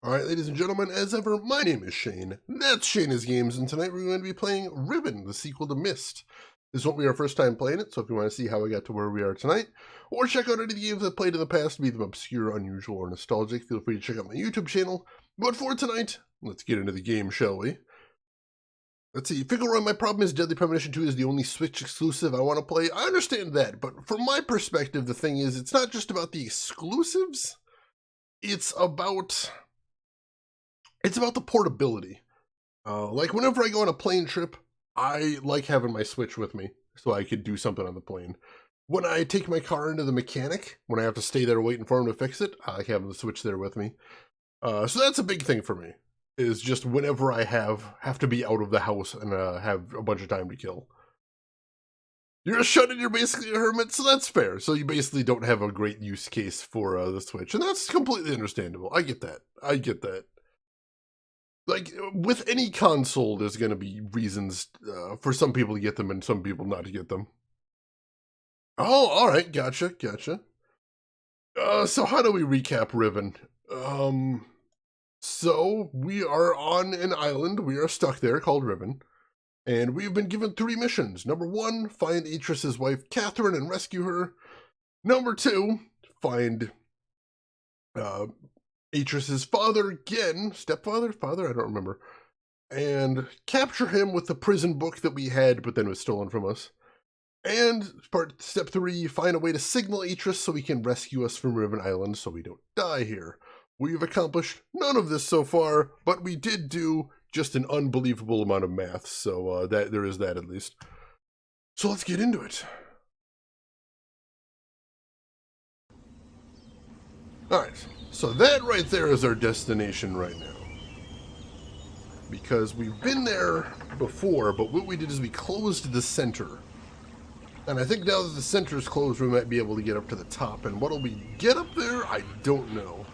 Alright, ladies and gentlemen, as ever, my name is Shane. That's Shane's Games, and tonight we're going to be playing Riven, the sequel to Myst. This won't be our first time playing it, so if you want to see how we got to where we are tonight, or check out any of the games I've played in the past, be them obscure, unusual, or nostalgic, feel free to check out my YouTube channel. But for tonight, let's get into the game, shall we? Let's see, Finkelroy, my problem is Deadly Premonition 2 is the only Switch exclusive I want to play. I understand that, but from my perspective, the thing is, it's not just about the exclusives, it's about the portability. Like whenever I go on a plane trip, I like having my Switch with me so I could do something on the plane. When I take my car into the mechanic, when I have to stay there waiting for him to fix it, I like having the Switch there with me. So that's a big thing for me, is just whenever I have to be out of the house and have a bunch of time to kill. You're a shut-in, you're basically a hermit, so that's fair. So you basically don't have a great use case for the Switch, and that's completely understandable. I get that. Like, with any console, there's going to be reasons for some people to get them and some people not to get them. Oh, alright, gotcha. So how do we recap Riven? So, we are on an island, we are stuck there, called Riven, and we've been given 3 missions. Number 1, find Atris's wife, Catherine, and rescue her. Number 2, find Atris's father again, stepfather, father, I don't remember, and capture him with the prison book that we had, but then was stolen from us. And step 3, find a way to signal Atris so he can rescue us from Riven Island so we don't die here. We've accomplished none of this so far, but we did do just an unbelievable amount of math, so that there is that at least. So let's get into it. Alright. So that right there is our destination right now. Because we've been there before, but what we did is we closed the center. And I think now that the center is closed, we might be able to get up to the top. And what'll we get up there? I don't know.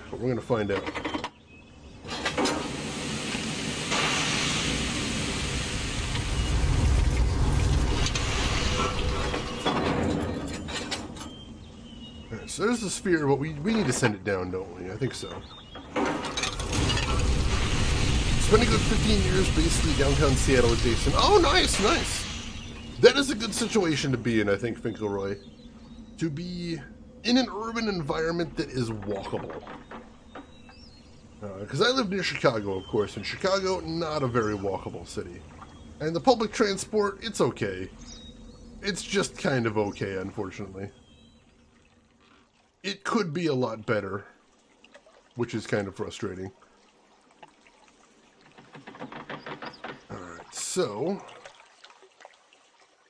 But we're going to find out. So there's the sphere, but we need to send it down, don't we? I think so. Spent a good 15 years basically downtown Seattle adjacent. Oh, nice. That is a good situation to be in, I think, Finkelroy. To be in an urban environment that is walkable. Because I live near Chicago, of course, and Chicago, not a very walkable city. And the public transport, it's okay. It's just kind of okay, unfortunately. It could be a lot better, which is kind of frustrating. Alright, so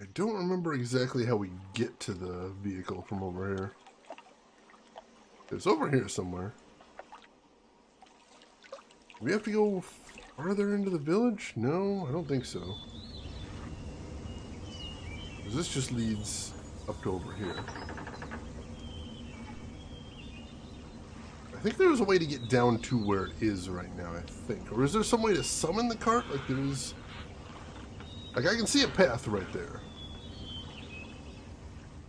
I don't remember exactly how we get to the vehicle from over here. It's over here somewhere. Do we have to go farther into the village? No, I don't think so. Because this just leads up to over here. I think there's a way to get down to where it is right now, I think. Or is there some way to summon the cart? Like there is... Like I can see a path right there.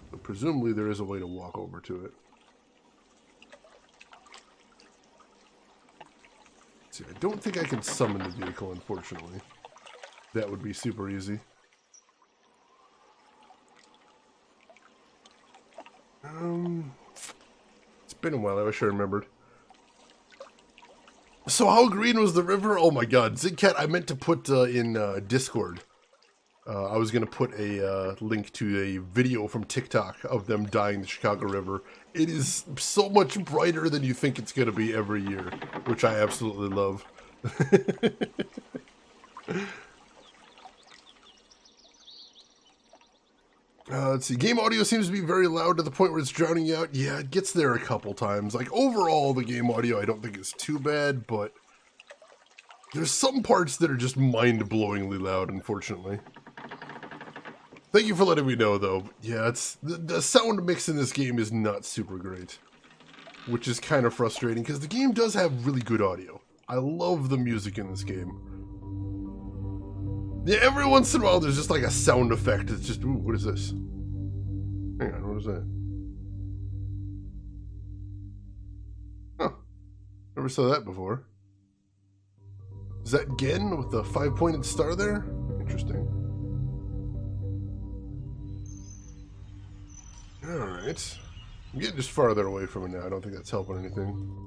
But presumably there is a way to walk over to it. Let's see, I don't think I can summon the vehicle, unfortunately. That would be super easy. It's been a while, I wish I remembered. So how green was the river? Oh my god, Zigcat, I meant to put in Discord. I was going to put a link to a video from TikTok of them dyeing the Chicago River. It is so much brighter than you think it's going to be every year, which I absolutely love. Let's see, game audio seems to be very loud to the point where it's drowning you out. Yeah, it gets there a couple times. Like, overall, the game audio I don't think is too bad, but there's some parts that are just mind-blowingly loud, unfortunately. Thank you for letting me know, though. Yeah, it's the sound mix in this game is not super great, which is kind of frustrating, because the game does have really good audio. I love the music in this game. Yeah, every once in a while there's just like a sound effect. It's just, ooh, what is this? Hang on, what is that? Huh. Never saw that before. Is that Gen with the 5-pointed star there? Interesting. Alright. I'm getting just farther away from it now. I don't think that's helping anything.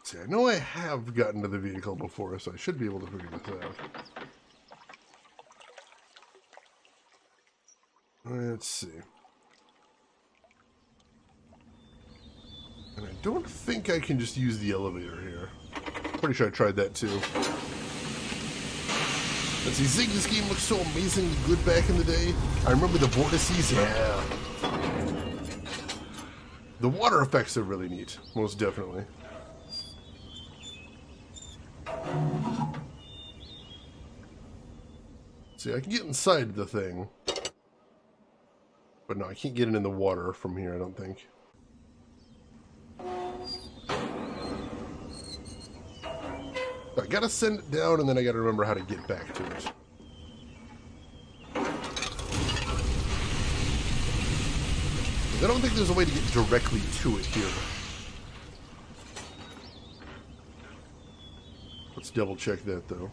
See, I know I have gotten to the vehicle before, so I should be able to figure this out. Let's see. And I don't think I can just use the elevator here. Pretty sure I tried that too. Let's see, Zig, this game looks so amazingly good back in the day. I remember the vortices, yeah. The water effects are really neat, most definitely. See, I can get inside the thing. But no, I can't get it in the water from here, I don't think. I gotta send it down, and then I gotta remember how to get back to it. I don't think there's a way to get directly to it here. Let's double check that, though.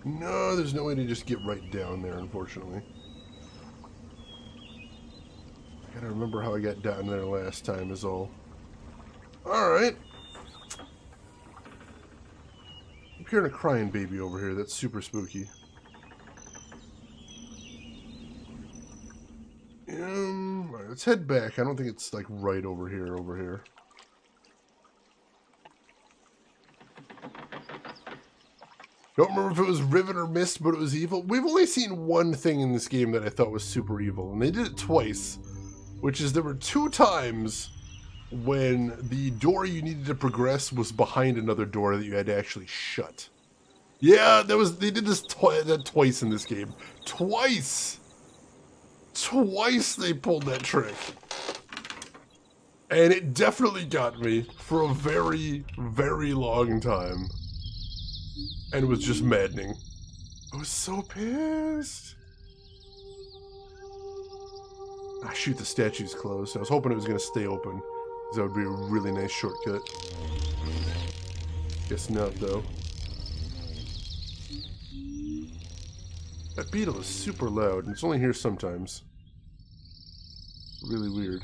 No, there's no way to just get right down there, unfortunately. I gotta remember how I got down there last time is all. Alright. I'm hearing a crying baby over here. That's super spooky. Alright, let's head back. I don't think it's like right over here. Don't remember if it was Riven or Mist, but it was evil. We've only seen one thing in this game that I thought was super evil, and they did it twice, which is there were 2 times when the door you needed to progress was behind another door that you had to actually shut. Yeah, they did this twice in this game. Twice they pulled that trick. And it definitely got me for a very, very long time. And it was just maddening. I was so pissed. Ah, shoot, the statue's closed. I was hoping it was going to stay open, because that would be a really nice shortcut. Guess not, though. That beetle is super loud, and it's only here sometimes. Really weird.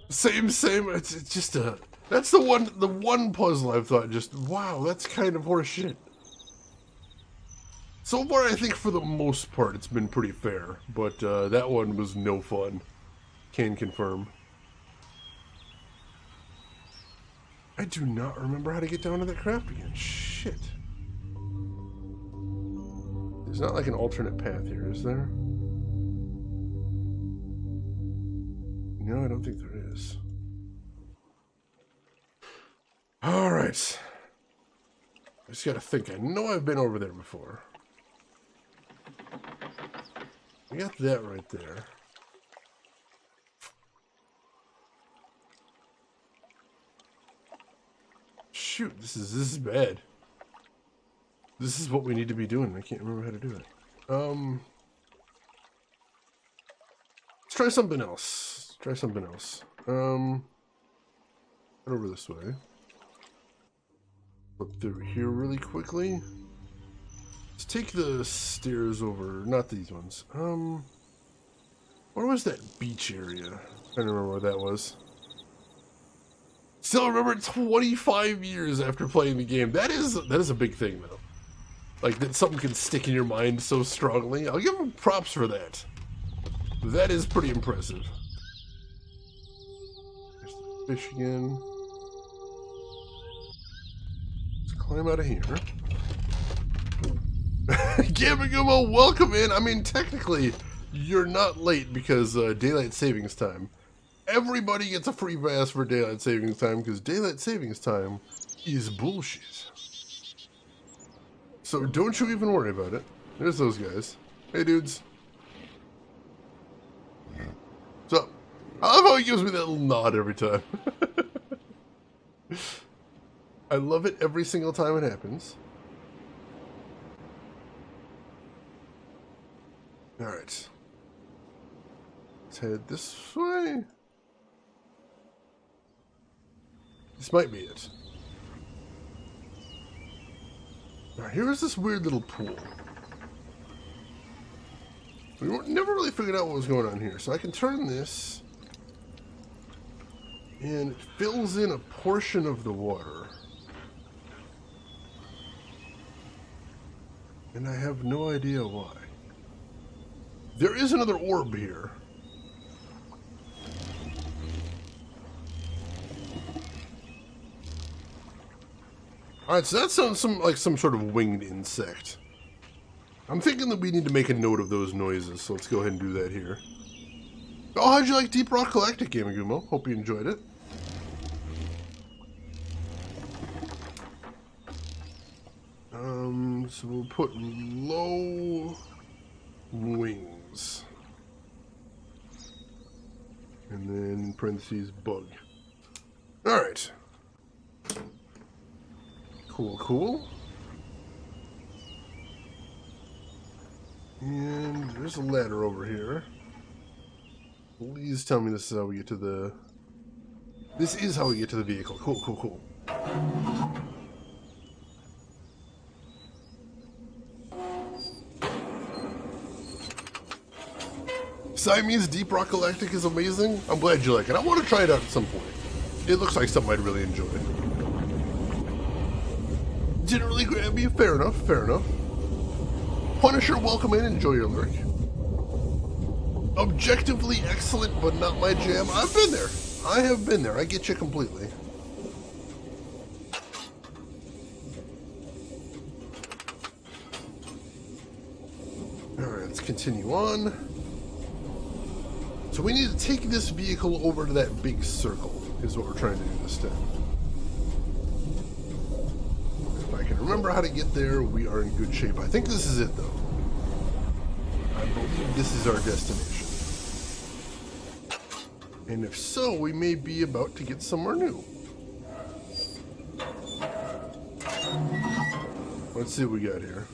Same. It's just a... That's the one puzzle I've thought just, wow, that's kind of horseshit. So far, I think for the most part, it's been pretty fair. But that one was no fun. Can confirm. I do not remember how to get down to that craft again. Shit. There's not like an alternate path here, is there? No, I don't think there is. Alright. I just gotta think. I know I've been over there before. We got that right there. Shoot, this is bad. This is what we need to be doing. I can't remember how to do it. Let's try something else. Head over this way. Flip through here really quickly. Let's take the stairs over. Not these ones. Where was that beach area? I don't remember where that was. Still remember 25 years after playing the game. That is a big thing, though. Like, that something can stick in your mind so strongly. I'll give them props for that. That is pretty impressive. There's the fish again. Let's climb out of here. Gamagumo, welcome in. I mean, technically, you're not late because daylight savings time. Everybody gets a free pass for daylight savings time because daylight savings time is bullshit. So don't you even worry about it. There's those guys. Hey, dudes. So, I love how he gives me that little nod every time. I love it every single time it happens. Alright. Let's head this way. This might be it. Alright, here is this weird little pool. We never really figured out what was going on here. So I can turn this, and it fills in a portion of the water. And I have no idea why. There is another orb here. Alright, so that sounds like some sort of winged insect. I'm thinking that we need to make a note of those noises, so let's go ahead and do that here. Oh, how'd you like Deep Rock Galactic, Gamagumo? Hope you enjoyed it. So we'll put low wings. And then in parentheses, bug. Alright. Cool, cool. And there's a ladder over here. Please tell me this is how we get to the... This is how we get to the vehicle. Cool, cool, cool. Siamese Deep Rock Galactic is amazing. I'm glad you like it. I want to try it out at some point. It looks like something I'd really enjoy. Didn't really grab you? Fair enough, fair enough. Punisher, welcome in. Enjoy your lurk. Objectively excellent, but not my jam. I've been there. I have been there. I get you completely. Alright, let's continue on. So we need to take this vehicle over to that big circle, is what we're trying to do this time. If I can remember how to get there, we are in good shape. I think this is it, though. I believe this is our destination. And if so, we may be about to get somewhere new. Let's see what we got here.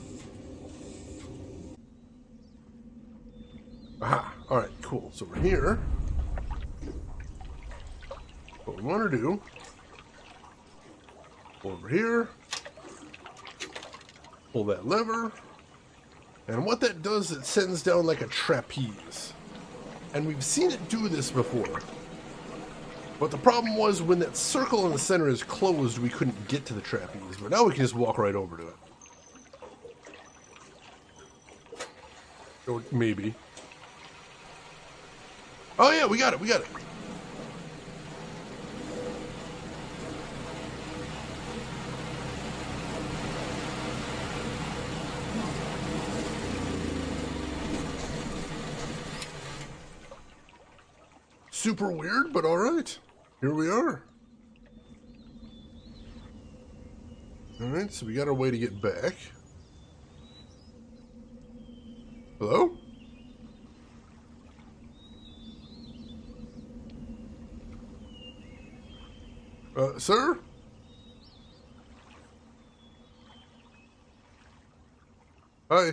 Aha! Alright, cool. So we're here. What we want to do, over here, pull that lever, and what that does, it sends down like a trapeze. And we've seen it do this before. But the problem was when that circle in the center is closed, we couldn't get to the trapeze. But now we can just walk right over to it. Or maybe. Oh yeah, we got it, we got it. Super weird, but alright. Here we are. Alright, so we got our way to get back. Hello? Sir? Hi.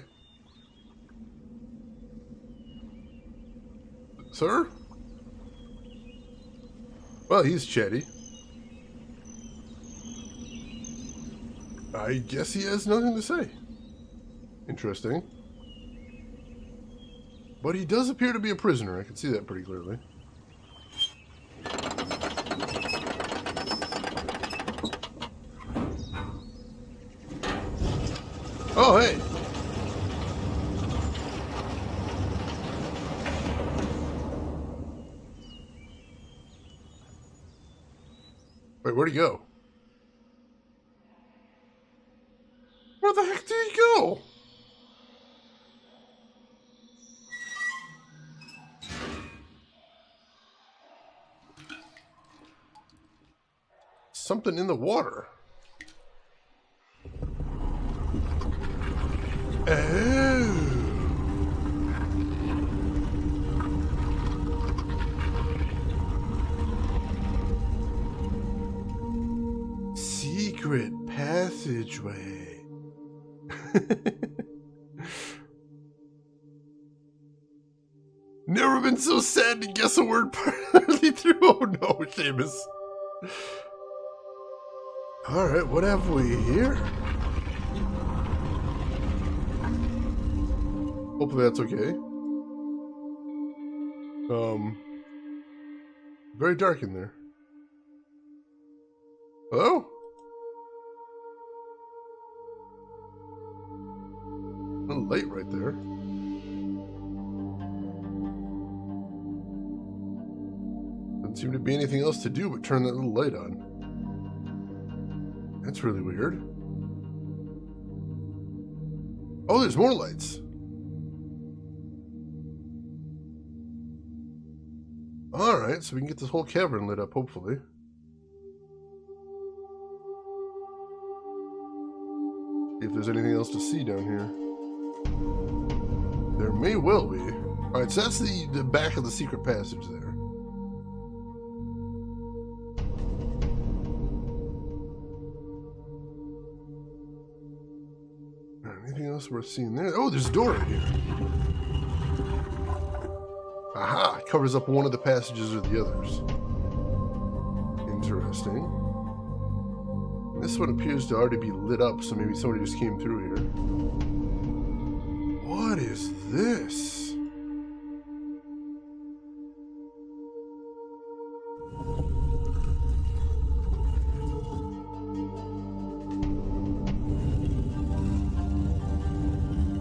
Sir? Well, he's chatty. I guess he has nothing to say. Interesting. But he does appear to be a prisoner. I can see that pretty clearly. Oh, hey! Wait, where'd he go? Where the heck did he go? Something in the water. Oh. Sea secret passageway. Never been so sad to guess a word partly through. Oh no, Seamus. Alright, what have we here? Hopefully that's okay. Very dark in there. Hello? A light right there. Doesn't seem to be anything else to do but turn that little light on. That's really weird. Oh, there's more lights. Alright, so we can get this whole cavern lit up, hopefully. See if there's anything else to see down here. There may well be. Alright, so that's the back of the secret passage there. Anything else worth seeing there? Oh, there's a door right here. Aha! It covers up one of the passages or the others. Interesting. This one appears to already be lit up, so maybe somebody just came through here. What is this?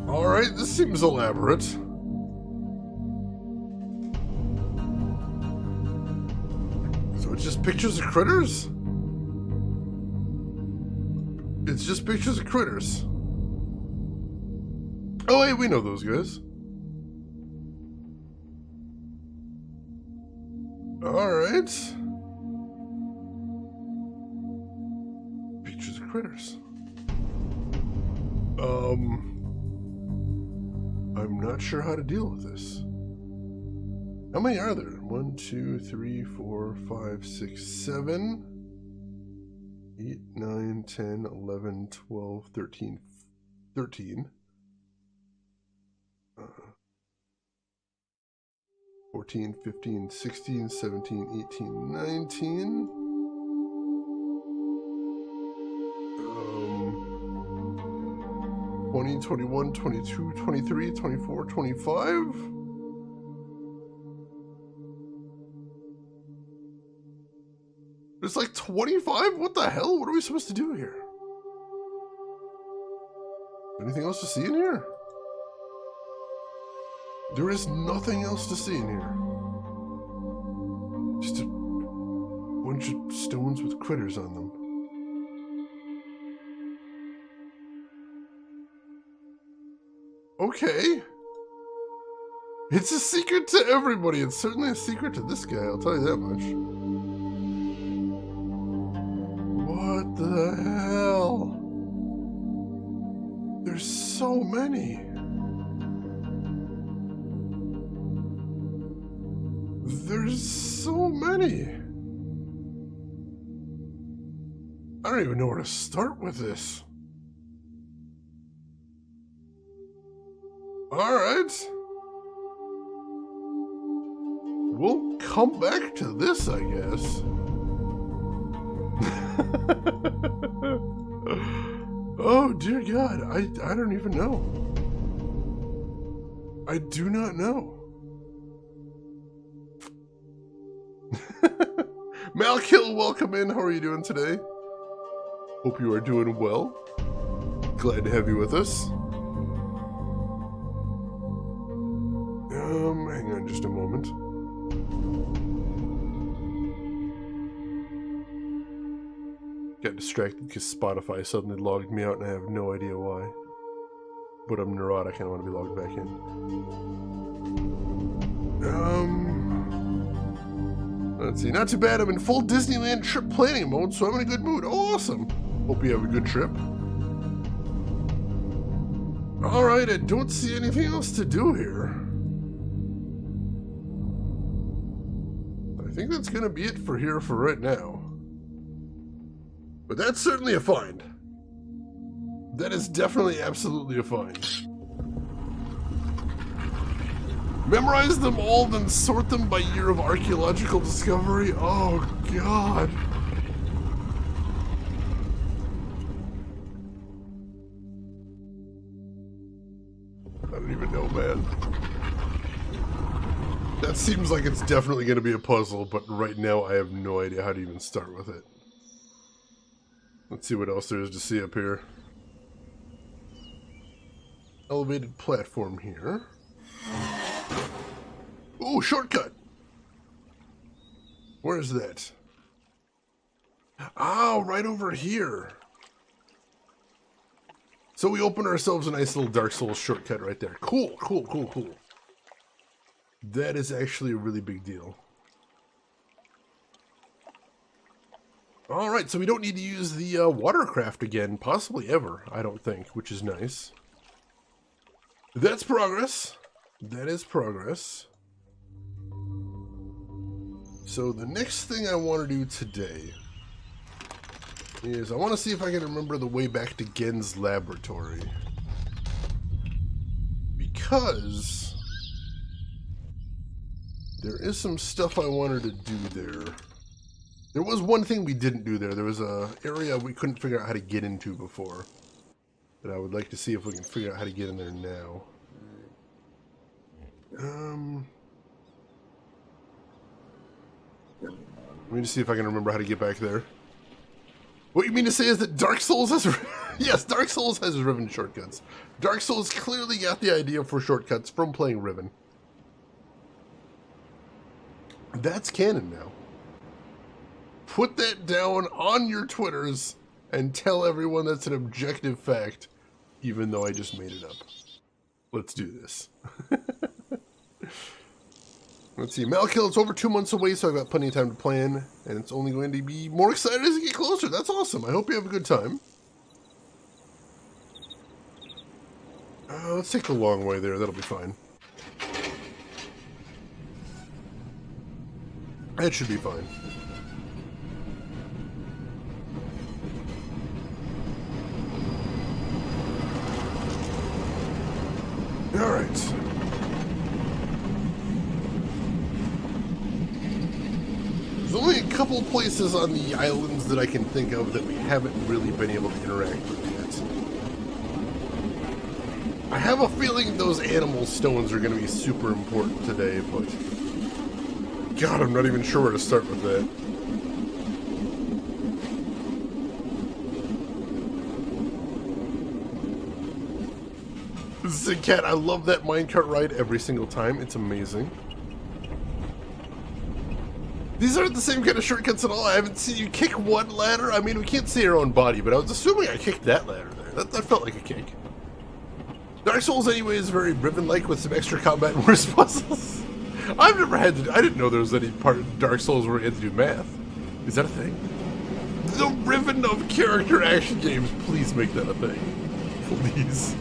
Alright, this seems elaborate. So it's just pictures of critters? It's just pictures of critters. Oh, hey, we know those guys. Alright. Pictures of critters. I'm not sure how to deal with this. How many are there? 1, 2, 3, 4, 5, 6, 7, 8, 9, 10, 11, 12, 13, 13. 14, 15, 16, 17, 18, 19. 20, 21, 22, 23, 24, 25. There's like 25? What the hell? What are we supposed to do here? Anything else to see in here? There is nothing else to see in here. Just a bunch of stones with critters on them. Okay. It's a secret to everybody. It's certainly a secret to this guy, I'll tell you that much. What the hell? There's so many. There's so many. I don't even know where to start with this. Alright. We'll come back to this, I guess. Oh, dear God. I don't even know. I do not know. Malkill, welcome in. How are you doing today? Hope you are doing well. Glad to have you with us. Hang on just a moment. Got distracted because Spotify suddenly logged me out and I have no idea why. But I'm neurotic and I want to be logged back in. Let's see, not too bad. I'm in full Disneyland trip planning mode, so I'm in a good mood. Oh, awesome. Hope you have a good trip. Alright, I don't see anything else to do here. I think that's going to be it for here for right now. But that's certainly a find. That is definitely absolutely a find. Memorize them all, then sort them by year of archaeological discovery? Oh, God. I don't even know, man. That seems like it's definitely going to be a puzzle, but right now I have no idea how to even start with it. Let's see what else there is to see up here. Elevated platform here. Ooh, shortcut! Where is that? Oh, right over here. So we open ourselves a nice little Dark Souls shortcut right there. Cool, cool, cool, cool. That is actually a really big deal. Alright, so we don't need to use the watercraft again, possibly ever, I don't think, which is nice. That's progress. That is progress. So the next thing I want to do today is I want to see if I can remember the way back to Gen's laboratory. Because there is some stuff I wanted to do there. There was one thing we didn't do there. There was an area we couldn't figure out how to get into before. That I would like to see if we can figure out how to get in there now. Let me just see if I can remember how to get back there. What you mean to say is that Dark Souls has... Yes, Dark Souls has Riven shortcuts. Dark Souls clearly got the idea for shortcuts from playing Riven. That's canon now. Put that down on your Twitters and tell everyone that's an objective fact, even though I just made it up. Let's do this. Let's see, Malkill, it's over 2 months away, so I've got plenty of time to plan, and it's only going to be more exciting as we get closer. That's awesome. I hope you have a good time. Let's take the long way there. That'll be fine. That should be fine. Alright. There's only a couple places on the islands that I can think of that we haven't really been able to interact with yet. I have a feeling those animal stones are going to be super important today, but... God, I'm not even sure where to start with that. Zigcat, I love that minecart ride every single time. It's amazing. These aren't the same kind of shortcuts at all. I haven't seen you kick one ladder. I mean, we can't see our own body, but I was assuming I kicked that ladder there. That felt like a kick. Dark Souls, anyway, is very Riven-like with some extra combat and worse puzzles. I've never had to... I didn't know there was any part of Dark Souls where you had to do math. Is that a thing? The Riven of character action games. Please make that a thing. Please.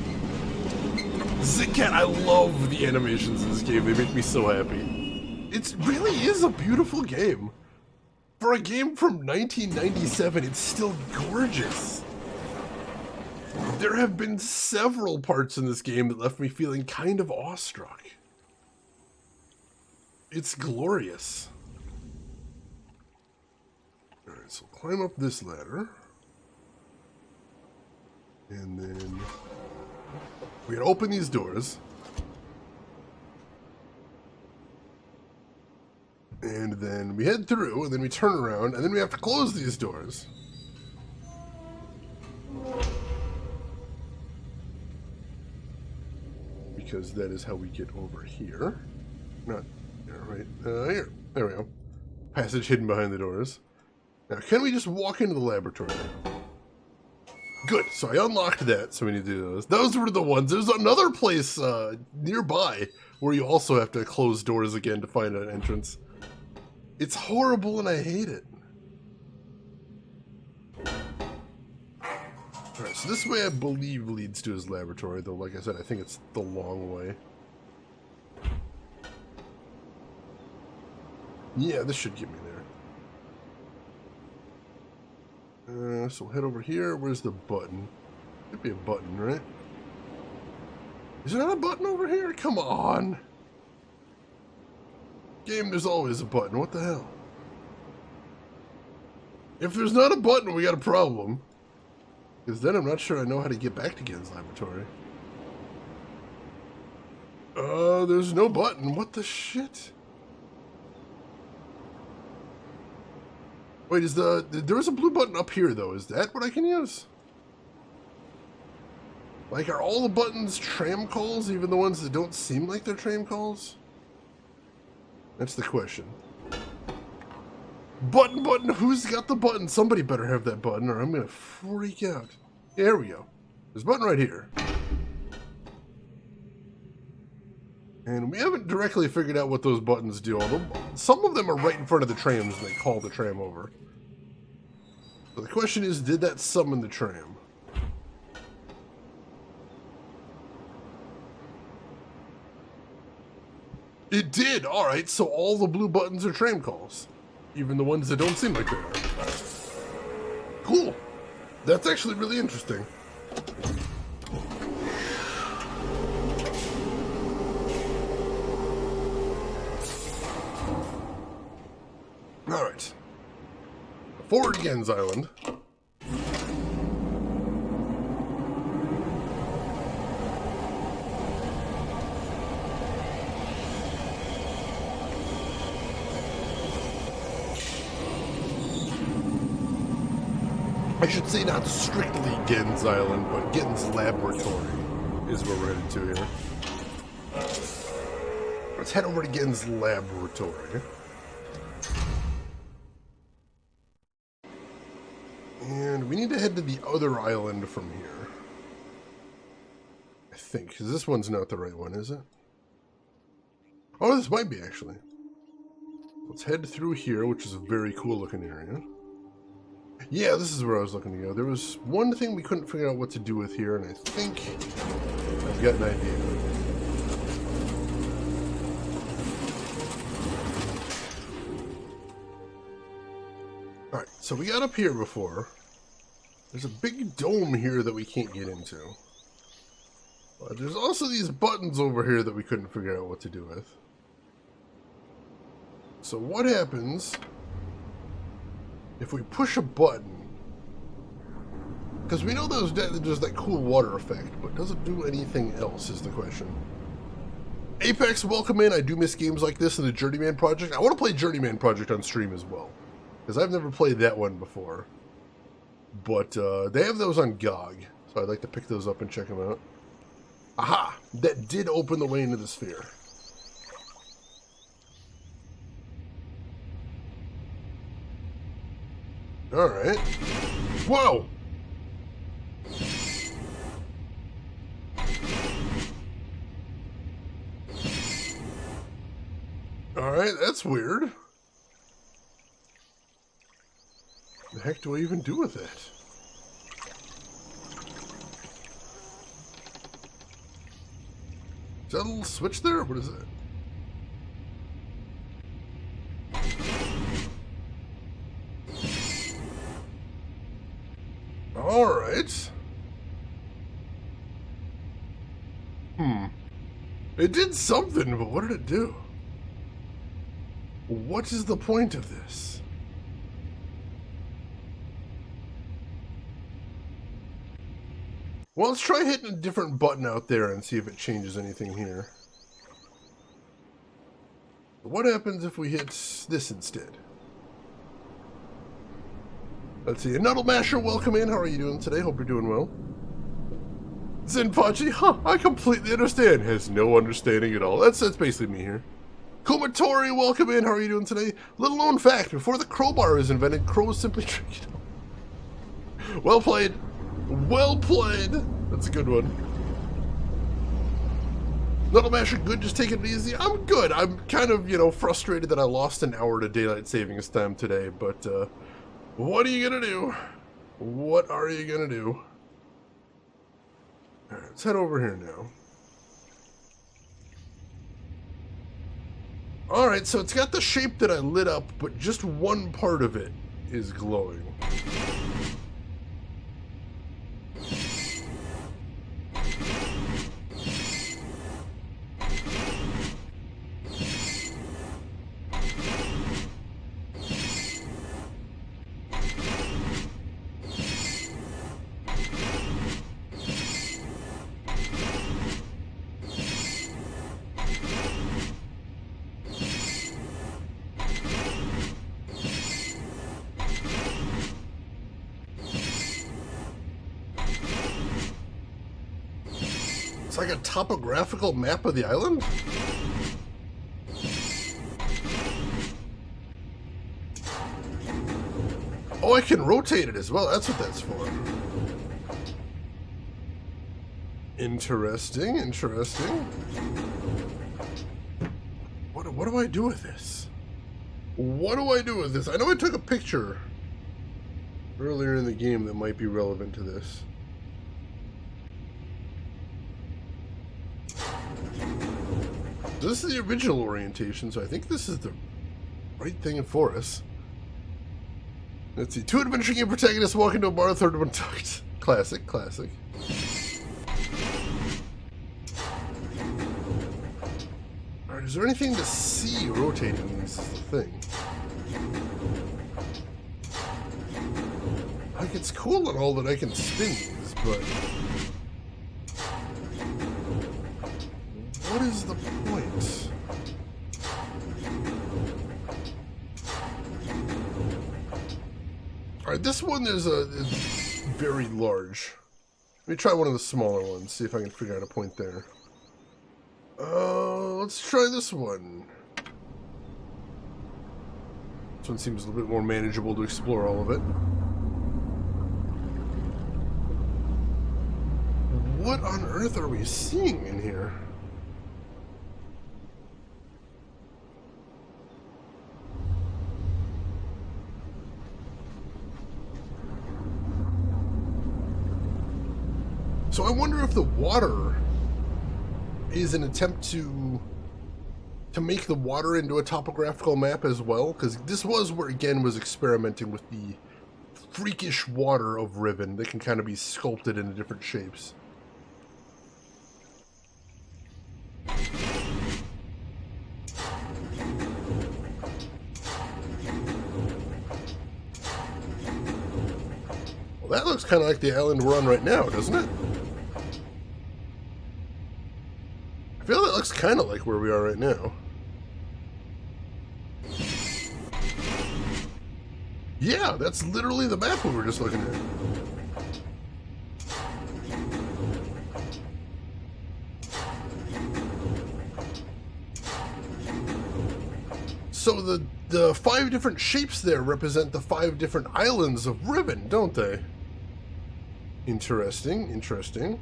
Zigcat, I love the animations in this game. They make me so happy. It really is a beautiful game. For a game from 1997, it's still gorgeous. There have been several parts in this game that left me feeling kind of awestruck. It's glorious. Alright, so climb up this ladder. And then we gotta open these doors. And then we head through, and then we turn around, and then we have to close these doors. Because that is how we get over here. Not there, right? Here. There we go. Passage hidden behind the doors. Now, can we just walk into the laboratory? Good. So I unlocked that, so we need to do those. Those were the ones. There's another place nearby where you also have to close doors again to find an entrance. It's horrible and I hate it. Alright, so this way I believe leads to his laboratory, though like I said, I think it's the long way. Yeah, this should get me there. So we'll head over here. Where's the button? Could be a button, right? Is there not a button over here? Come on. Game, there's always a button. What the hell? If there's not a button, we got a problem. Because then I'm not sure I know how to get back to Gen's laboratory. There's no button. What the shit? Wait, there is a blue button up here, though. Is that what I can use? Like, are all the buttons tram calls, even the ones that don't seem like they're tram calls? That's the question. Button, who's got the button? Somebody better have that button, or I'm gonna freak out. There we go. There's a button right here. And we haven't directly figured out what those buttons do, although some of them are right in front of the trams and they call the tram over. So the question is, did that summon the tram? It did! Alright, so all the blue buttons are tram calls. Even the ones that don't seem like they are. Cool! That's actually really interesting. Alright. Forward Gen's Island. I should say not strictly Gen's Island, but Gen's Laboratory is where we're headed to here. Let's head over to Gen's Laboratory. And we need to head to the other island from here. I think, because this one's not the right one, is it? Oh, this might be, actually. Let's head through here, which is a very cool looking area. Yeah, this is where I was looking to go. There was one thing we couldn't figure out what to do with here, and I think I've got an idea. Alright, so we got up here before. There's a big dome here that we can't get into. But there's also these buttons over here that we couldn't figure out what to do with. So what happens if we push a button? Because we know there's that cool water effect, but does it do anything else is the question. Apex, welcome in. I do miss games like this in the Journeyman Project. I want to play Journeyman Project on stream as well, because I've never played that one before. But they have those on GOG, so I'd like to pick those up and check them out. Aha! That did open the way into the sphere. Alright. Whoa! Alright, that's weird. The heck do I even do with that? Is that a little switch there? What is it? Alright. It did something, but what did it do? What is the point of this? Well, let's try hitting a different button out there and see if it changes anything here. What happens if we hit this instead? Let's see. Nuddle Masher, welcome in. How are you doing today? Hope you're doing well. Zenpachi, huh, I completely understand. Has no understanding at all. That's basically me here. Kumatori, welcome in. How are you doing today? Little known fact, before the crowbar was invented, crows simply tricked. Well played. Well played. That's a good one. Nuddle Masher, good, just take it easy. I'm good. I'm kind of, frustrated that I lost an hour to daylight savings time today, but, what are you gonna do? What are you gonna do? Alright, let's head over here now. Alright, so it's got the shape that I lit up, but just one part of it is glowing. It's like a topographical map of the island? Oh, I can rotate it as well. That's what that's for. Interesting, interesting. What do I do with this? What do I do with this? I know I took a picture earlier in the game that might be relevant to this. This is the original orientation, so I think this is the right thing for us. Let's see. 2 adventure game protagonists walk into a bar, third one tucked. Classic, classic. Alright, is there anything to see rotating these is the thing? Like, it's cool and all that I can spin these, but what is the point? Alright, this one is very large. Let me try one of the smaller ones, see if I can figure out a point there. Let's try this one. This one seems a little bit more manageable to explore all of it. What on earth are we seeing in here? So I wonder if the water is an attempt to make the water into a topographical map as well, because this was where again was experimenting with the freakish water of Riven that can kind of be sculpted into different shapes. Well, that looks kind of like the island we're on right now, doesn't it? I feel that looks kind of like where we are right now. Yeah, that's literally the map we were just looking at. So the 5 different shapes there represent the 5 different islands of Riven, don't they? Interesting, interesting.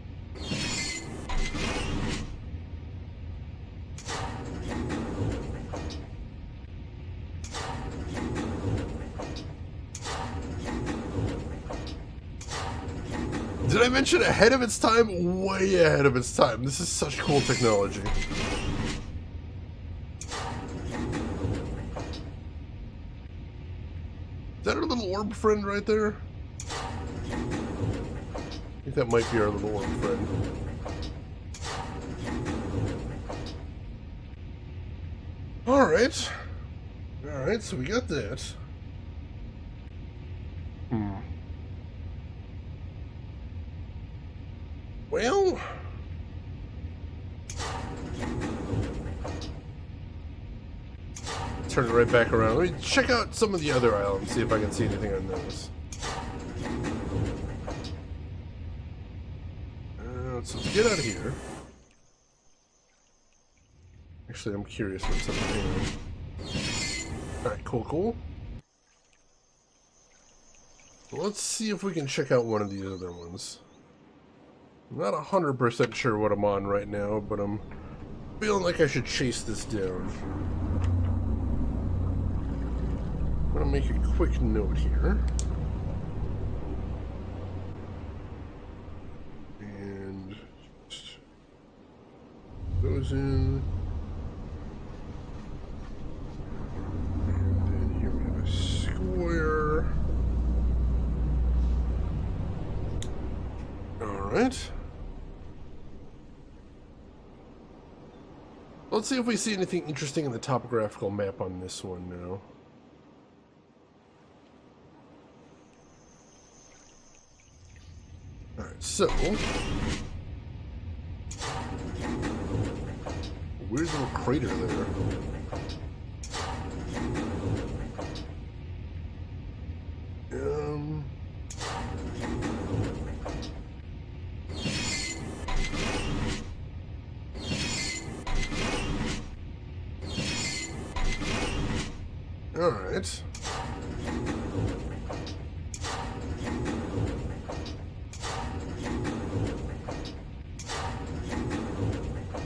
Did I mention ahead of its time? Way ahead of its time. This is such cool technology. Is that our little orb friend right there? I think that might be our little orb friend. Alright. Alright, so we got that. Well, turn it right back around. Let me check out some of the other islands, see if I can see anything on those. So let's get out of here. Actually, I'm curious what's up here. Alright, cool, cool. Well, let's see if we can check out one of these other ones. I'm not 100% sure what I'm on right now, but I'm feeling like I should chase this down. I'm gonna make a quick note here. And just those in. And then here we have a square. Alright. Let's see if we see anything interesting in the topographical map on this one now. Alright, so weird little crater there. Alright.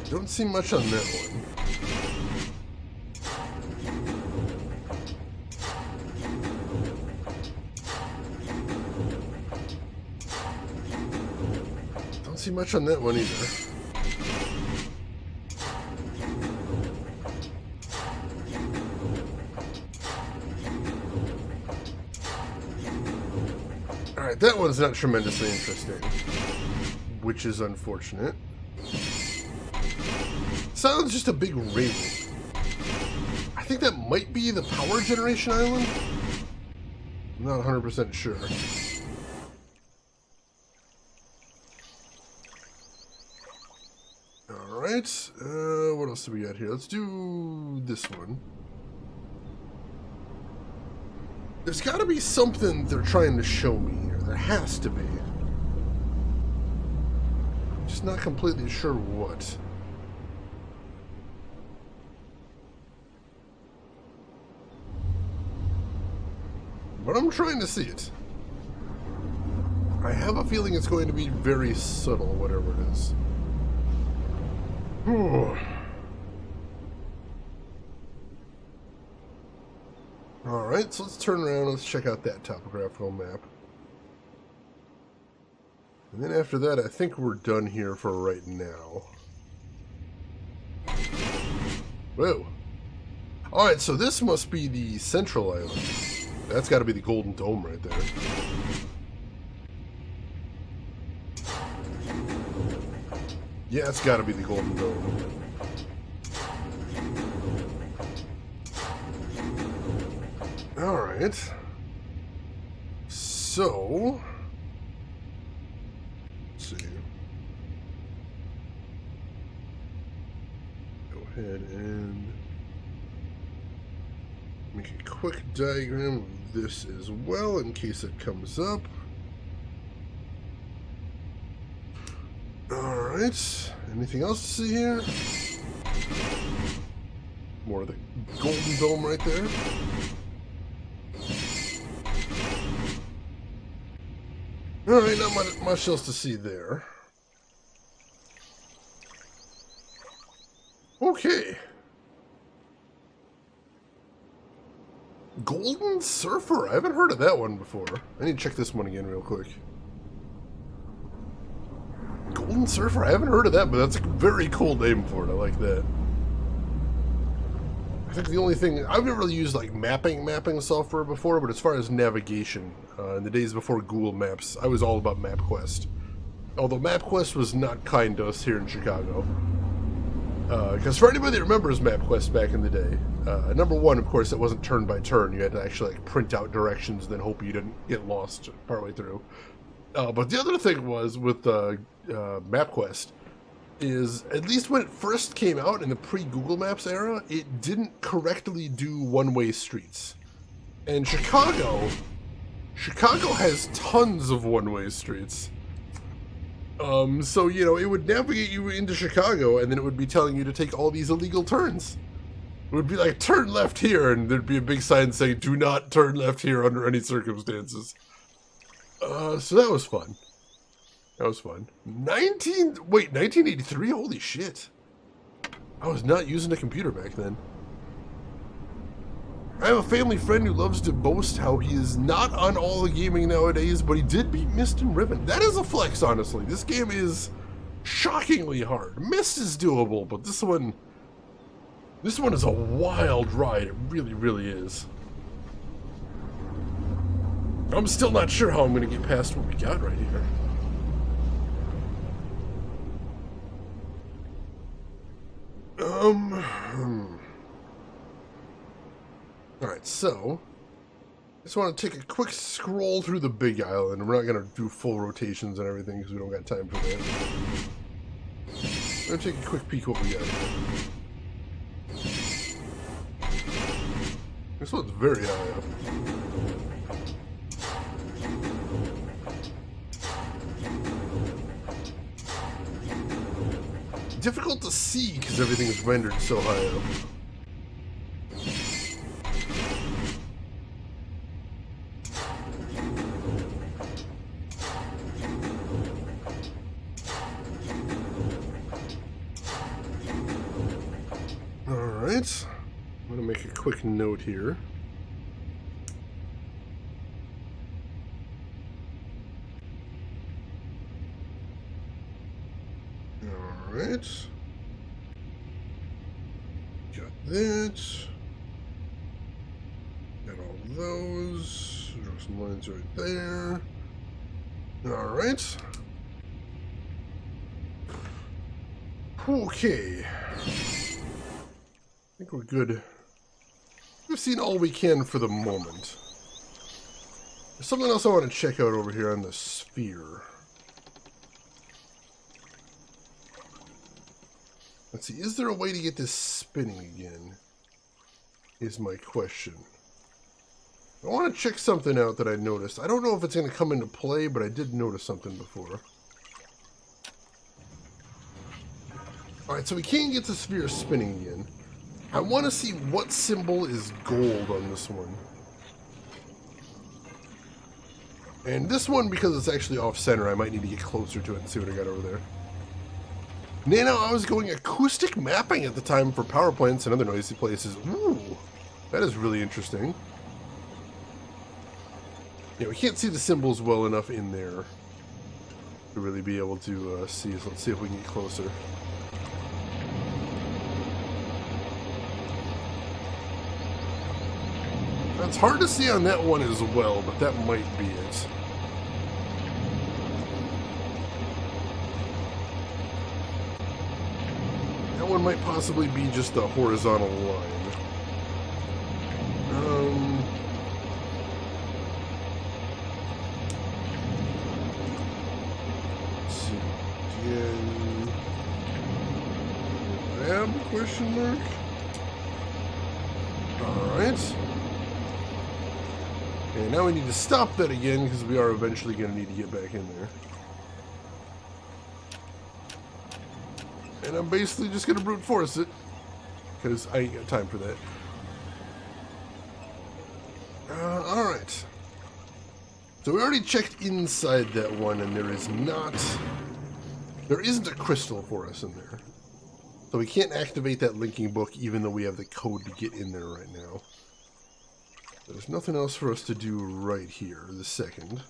Don't see much on that one. Don't see much on that one either. Alright, that one's not tremendously interesting, which is unfortunate. Sounds just a big ring. I think that might be the power generation island. I'm not 100% sure. Alright, what else do we got here? Let's do this one. There's gotta be something they're trying to show me here. There has to be. Just not completely sure what. But I'm trying to see it. I have a feeling it's going to be very subtle, whatever it is. Alright, so let's turn around, let's check out that topographical map. And then after that, I think we're done here for right now. Whoa. Alright, so this must be the central island. That's got to be the Golden Dome right there. Yeah, it's got to be the Golden Dome. Alright. So... let's see. Go ahead and... make a quick diagram of this as well in case it comes up. Alright, anything else to see here? More of the Golden Dome right there. Alright, not much else to see there. Okay. Golden Surfer? I haven't heard of that one before. I need to check this one again real quick. Golden Surfer? I haven't heard of that, but that's a very cool name for it. I like that. I think the only thing... I've never really used like mapping software before, but as far as navigation, in the days before Google Maps, I was all about MapQuest. Although MapQuest was not kind to us here in Chicago. Because for anybody that remembers MapQuest back in the day, number one, of course, it wasn't turn by turn. You had to actually like print out directions and then hope you didn't get lost partway through. But the other thing was with MapQuest is, at least when it first came out in the pre-Google Maps era, it didn't correctly do one-way streets. And Chicago has tons of one-way streets. So, you know, it would navigate you into Chicago, and then it would be telling you to take all these illegal turns. It would be like, turn left here, and there'd be a big sign saying, do not turn left here under any circumstances. So that was fun. That was fun. 1983? Holy shit. I was not using a computer back then. I have a family friend who loves to boast how he is not on all the gaming nowadays, but he did beat Myst and Riven. That is a flex, honestly. This game is shockingly hard. Myst is doable, but this one is a wild ride. It really, really is. I'm still not sure how I'm going to get past what we got right here. Alright, so I just want to take a quick scroll through the big island. We're not going to do full rotations and everything because we don't got time for that. I'm going to take a quick peek what we got here. This one's very high up. Difficult to see because everything is rendered so high up. Alright. I'm going to make a quick note here. Alright. Got that. Got all those. Draw some lines right there. Alright. Okay. I think we're good. We've seen all we can for the moment. There's something else I want to check out over here on the sphere. Let's see, is there a way to get this spinning again? Is my question. I want to check something out that I noticed. I don't know if it's going to come into play, but I did notice something before. Alright, so we can't get the sphere spinning again. I want to see what symbol is gold on this one. And this one, because it's actually off-center, I might need to get closer to it and see what I got over there. Nano, I was going acoustic mapping at the time for power plants and other noisy places. Ooh, that is really interesting. Yeah, we can't see the symbols well enough in there to really be able to see. So let's see if we can get closer. It's hard to see on that one as well, but that might be it. That one might possibly be just a horizontal line. Let's see again. Grab question mark. Alright. Okay, now we need to stop that again because we are eventually going to need to get back in there. And I'm basically just going to brute force it because I ain't got time for that. Alright. So we already checked inside that one and there isn't a crystal for us in there. So we can't activate that linking book even though we have the code to get in there right now. There's nothing else for us to do right here this second.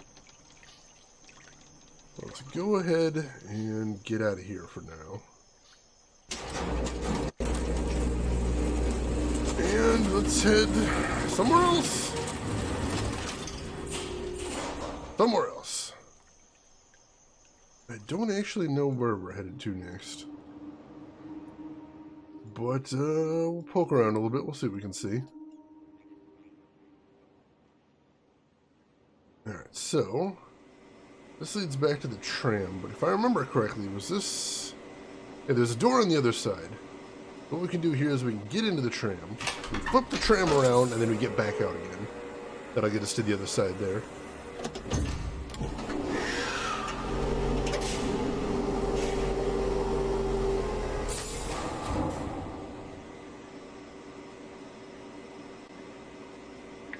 So let's go ahead and get out of here for now. And let's head somewhere else. Somewhere else. I don't actually know where we're headed to next. But we'll poke around a little bit. We'll see what we can see. Alright, so this leads back to the tram, but if I remember correctly, was this... Yeah, there's a door on the other side. What we can do here is we can get into the tram, we flip the tram around, and then we get back out again. That'll get us to the other side there.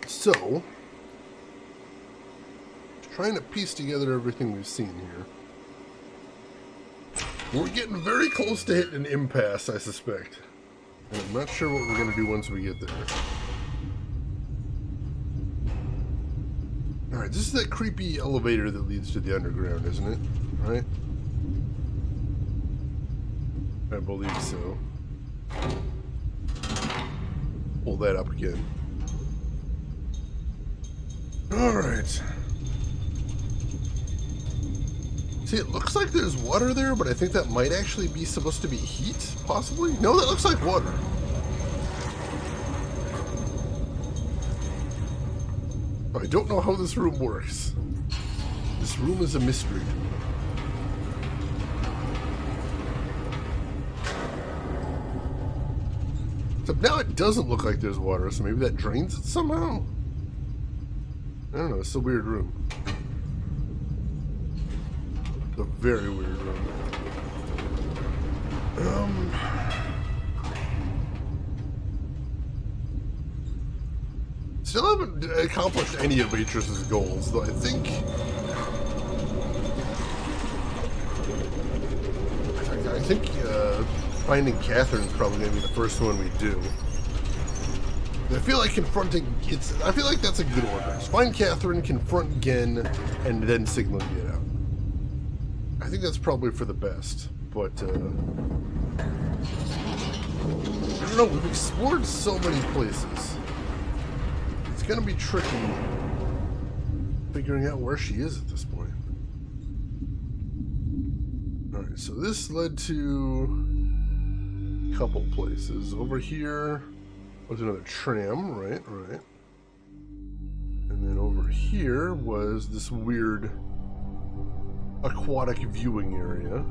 So... trying to piece together everything we've seen here. We're getting very close to hitting an impasse, I suspect. And I'm not sure what we're going to do once we get there. Alright, this is that creepy elevator that leads to the underground, isn't it? Right? I believe so. Pull that up again. Alright. See, it looks like there's water there, but I think that might actually be supposed to be heat, possibly? No, that looks like water. I don't know how this room works. This room is a mystery. Except now it doesn't look like there's water, so maybe that drains it somehow? I don't know, it's a weird room. A very weird room. Still haven't accomplished any of Beatrice's goals, though I think Finding Catherine's probably going to be the first one we do. I feel like I feel like that's a good order. Just find Catherine, confront Gen, and then signal get out. I think that's probably for the best, but I don't know, we've explored so many places. It's gonna be tricky figuring out where she is at this point. Alright, so this led to a couple places. Over here was another tram, right? And then over here was this weird aquatic viewing area.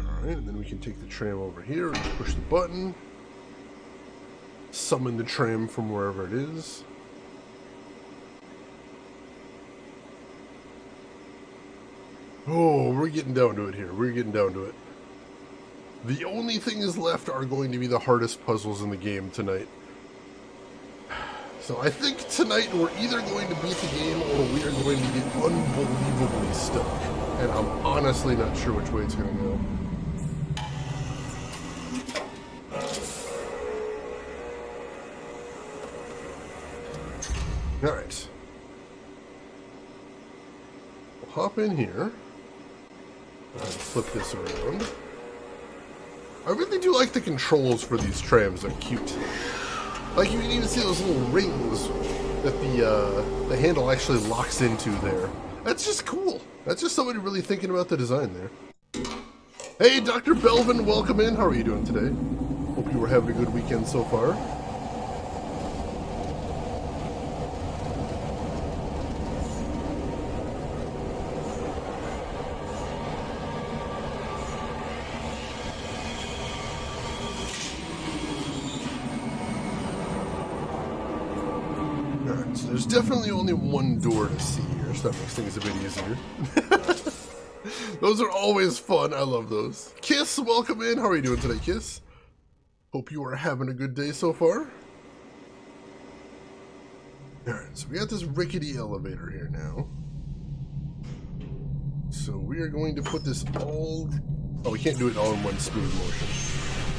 Alright, and then we can take the tram over here and push the button. Summon the tram from wherever it is. Oh, we're getting down to it here. We're getting down to it. The only things left are going to be the hardest puzzles in the game tonight. So I think tonight we're either going to beat the game or we are going to get unbelievably stuck. And I'm honestly not sure which way it's going to go. Alright. We'll hop in here. Flip this around. I really do like the controls for these trams. They're cute. Like, you can even see those little rings that the handle actually locks into there. That's just cool. That's just somebody really thinking about the design there. Hey, Dr. Belvin, welcome in. How are you doing today? Hope you were having a good weekend so far. There's definitely only one door to see here, so that makes things a bit easier. Those are always fun. I love those. Kiss, welcome in. How are you doing today, Kiss? Hope you are having a good day so far. Alright, so we got this rickety elevator here now. So we are going to put this all... Oh, we can't do it all in one smooth motion.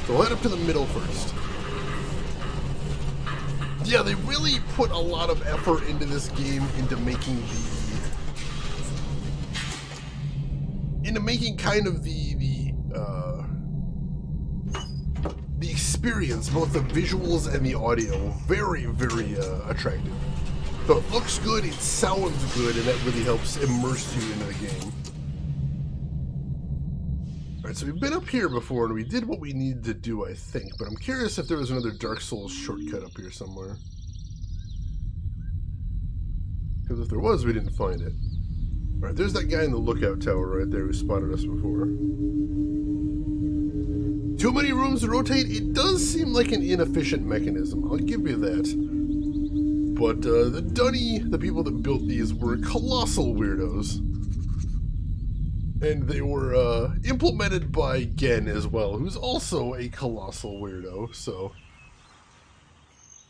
So we'll head up to the middle first. Yeah, they really put a lot of effort into this game, into making kind of the experience, both the visuals and the audio, very, very attractive. So it looks good, it sounds good, and that really helps immerse you into the game. Alright, so we've been up here before, and we did what we needed to do, I think, but I'm curious if there was another Dark Souls shortcut up here somewhere. Because if there was, we didn't find it. Alright, there's that guy in the lookout tower right there who spotted us before. Too many rooms to rotate? It does seem like an inefficient mechanism, I'll give you that. But the Dunny, the people that built these, were colossal weirdos. And they were implemented by Gen as well, who's also a colossal weirdo, so...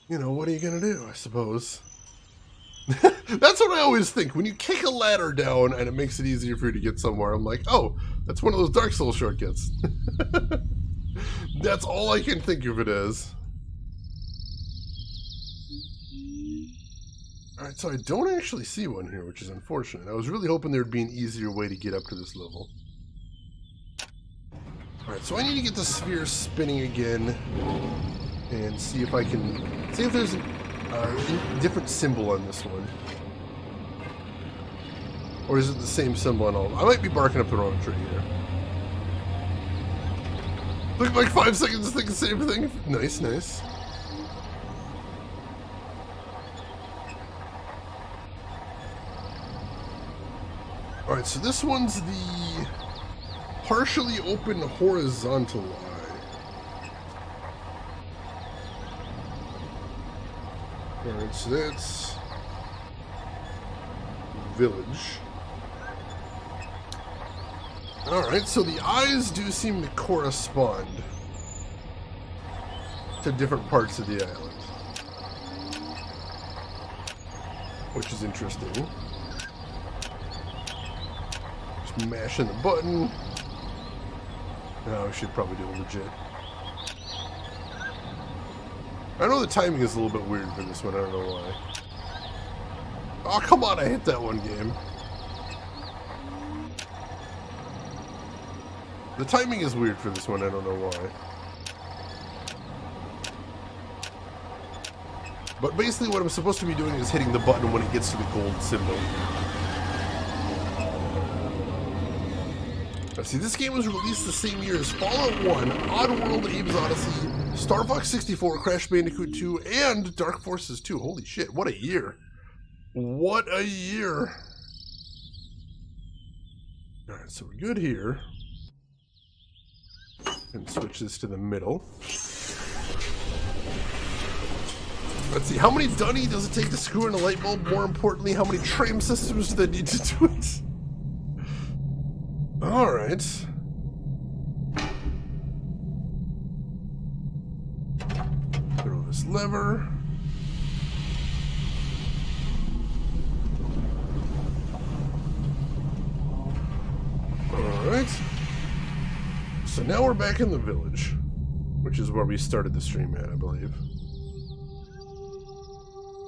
You know, what are you gonna do, I suppose? That's what I always think. When you kick a ladder down and it makes it easier for you to get somewhere, I'm like, oh, that's one of those Dark Souls shortcuts. That's all I can think of it as. Alright, so I don't actually see one here, which is unfortunate. I was really hoping there would be an easier way to get up to this level. Alright, so I need to get the sphere spinning again and see if I can... see if there's a different symbol on this one. Or is it the same symbol on all? I might be barking up the wrong tree here. Took like 5 seconds to think the same thing. Nice, nice. Alright, so this one's the partially open horizontal eye. Alright, so that's village. Alright, so the eyes do seem to correspond to different parts of the island, which is interesting. Just mashing the button. No, we should probably do it legit. I know the timing is a little bit weird for this one, I don't know why. Oh, come on, I hit that one game. The timing is weird for this one, I don't know why. But basically what I'm supposed to be doing is hitting the button when it gets to the gold symbol. Now see, this game was released the same year as Fallout 1, Oddworld, Abe's Odyssey, Star Fox 64, Crash Bandicoot 2, and Dark Forces 2. Holy shit, what a year. What a year. Alright, so we're good here. And switch this to the middle. Let's see, how many Dunny does it take to screw in a light bulb? More importantly, how many tram systems do they need to do it? Alright. Throw this lever. Alright. So now we're back in the village, which is where we started the stream at, I believe.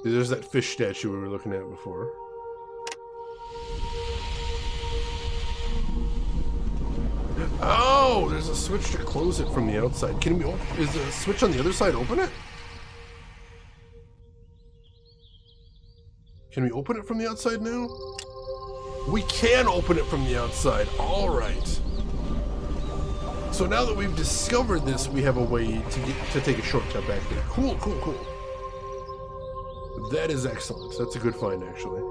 There's that fish statue we were looking at before. Oh, there's a switch to close it from the outside. Can we? Is the switch on the other side open it? Can we open it from the outside now? We can open it from the outside. All right. So now that we've discovered this, we have a way to take a shortcut back there. Cool, cool, cool. That is excellent. That's a good find, actually.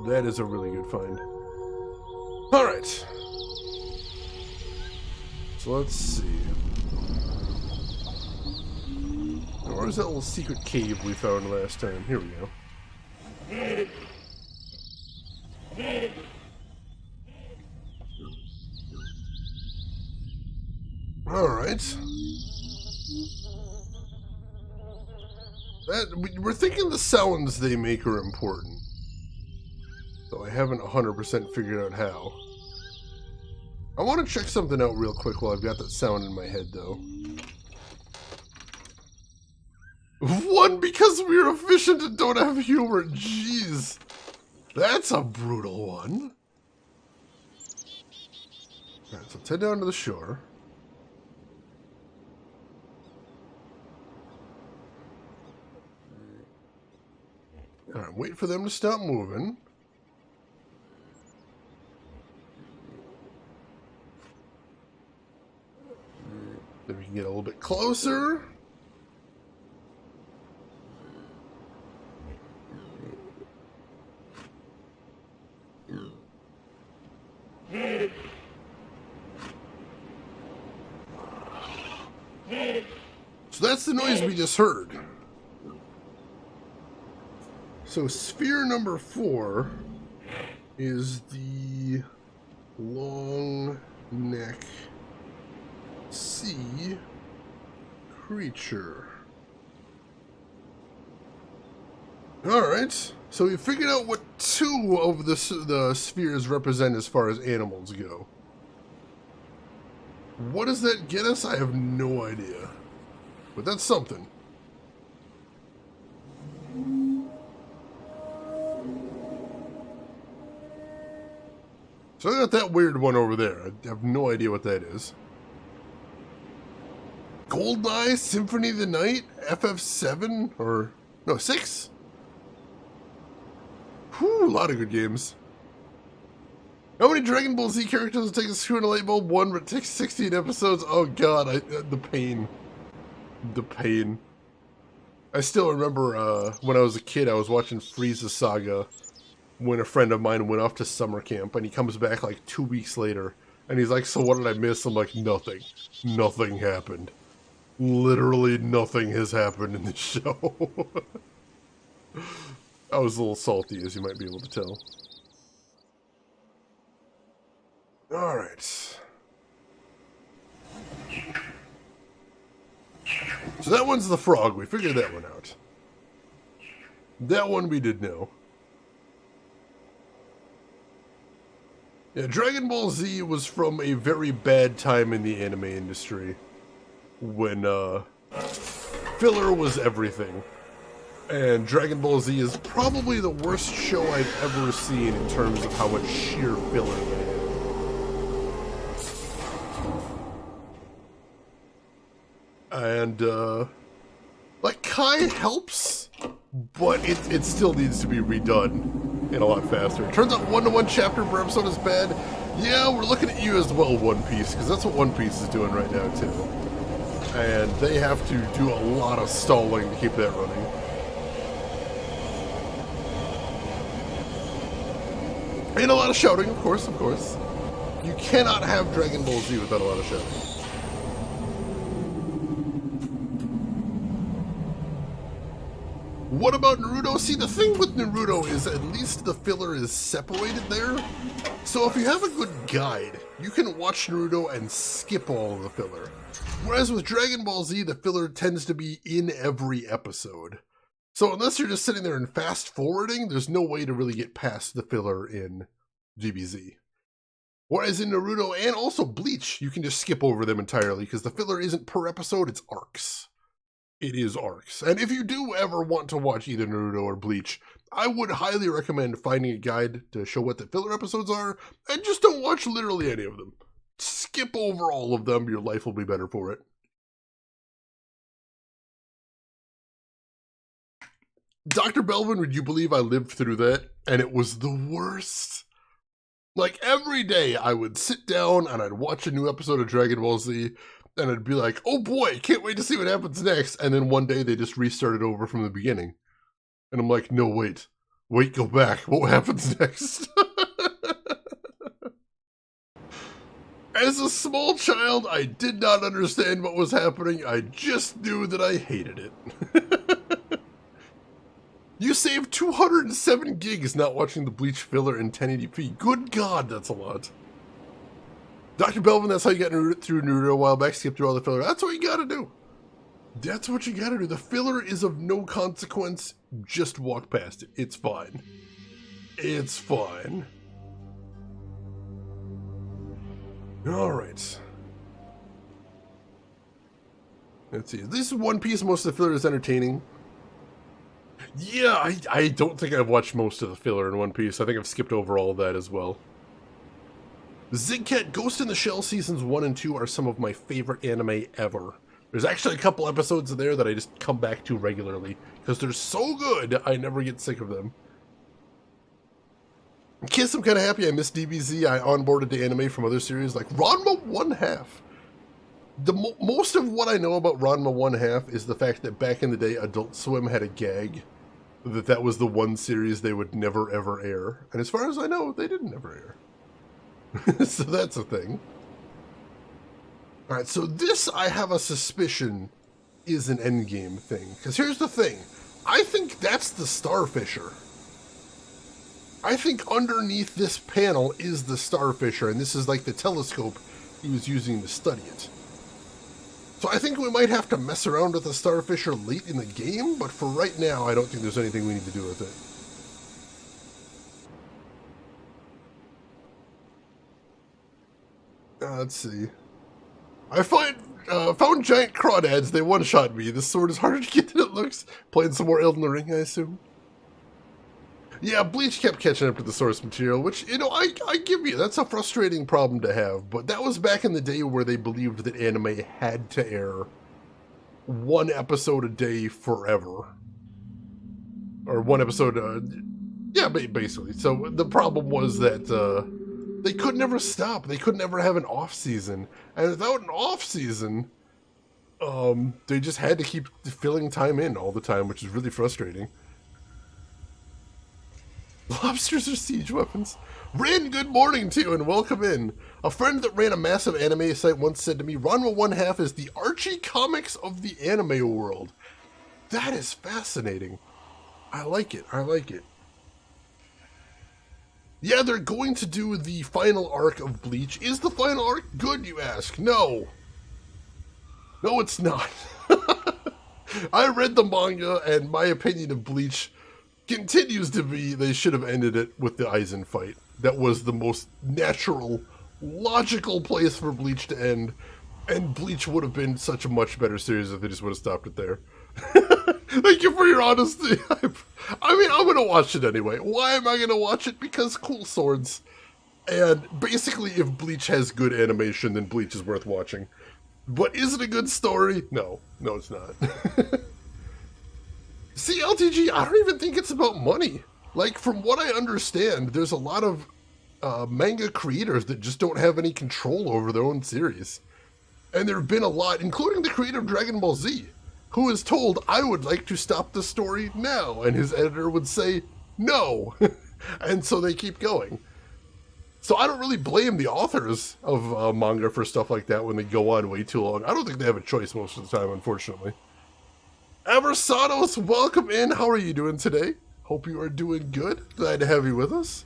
That is a really good find. All right. So let's see. Now, where's that little secret cave we found last time? Here we go. All right. We're thinking the sounds they make are important. Though I haven't 100% figured out how. I want to check something out real quick while I've got that sound in my head, though. 1 because we're efficient and don't have humor. Jeez. That's a brutal one. Alright, so let's head down to the shore. Alright, wait for them to stop moving. Then we can get a little bit closer. So that's the noise we just heard. So sphere number 4 is the long neck sea creature. Alright, so we figured out what 2 of the spheres represent as far as animals go. What does that get us? I have no idea. But that's something. So I got that weird one over there. I have no idea what that is. Goldeneye, Symphony of the Night, FF7, or... no, 6? Whew, a lot of good games. How many Dragon Ball Z characters will take a screw in a light bulb? 1, but it takes 16 episodes? Oh god, the pain. The pain. I still remember when I was a kid, I was watching Frieza Saga when a friend of mine went off to summer camp, and he comes back like 2 weeks later, and he's like, so what did I miss? I'm like, nothing. Nothing happened. Literally nothing has happened in this show. I was a little salty, as you might be able to tell. Alright. So that one's the frog. We figured that one out. That one we did know. Yeah, Dragon Ball Z was from a very bad time in the anime industry when filler was everything. And Dragon Ball Z is probably the worst show I've ever seen in terms of how much sheer filler they had. And, like, Kai helps, but it still needs to be redone and a lot faster. It turns out 1-to-1 chapter per episode is bad. Yeah, we're looking at you as well, One Piece, because that's what One Piece is doing right now, too. And they have to do a lot of stalling to keep that running. And a lot of shouting, of course, of course. You cannot have Dragon Ball Z without a lot of shouting. What about Naruto? See, the thing with Naruto is at least the filler is separated there. So if you have a good guide, you can watch Naruto and skip all of the filler. Whereas with Dragon Ball Z, the filler tends to be in every episode. So unless you're just sitting there and fast forwarding, there's no way to really get past the filler in DBZ. Whereas in Naruto and also Bleach, you can just skip over them entirely because the filler isn't per episode, it's arcs. It is arcs. And if you do ever want to watch either Naruto or Bleach, I would highly recommend finding a guide to show what the filler episodes are, and just don't watch literally any of them. Skip over all of them, your life will be better for it. Dr. Belvin, would you believe I lived through that? And it was the worst. Like, every day I would sit down and I'd watch a new episode of Dragon Ball Z, and I'd be like, oh boy, can't wait to see what happens next. And then one day they just restarted over from the beginning. And I'm like, no, wait, go back. What happens next? As a small child, I did not understand what was happening. I just knew that I hated it. You saved 207 gigs not watching the Bleach filler in 1080p. Good God, that's a lot. Dr. Belvin, that's how you got through Naruto a while back. Skip through all the filler. That's what you gotta do. That's what you gotta do. The filler is of no consequence. Just walk past it. It's fine. It's fine. Alright. Let's see. This is One Piece. Most of the filler is entertaining. Yeah, I don't think I've watched most of the filler in One Piece. I think I've skipped over all of that as well. Zigcat, Ghost in the Shell Seasons 1 and 2 are some of my favorite anime ever. There's actually a couple episodes there that I just come back to regularly, because they're so good, I never get sick of them. Kiss, I'm kind of happy I missed DBZ. I onboarded to anime from other series like Ranma 1/2. Most of what I know about Ranma 1/2 is the fact that back in the day, Adult Swim had a gag that was the one series they would never ever air. And as far as I know, they didn't ever air. So that's a thing. Alright, so this, I have a suspicion, is an endgame thing. Because here's the thing. I think that's the Starfisher. I think underneath this panel is the Starfisher, and this is like the telescope he was using to study it. So I think we might have to mess around with the Starfisher late in the game, but for right now, I don't think there's anything we need to do with it. Let's see. I found giant crawdads. They one-shot me. This sword is harder to get than it looks. Playing some more Elden Ring, I assume. Yeah, Bleach kept catching up to the source material, which, you know, I give you. That's a frustrating problem to have. But that was back in the day where they believed that anime had to air one episode a day forever. Or one episode, yeah, basically. So the problem was that they could never stop. They could never have an off-season. And without an off-season, they just had to keep filling time in all the time, which is really frustrating. Lobsters are siege weapons. Rin, good morning to you and welcome in. A friend that ran a massive anime site once said to me, Ranma 1/2 is the Archie comics of the anime world. That is fascinating. I like it. I like it. Yeah, they're going to do the final arc of Bleach. Is the final arc good, you ask? No. No, it's not. I read the manga, and my opinion of Bleach continues to be they should have ended it with the Aizen fight. That was the most natural, logical place for Bleach to end, and Bleach would have been such a much better series if they just would have stopped it there. Thank you for your honesty. I mean, I'm going to watch it anyway. Why am I going to watch it? Because cool swords. And basically, if Bleach has good animation, then Bleach is worth watching. But is it a good story? No. No, it's not. See, LTG, I don't even think it's about money. Like, from what I understand, there's a lot of manga creators that just don't have any control over their own series. And there have been a lot, including the creator of Dragon Ball Z, who is told, I would like to stop the story now. And his editor would say, no. And so they keep going. So I don't really blame the authors of manga for stuff like that when they go on way too long. I don't think they have a choice most of the time, unfortunately. Eversados, welcome in. How are you doing today? Hope you are doing good. Glad to have you with us.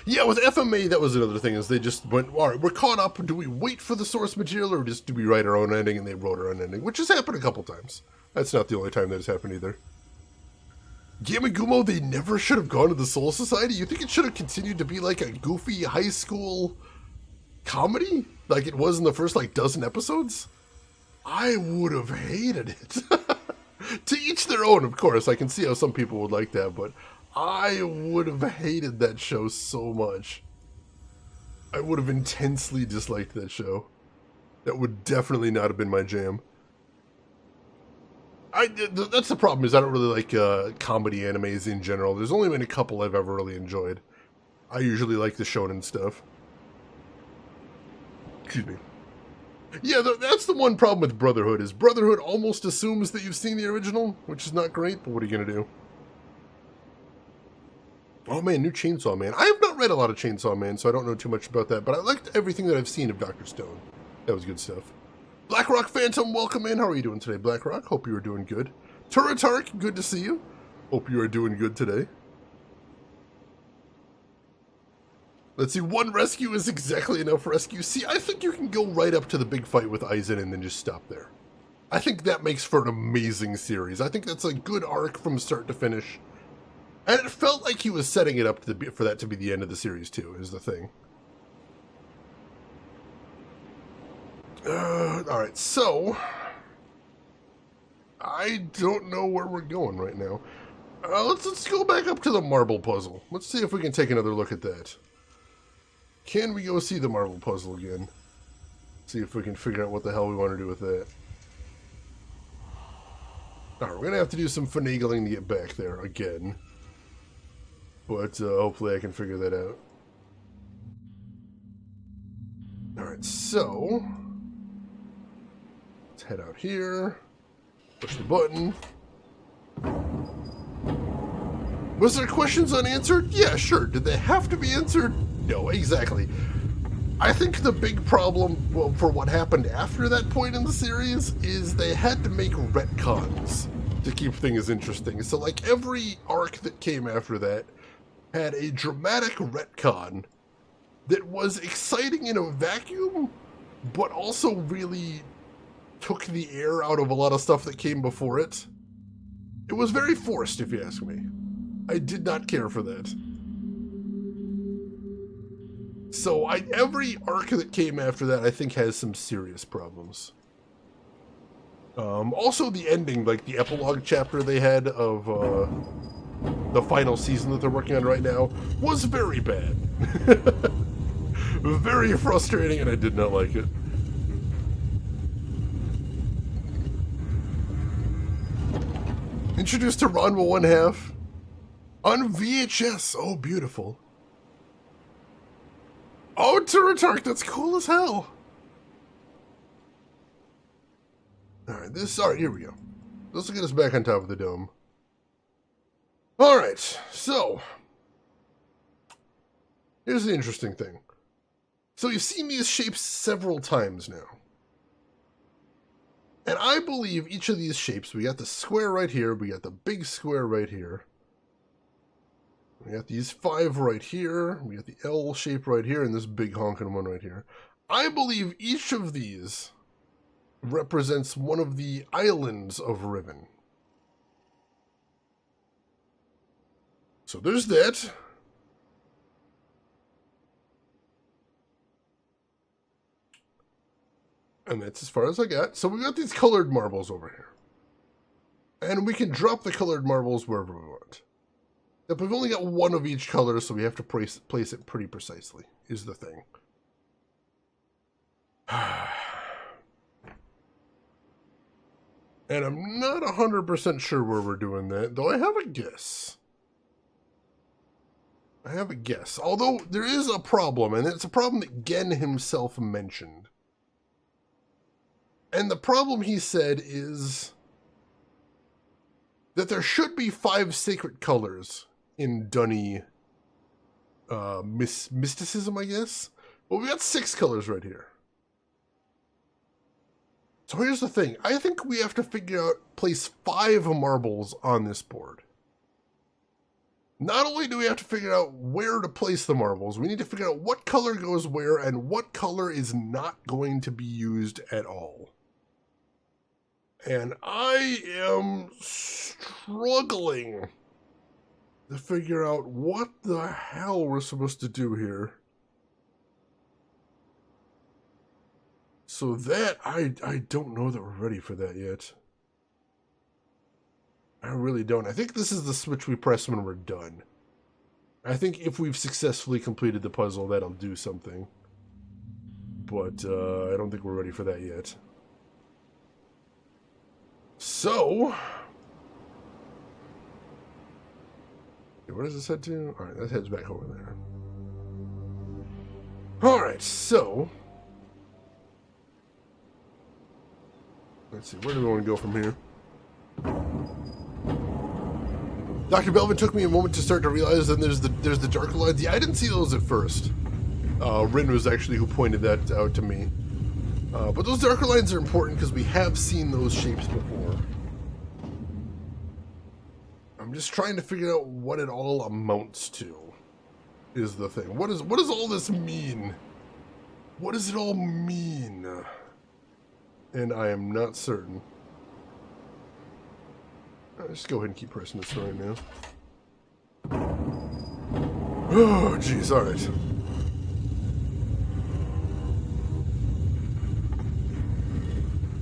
Yeah, with FMA, that was another thing, is they just went, all right, we're caught up. Do we wait for the source material, or just do we write our own ending? And they wrote our own ending, which has happened a couple times. That's not the only time that has happened either. Gamagumo, they never should have gone to the Soul Society? You think it should have continued to be like a goofy high school comedy? Like it was in the first, like, dozen episodes? I would have hated it. To each their own, of course. I can see how some people would like that, but I would have hated that show so much. I would have intensely disliked that show. That would definitely not have been my jam. That's the problem, is I don't really like comedy animes in general. There's only been a couple I've ever really enjoyed. I usually like the shonen stuff. Excuse me. Yeah, that's the one problem with Brotherhood, is Brotherhood almost assumes that you've seen the original, which is not great, but what are you going to do? Oh man, new Chainsaw Man. I have not read a lot of Chainsaw Man, so I don't know too much about that, but I liked everything that I've seen of Dr. Stone. That was good stuff. Blackrock Phantom, welcome in. How are you doing today, Blackrock? Hope you are doing good. Turatark, good to see you. Hope you are doing good today. Let's see, one rescue is exactly enough rescue. See, I think you can go right up to the big fight with Aizen and then just stop there. I think that makes for an amazing series. I think that's a good arc from start to finish. And it felt like he was setting it up for that to be the end of the series, too, is the thing. Alright, so... I don't know where we're going right now. Let's go back up to the marble puzzle. Let's see if we can take another look at that. Can we go see the marble puzzle again? See if we can figure out what the hell we want to do with that. Alright, we're going to have to do some finagling to get back there again. But hopefully I can figure that out. Alright, so... let's head out here. Push the button. Was there questions unanswered? Yeah, sure. Did they have to be answered? No, exactly. I think the big problem for what happened after that point in the series is they had to make retcons to keep things interesting. So, like, every arc that came after that had a dramatic retcon that was exciting in a vacuum, but also really took the air out of a lot of stuff that came before it. It was very forced, if you ask me. I did not care for that. So every arc that came after that, I think, has some serious problems. Also, the ending, like the epilogue chapter they had of the final season that they're working on right now, was very bad. Very frustrating, and I did not like it. Introduced to Ranma 1/2 on VHS. Oh, beautiful. Oh, Turatark, that's cool as hell. Alright, here we go. This will get us back on top of the dome. Alright, so. Here's the interesting thing. So you've seen these shapes several times now. And I believe each of these shapes, we got the square right here, we got the big square right here. We got these 5 right here, we got the L shape right here, and this big honking one right here. I believe each of these represents one of the islands of Riven. So there's that. And that's as far as I got. So we got these colored marbles over here. And we can drop the colored marbles wherever we want. But we've only got one of each color, so we have to place it pretty precisely, is the thing. And I'm not 100% sure where we're doing that, though I have a guess. Although there is a problem, and it's a problem that Gen himself mentioned. And the problem, he said, is that there should be 5 sacred colors in Dunny mysticism, I guess. Well, we got 6 colors right here. So here's the thing. I think we have to place 5 marbles on this board. Not only do we have to figure out where to place the marbles, we need to figure out what color goes where and what color is not going to be used at all. And I am struggling to figure out what the hell we're supposed to do here. So that, I don't know that we're ready for that yet. I really don't. I think this is the switch we press when we're done. I think if we've successfully completed the puzzle, that'll do something. But I don't think we're ready for that yet. So, where does this head to? Alright, that heads back over there. Alright, so let's see, where do we want to go from here? Dr. Belvin took me a moment to start to realize that there's the darker lines. Yeah, I didn't see those at first. Rin was actually who pointed that out to me. But those darker lines are important because we have seen those shapes before. I'm just trying to figure out what it all amounts to, is the thing. What does all this mean? What does it all mean? And I am not certain. Let's just go ahead and keep pressing this right now. Oh, jeez, alright.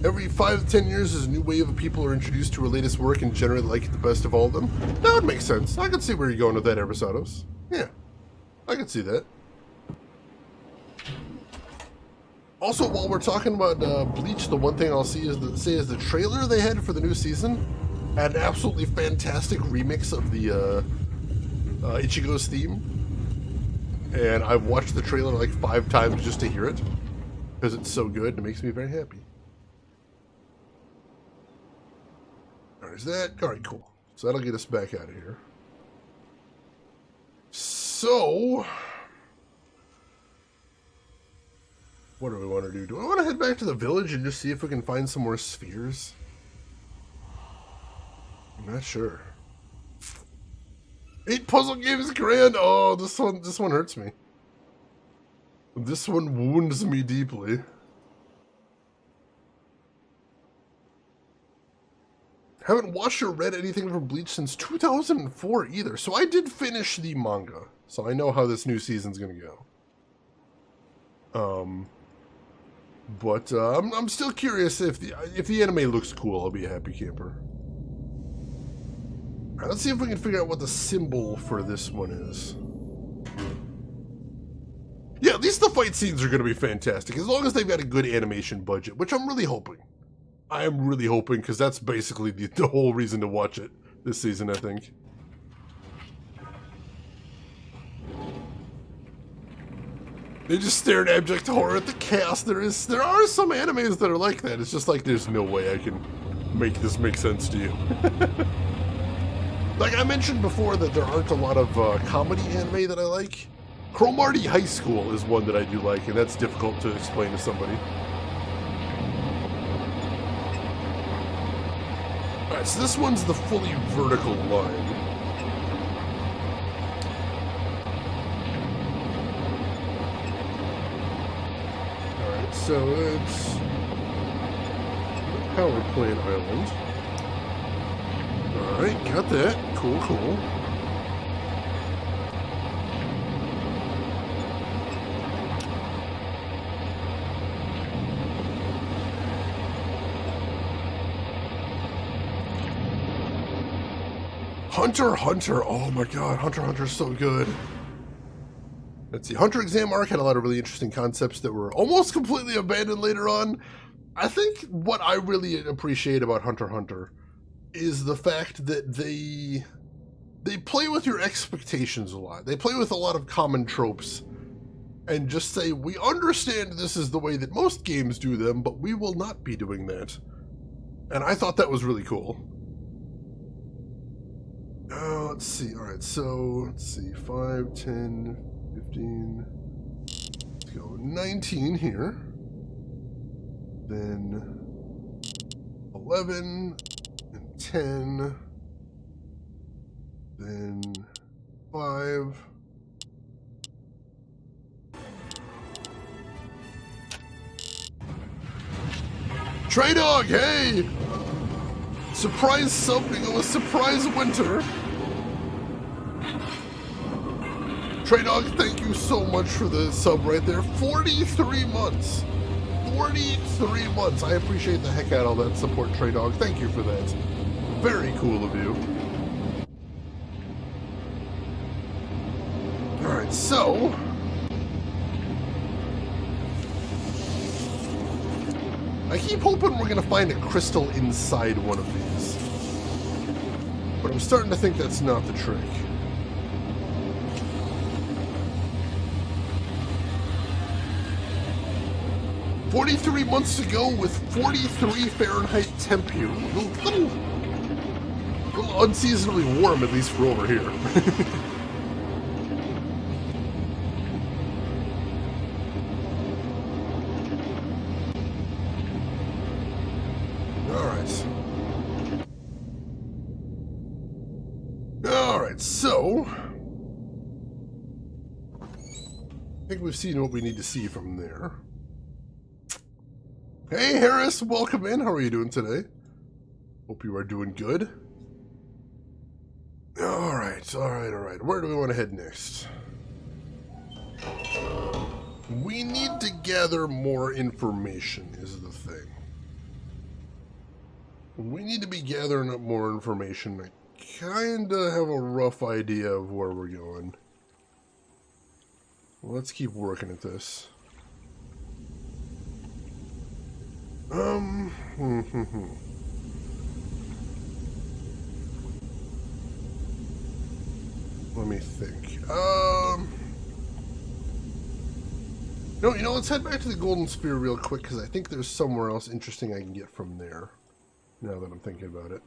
Every 5 to 10 years, a new wave of people are introduced to her latest work and generally like the best of all of them. That would make sense. I can see where you're going with that, Eversados. Yeah, I can see that. Also, while we're talking about Bleach, the one thing I'll say is the trailer they had for the new season had an absolutely fantastic remix of the Ichigo's theme. And I've watched the trailer like 5 times just to hear it, because it's so good and it makes me very happy. Alright, is that? Alright, cool. So that'll get us back out of here. So, what do we want to do? Do I want to head back to the village and just see if we can find some more spheres? I'm not sure. 8 puzzle games grand. Oh, this one hurts me. This one wounds me deeply. Haven't watched or read anything from Bleach since 2004 either. So I did finish the manga, so I know how this new season's gonna go. But I'm still curious if the anime looks cool. I'll be a happy camper. All right, let's see if we can figure out what the symbol for this one is. Yeah, at least the fight scenes are going to be fantastic, as long as they've got a good animation budget, which I'm really hoping. I am really hoping, because that's basically the whole reason to watch it this season, I think. They just stare in abject horror at the cast. There are some animes that are like that. It's just like, there's no way I can make this make sense to you. Like I mentioned before that there aren't a lot of comedy anime that I like. Cromartie High School is one that I do like, and that's difficult to explain to somebody. Alright, so this one's the fully vertical line. Alright, so it's Power Plant Island. Alright, got that. Cool, cool. Hunter x Hunter. Oh my god, Hunter x Hunter is so good. Let's see. Hunter Exam Arc had a lot of really interesting concepts that were almost completely abandoned later on. I think what I really appreciate about Hunter x Hunter is the fact that they play with your expectations a lot. They play with a lot of common tropes and just say, we understand this is the way that most games do them, but we will not be doing that. And I thought that was really cool. Let's see. All right, so let's see. 5, 10, 15. Let's go 19 here. Then 11 and 10. Then 5. Trey Dog, hey! Surprise sub to go with Surprise Winter. Trey Dog, thank you so much for the sub right there. 43 months. 43 months. I appreciate the heck out of all that support, Trey Dog. Thank you for that. Very cool of you. Alright, so I keep hoping we're going to find a crystal inside one of these. But I'm starting to think that's not the trick. "43 months to go with 43 Fahrenheit temp here. A little unseasonably warm, at least for over here." Alright, so I think we've seen what we need to see from there. Hey Harris, welcome in. How are you doing today? Hope you are doing good. Alright. Where do we want to head next? We need to gather more information, is the thing. We need to be gathering up more information. I kinda have a rough idea of where we're going. Let's keep working at this. Let me think. No, you know, let's head back to the Golden Sphere real quick, because I think there's somewhere else interesting I can get from there, now that I'm thinking about it.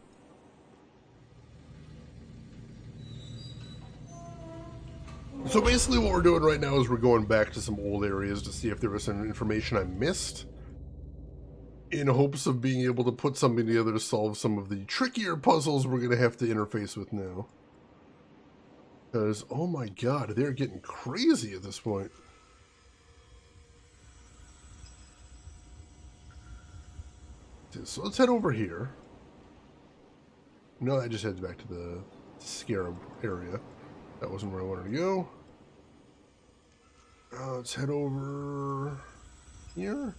So basically what we're doing right now is we're going back to some old areas to see if there was some information I missed, in hopes of being able to put something together to solve some of the trickier puzzles we're going to have to interface with now. Because, oh my god, they're getting crazy at this point. So let's head over here. No, that just heads back to the Scarab area. That wasn't where I wanted to go. Let's head over here.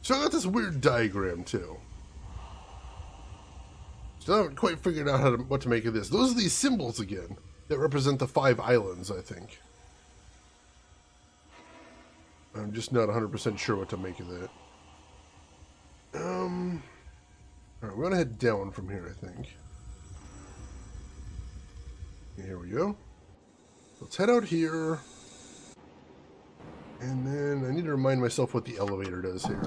So I got this weird diagram too. Still haven't quite figured out what to make of this. Those are these symbols again that represent the 5 islands, I think. I'm just not 100% sure what to make of that. Alright, we're gonna head down from here, I think. Here we go. Let's head out here. And then I need to remind myself what the elevator does here.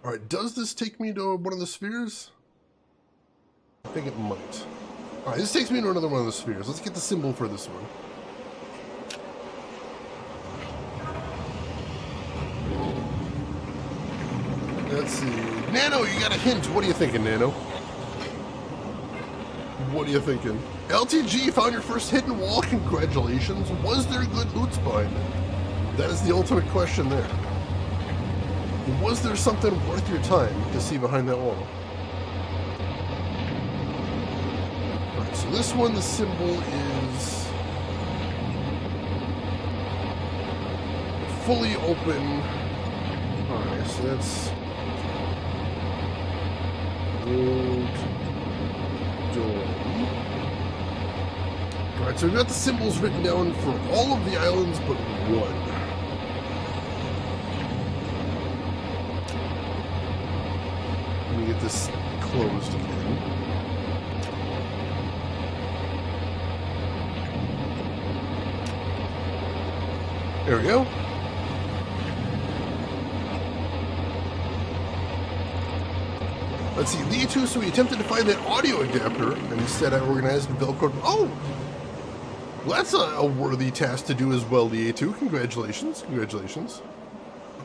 Alright, does this take me to one of the spheres? I think it might. Alright, this takes me to another one of the spheres. Let's get the symbol for this one. Let's see. Nano, you got a hint. What are you thinking, Nano? What are you thinking? LTG found your first hidden wall. Congratulations. Was there good loot behind it? That is the ultimate question there. Was there something worth your time to see behind that wall? Alright, so this one, the symbol is fully open. Alright, so that's gold dome. Alright, so we've got the symbols written down for all of the islands but one. Let me get this closed again. There we go. Let's see, the A2, so we attempted to find that audio adapter, and instead I organized and Velcroed. Oh! Well, that's a worthy task to do as well, the A2. Congratulations, congratulations.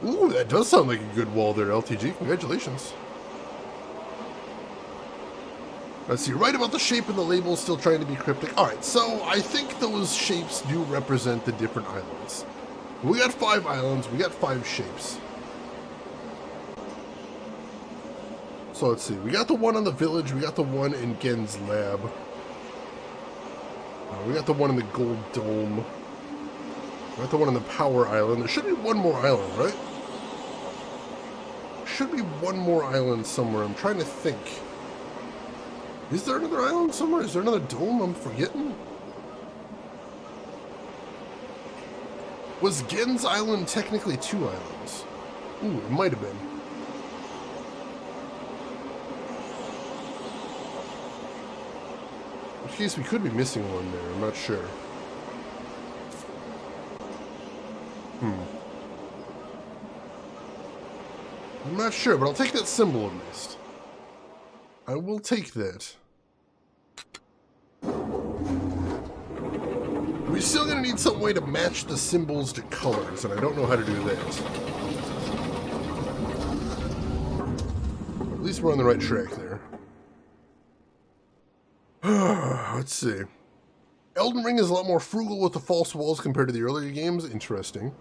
Ooh, that does sound like a good wall there, LTG. Congratulations. Let's see, right about the shape and the label, still trying to be cryptic. Alright, so I think those shapes do represent the different islands. We got 5 islands, we got 5 shapes. So let's see, we got the one on the village, we got the one in Gen's lab. We got the one in the gold dome. We got the one on the power island. There should be one more island, right? Should be one more island somewhere. I'm trying to think. Is there another island somewhere? Is there another dome I'm forgetting? Was Gen's island technically 2 islands? Ooh, it might have been. In which case we could be missing one there, I'm not sure. I'm not sure, but I'll take that symbol at least. I will take that. We're still going to need some way to match the symbols to colors, and I don't know how to do that. At least we're on the right track there. Let's see. Elden Ring is a lot more frugal with the false walls compared to the earlier games. Interesting.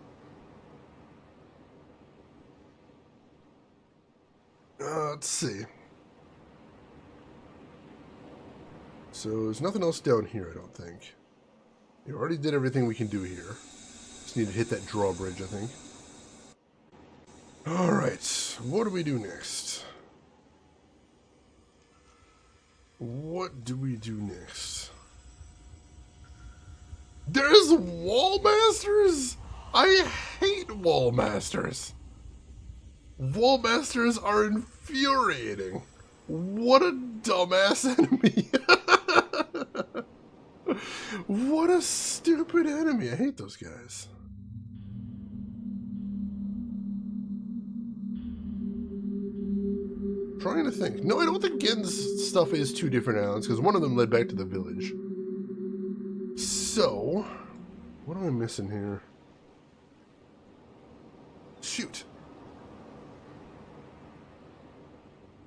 Let's see. So there's nothing else down here, I don't think. We already did everything we can do here. Just need to hit that drawbridge, I think. Alright, what do we do next? What do we do next? There's wall masters? I hate wall masters. Wall masters are infuriating. What a dumbass enemy. What a stupid enemy. I hate those guys. Trying to think. No, I don't think Gen's stuff is 2 different islands, because one of them led back to the village. So, what am I missing here? Shoot.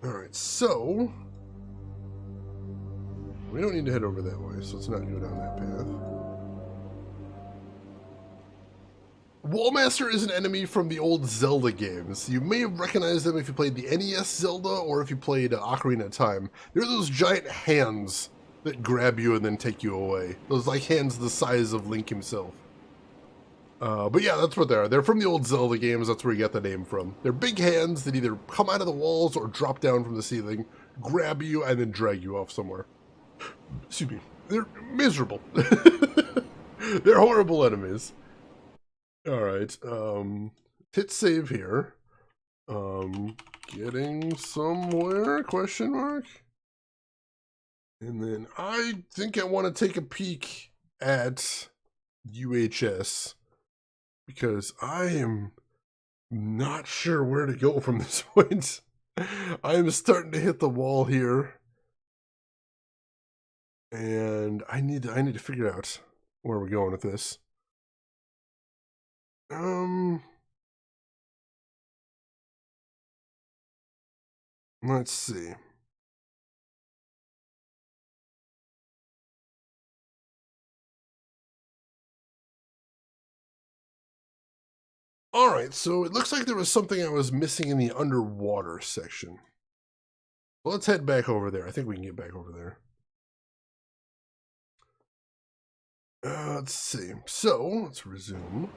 Alright, so we don't need to head over that way, so let's not go down that path. Wallmaster is an enemy from the old Zelda games. You may have recognized them if you played the NES Zelda or if you played Ocarina of Time. They're those giant hands that grab you and then take you away. Those like hands the size of Link himself. But yeah, that's what they are. They're from the old Zelda games. That's where you get the name from. They're big hands that either come out of the walls or drop down from the ceiling, grab you, and then drag you off somewhere. Excuse me. They're miserable. They're horrible enemies. Alright, hit save here. Getting somewhere, question mark? And then I think I want to take a peek at UHS, because I am not sure where to go from this point. I am starting to hit the wall here. And I need to figure out where we're going with this. Let's see. Alright, so it looks like there was something I was missing in the underwater section. Well, let's head back over there. I think we can get back over there. Let's see. So, let's resume.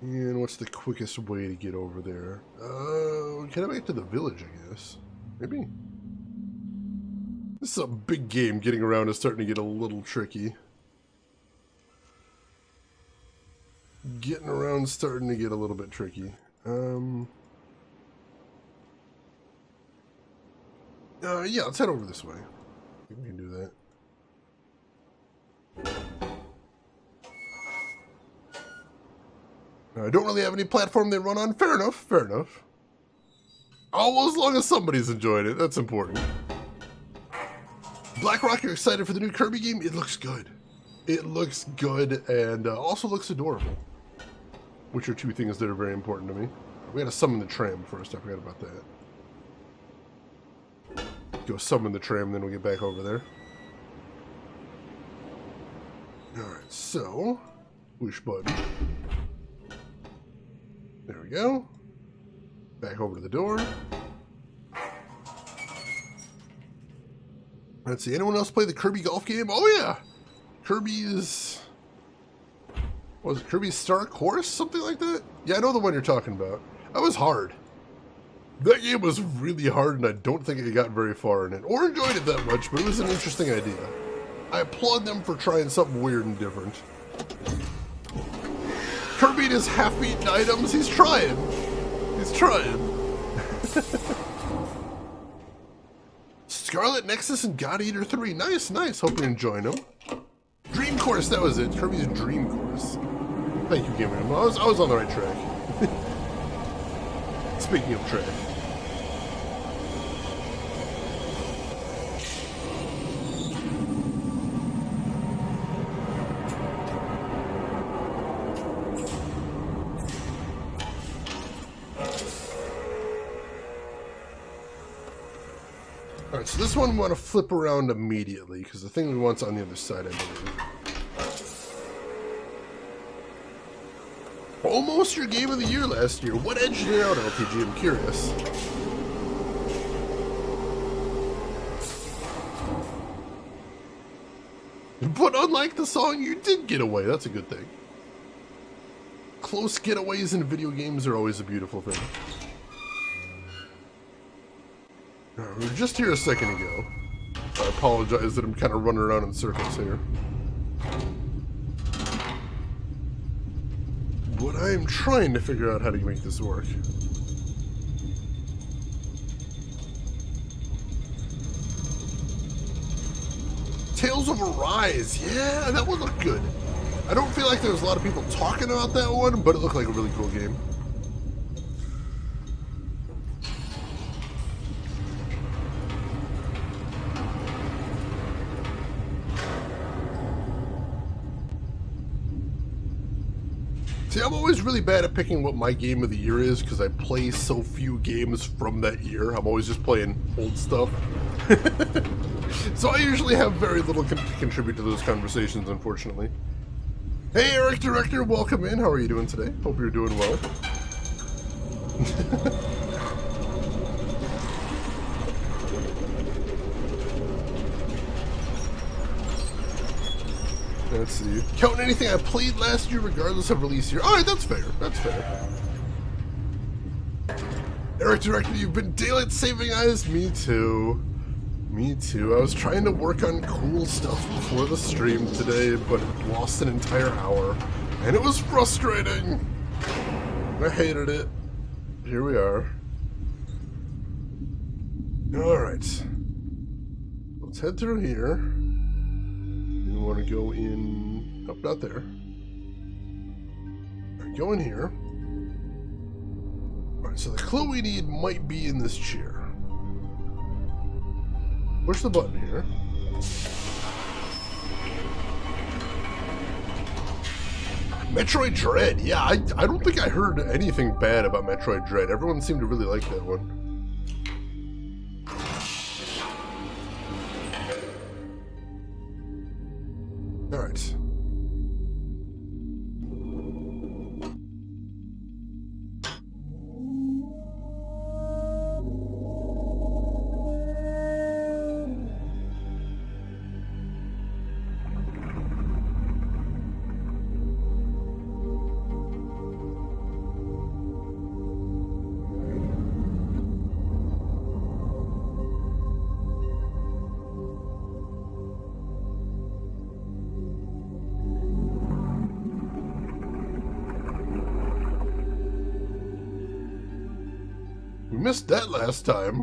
And what's the quickest way to get over there? Can I make it to the village, I guess? Maybe. This is a big game. Getting around is starting to get a little tricky. Getting around is starting to get a little bit tricky. Yeah, let's head over this way. I think we can do that. I don't really have any platform they run on. Fair enough, fair enough. Oh, well, as long as somebody's enjoyed it, that's important. BlackRock, you're excited for the new Kirby game? It looks good. It looks good and also looks adorable. Which are two things that are very important to me. We gotta summon the tram first, I forgot about that. Go summon the tram, then we'll get back over there. Alright, so... push button. There we go. Back over to the door. Let's see, anyone else play the Kirby golf game? Oh yeah! Kirby's... what was it, Kirby's Star Course? Something like that? Yeah, I know the one you're talking about. That was hard. That game was really hard, and I don't think I got very far in it, or enjoyed it that much, but it was an interesting idea. I applaud them for trying something weird and different. Kirby and his half-eaten items, he's trying. He's trying. Scarlet Nexus and God Eater 3. Nice, nice. Hope you're enjoying them. Dream Course, that was it. Kirby's Dream Course. Thank you, Gamer. I was on the right track. Speaking of track. Alright, so this one we want to flip around immediately, because the thing we want's on the other side, I believe. Almost your game of the year last year. What edged it out, LPG? I'm curious. But unlike the song, you did get away. That's a good thing. Close getaways in video games are always a beautiful thing. We were just here a second ago. I apologize that I'm kind of running around in circles here. But I am trying to figure out how to make this work. Tales of Arise, yeah, that one looked good. I don't feel like there was a lot of people talking about that one, but it looked like a really cool game. See, I'm always really bad at picking what my game of the year is because I play so few games from that year. I'm always just playing old stuff. So I usually have very little to contribute to those conversations, unfortunately. Hey, Eric Director, welcome in. How are you doing today? Hope you're doing well. Let's see. Counting anything I played last year regardless of release year. Alright, that's fair. That's fair. Eric Director, you've been daylight saving eyes? Me too. Me too. I was trying to work on cool stuff before the stream today, but it lost an entire hour. And it was frustrating. I hated it. Here we are. Alright. Let's head through here. We want to go in... oh, not there. Right, go in here. Alright, so the clue we need might be in this chair. Push the button here. Metroid Dread. Yeah, I don't think I heard anything bad about Metroid Dread. Everyone seemed to really like that one. Alright. We missed that last time.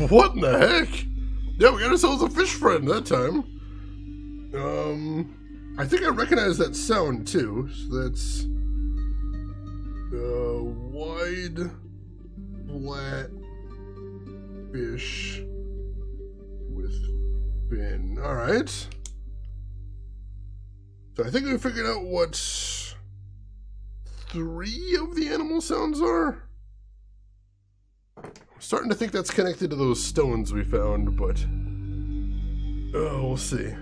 What in the heck? Yeah, we got ourselves a fish friend that time. I think I recognize that sound too. So that's wide, flat fish with fin. All right. So I think we figured out what 3 of the animal sounds are. I'm starting to think that's connected to those stones we found, but we'll see.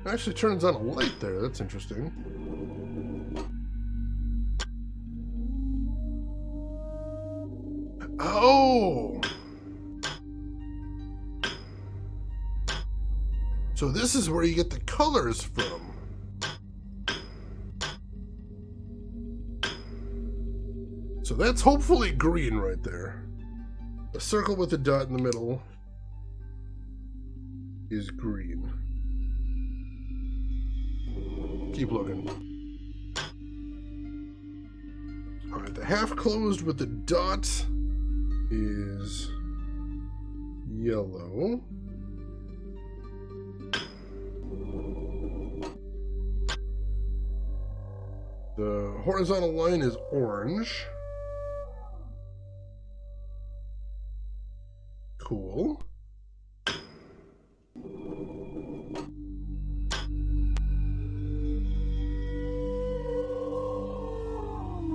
Actually turns on a light there. That's interesting. Oh! So this is where you get the colors from. So that's hopefully green right there. A circle with a dot in the middle is green. Keep looking. Alright, the half closed with the dot is yellow. The horizontal line is orange. Cool.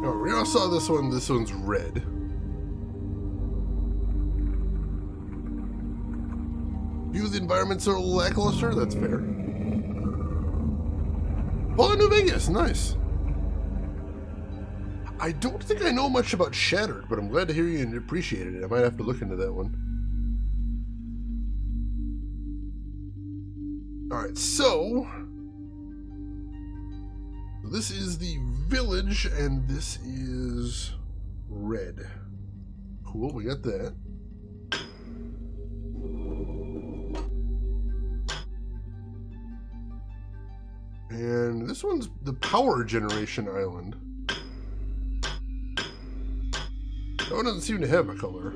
Oh, we all saw this one. This one's red. View of the environment's a little lackluster. That's fair. Oh, New Vegas. Nice. I don't think I know much about Shattered, but I'm glad to hear you appreciated it. I might have to look into that one. Alright, so this is the village, and this is red. Cool, we got that. And this one's the power generation island. That one doesn't seem to have a color.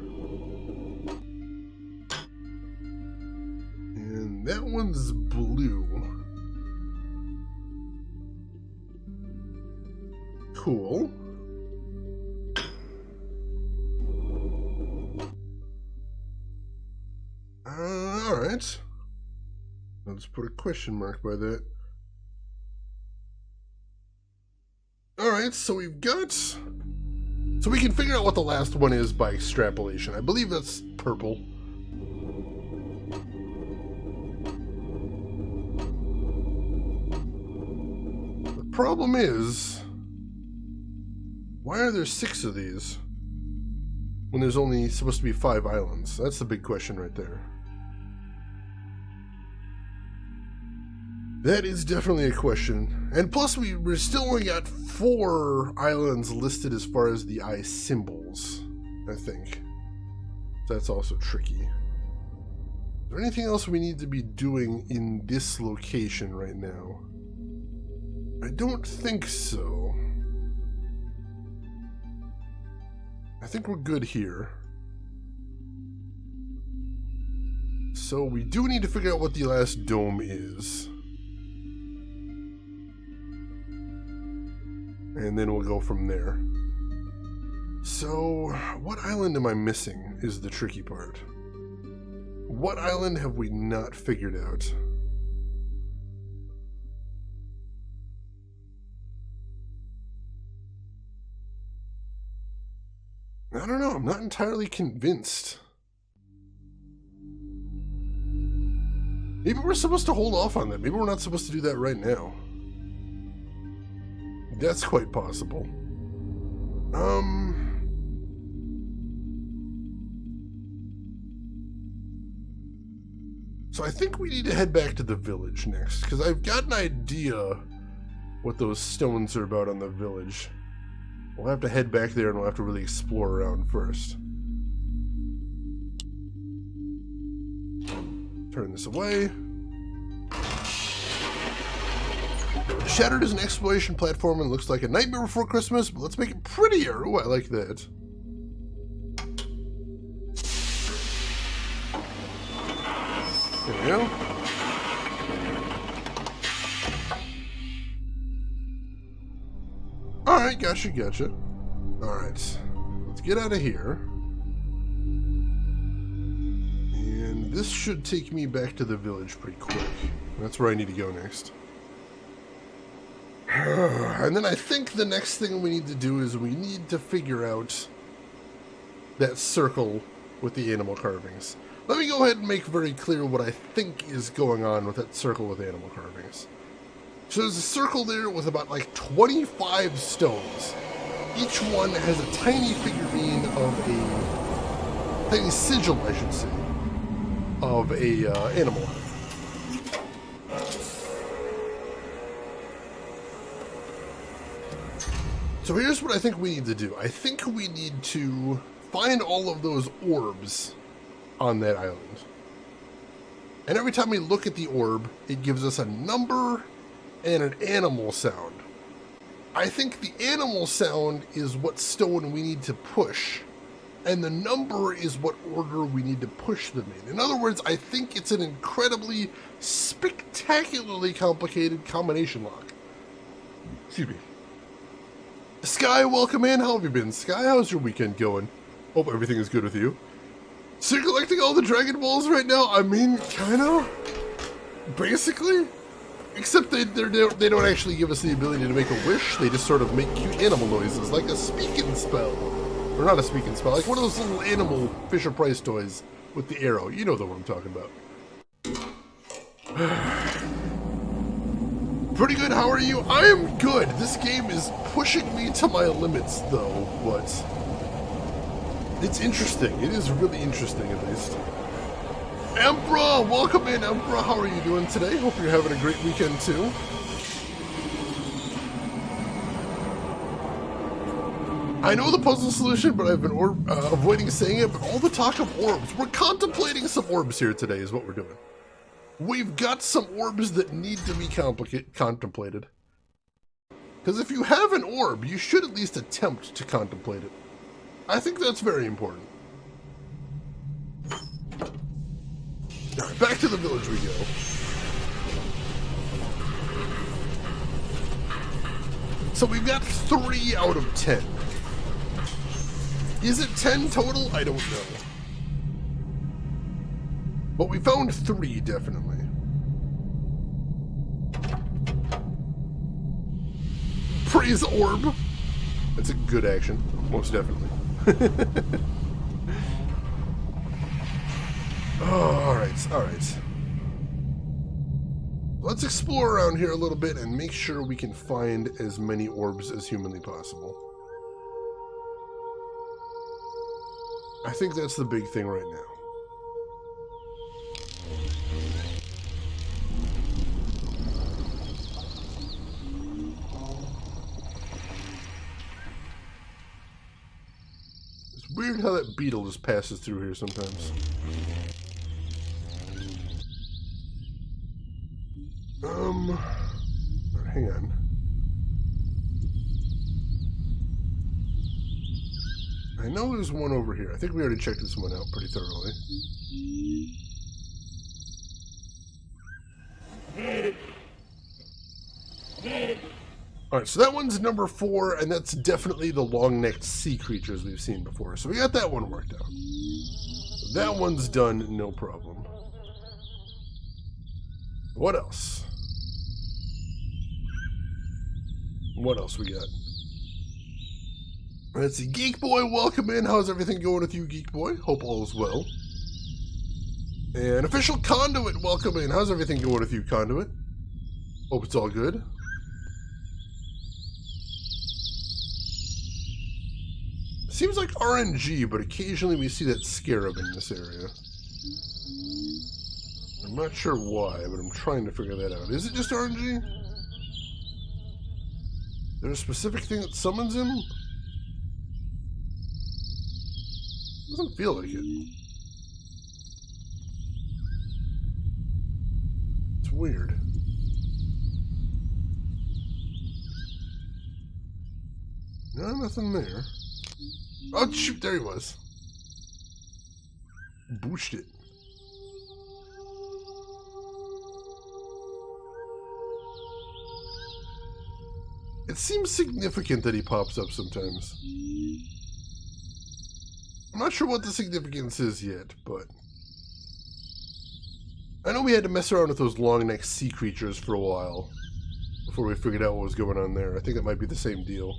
And that one's blue. Cool. Alright. Let's put a question mark by that. Alright, so we've got... So we can figure out what the last one is by extrapolation. I believe that's purple. The problem is, why are there 6 of these when there's only supposed to be 5 islands? That's the big question right there. That is definitely a question. And plus, we're still only got 4 islands listed as far as the eye symbols, I think. So that's also tricky. Is there anything else we need to be doing in this location right now? I don't think so. I think we're good here. So we do need to figure out what the last dome is. And then we'll go from there. So, what island am I missing is the tricky part. What island have we not figured out? I don't know, I'm not entirely convinced. Maybe we're supposed to hold off on that. Maybe we're not supposed to do that right now. That's quite possible. So I think we need to head back to the village next, because I've got an idea what those stones are about on the village. We'll have to head back there and we'll have to really explore around first. Turn this away. Shattered is an exploration platform and looks like a Nightmare Before Christmas, but let's make it prettier. Oh, I like that. There we go. Alright, gotcha. Alright, let's get out of here. And this should take me back to the village pretty quick. That's where I need to go next. And then I think the next thing we need to do is we need to figure out that circle with the animal carvings. Let me go ahead and make very clear what I think is going on with that circle with animal carvings. So there's a circle there with about like 25 stones. Each one has a tiny figurine of a tiny sigil, I should say, of a animal. So here's what I think we need to do. I think we need to find all of those orbs on that island. And every time we look at the orb, it gives us a number and an animal sound. I think the animal sound is what stone we need to push, and the number is what order we need to push them in. In other words, I think it's an incredibly, spectacularly complicated combination lock. Excuse me. Sky, welcome in. How have you been, Sky? How's your weekend going? Hope everything is good with you. So you're collecting all the Dragon Balls right now? I mean, kinda. Basically. Except they don't actually give us the ability to make a wish. They just sort of make cute animal noises, like a speaking spell. Or not a speaking spell, like one of those little animal Fisher-Price toys with the arrow. You know the one I'm talking about. Pretty good, how are you? I am good. This game is pushing me to my limits, though, but it's interesting. It is really interesting, at least. Emperor, welcome in, Emperor. How are you doing today? Hope you're having a great weekend, too. I know the puzzle solution, but I've been avoiding saying it, but all the talk of orbs. We're contemplating some orbs here today is what we're doing. We've got some orbs that need to be contemplated. Because if you have an orb, you should at least attempt to contemplate it. I think that's very important. Alright, back to the village we go. So we've got 3 out of 10. Is it 10 total? I don't know. But we found 3, definitely. Praise orb! That's a good action, most definitely. Alright. Let's explore around here a little bit and make sure we can find as many orbs as humanly possible. I think that's the big thing right now. It's weird how that beetle just passes through here sometimes. Hang on. I know there's one over here. I think we already checked this one out pretty thoroughly. Alright, so that one's number 4, and that's definitely the long-necked sea creatures we've seen before. So we got that one worked out. That one's done, no problem. What else? What else we got? Let's see. Geek Boy, welcome in. How's everything going with you, Geek Boy? Hope all is well. And Official Conduit, welcome in. How's everything going with you, Conduit? Hope it's all good. Seems like RNG, but occasionally we see that scarab in this area. I'm not sure why, but I'm trying to figure that out. Is it just RNG? Is there a specific thing that summons him? Doesn't feel like it. It's weird. No, nothing there. Oh, shoot, there he was. Booshed it. It seems significant that he pops up sometimes. I'm not sure what the significance is yet, but I know we had to mess around with those long-necked sea creatures for a while before we figured out what was going on there. I think it might be the same deal.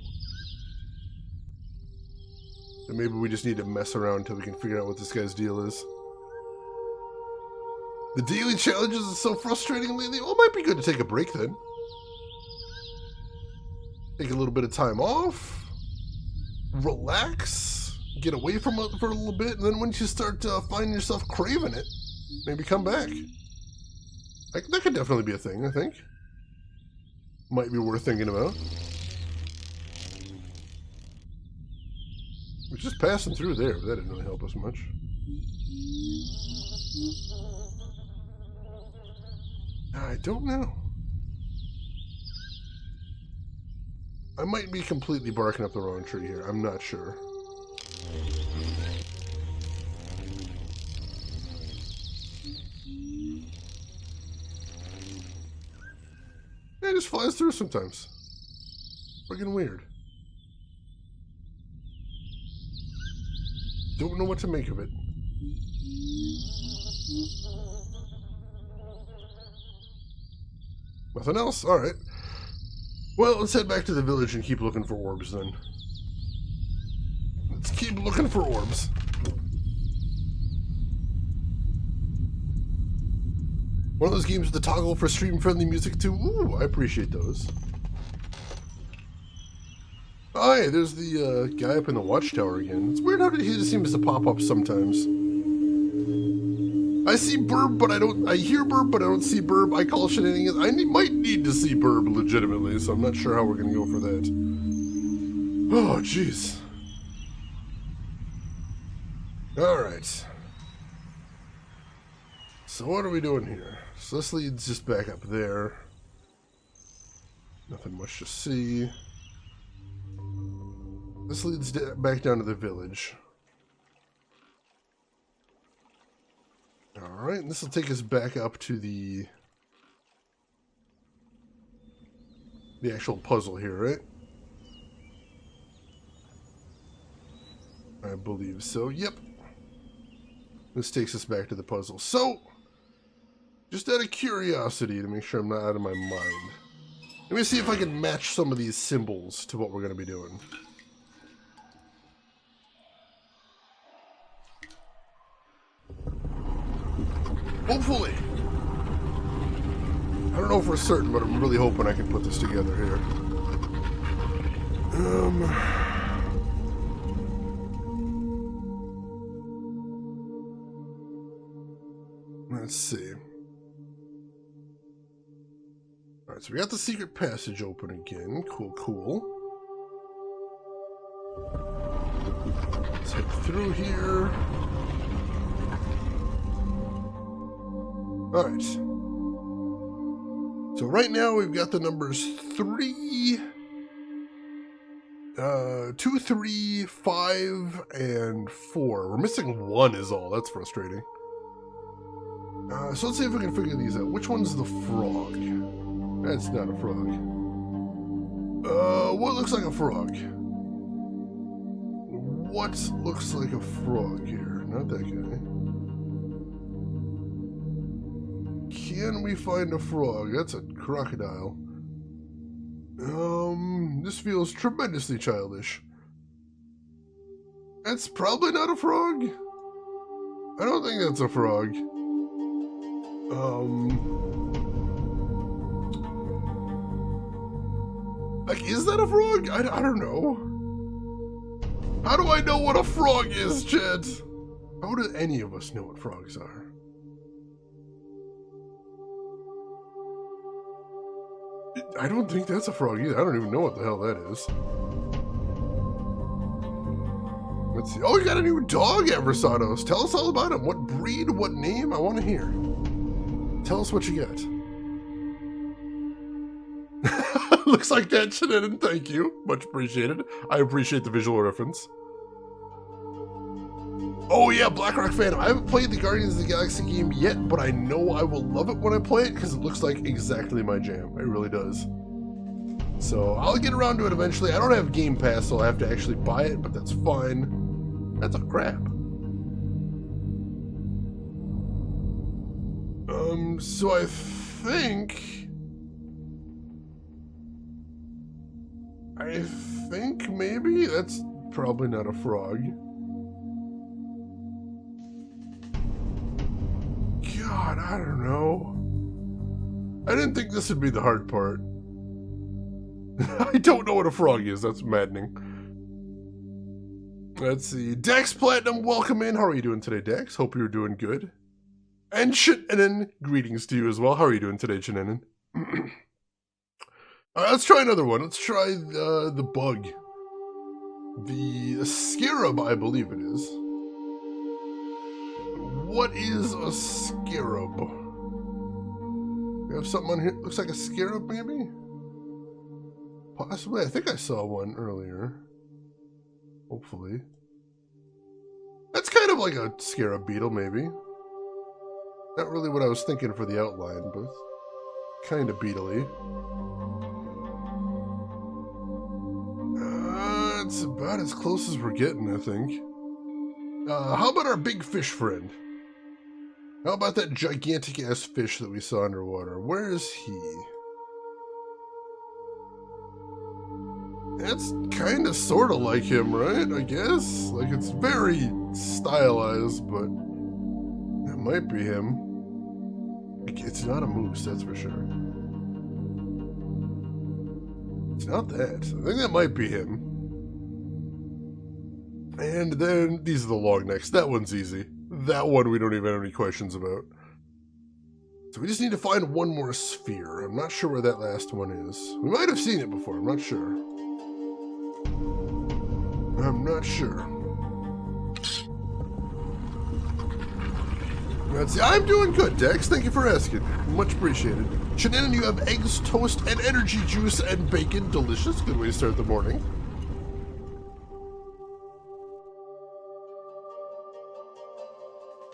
And maybe we just need to mess around until we can figure out what this guy's deal is. The daily challenges are so frustrating lately. Well, it might be good to take a break then. Take a little bit of time off. Relax. Get away from it for a little bit. And then once you start finding yourself craving it, maybe come back. Like, that could definitely be a thing, I think. Might be worth thinking about. We're just passing through there, but that didn't really help us much. I don't know. I might be completely barking up the wrong tree here. I'm not sure. It just flies through sometimes. Friggin' weird. Don't know what to make of it. Nothing else? Alright. Well, let's head back to the village and keep looking for orbs then. Let's keep looking for orbs. One of those games with the toggle for stream-friendly music too. Ooh, I appreciate those. Oh, hey, there's the guy up in the watchtower again. It's weird how he just seems to pop up sometimes. I see Burb, but I don't... I hear Burb, but I don't see Burb. I call shenanigans. I might need to see Burb legitimately, so I'm not sure how we're going to go for that. Oh, jeez. Alright. So what are we doing here? So this leads just back up there. Nothing much to see. This leads back down to the village. Alright, and this will take us back up to the actual puzzle here, right? I believe so, yep. This takes us back to the puzzle. So, just out of curiosity, to make sure I'm not out of my mind, let me see if I can match some of these symbols to what we're going to be doing. Hopefully. I don't know for certain, but I'm really hoping I can put this together here. Let's see. Alright, so we got the secret passage open again. Cool, cool. Let's head through here. Alright. So right now we've got the numbers 2, 3, 5, and 4. We're missing 1 is all. That's frustrating. So let's see if we can figure these out. Which one's the frog? That's not a frog. What looks like a frog? What looks like a frog here? Not that guy. Can we find a frog? That's a crocodile. This feels tremendously childish. That's probably not a frog. I don't think that's a frog. Like, is that a frog? I don't know. How do I know what a frog is, Chad? How do any of us know what frogs are? I don't think that's a frog either. I don't even know what the hell that is. Let's see. Oh, you got a new dog at Versados. Tell us all about him. What breed, what name? I want to hear. Tell us what you got. Looks like that, Shannon. Thank you. Much appreciated. I appreciate the visual reference. Oh yeah, Blackrock Phantom. I haven't played the Guardians of the Galaxy game yet, but I know I will love it when I play it because it looks like exactly my jam. It really does. So I'll get around to it eventually. I don't have Game Pass, so I'll have to actually buy it, but that's fine. That's a crap. So I think maybe that's probably not a frog. God, I don't know. I didn't think this would be the hard part. I don't know what a frog is. That's maddening. Let's see. Dex Platinum, welcome in. How are you doing today, Dex? Hope you're doing good. And Shannon, greetings to you as well. How are you doing today, Shannon? Let's try another one. Let's try the bug. The scarab, I believe it is. What is a scarab? We have something on here. Looks like a scarab, maybe? Possibly. I think I saw one earlier. Hopefully. That's kind of like a scarab beetle, maybe. Not really what I was thinking for the outline, but kind of beetly. It's about as close as we're getting, I think. How about our big fish friend? How about that gigantic-ass fish that we saw underwater? Where is he? That's kind of sort of like him, right? I guess? Like, it's very stylized, but it might be him. It's not a moose, that's for sure. It's not that. I think that might be him. And then, these are the long necks. That one's easy. That one we don't even have any questions about. So we just need to find one more sphere. I'm not sure where that last one is. We might have seen it before, I'm not sure. I'm not sure. Let's see. I'm doing good, Dex. Thank you for asking. Much appreciated. Shannon, you have eggs, toast, and energy juice and bacon. Delicious. Good way to start the morning.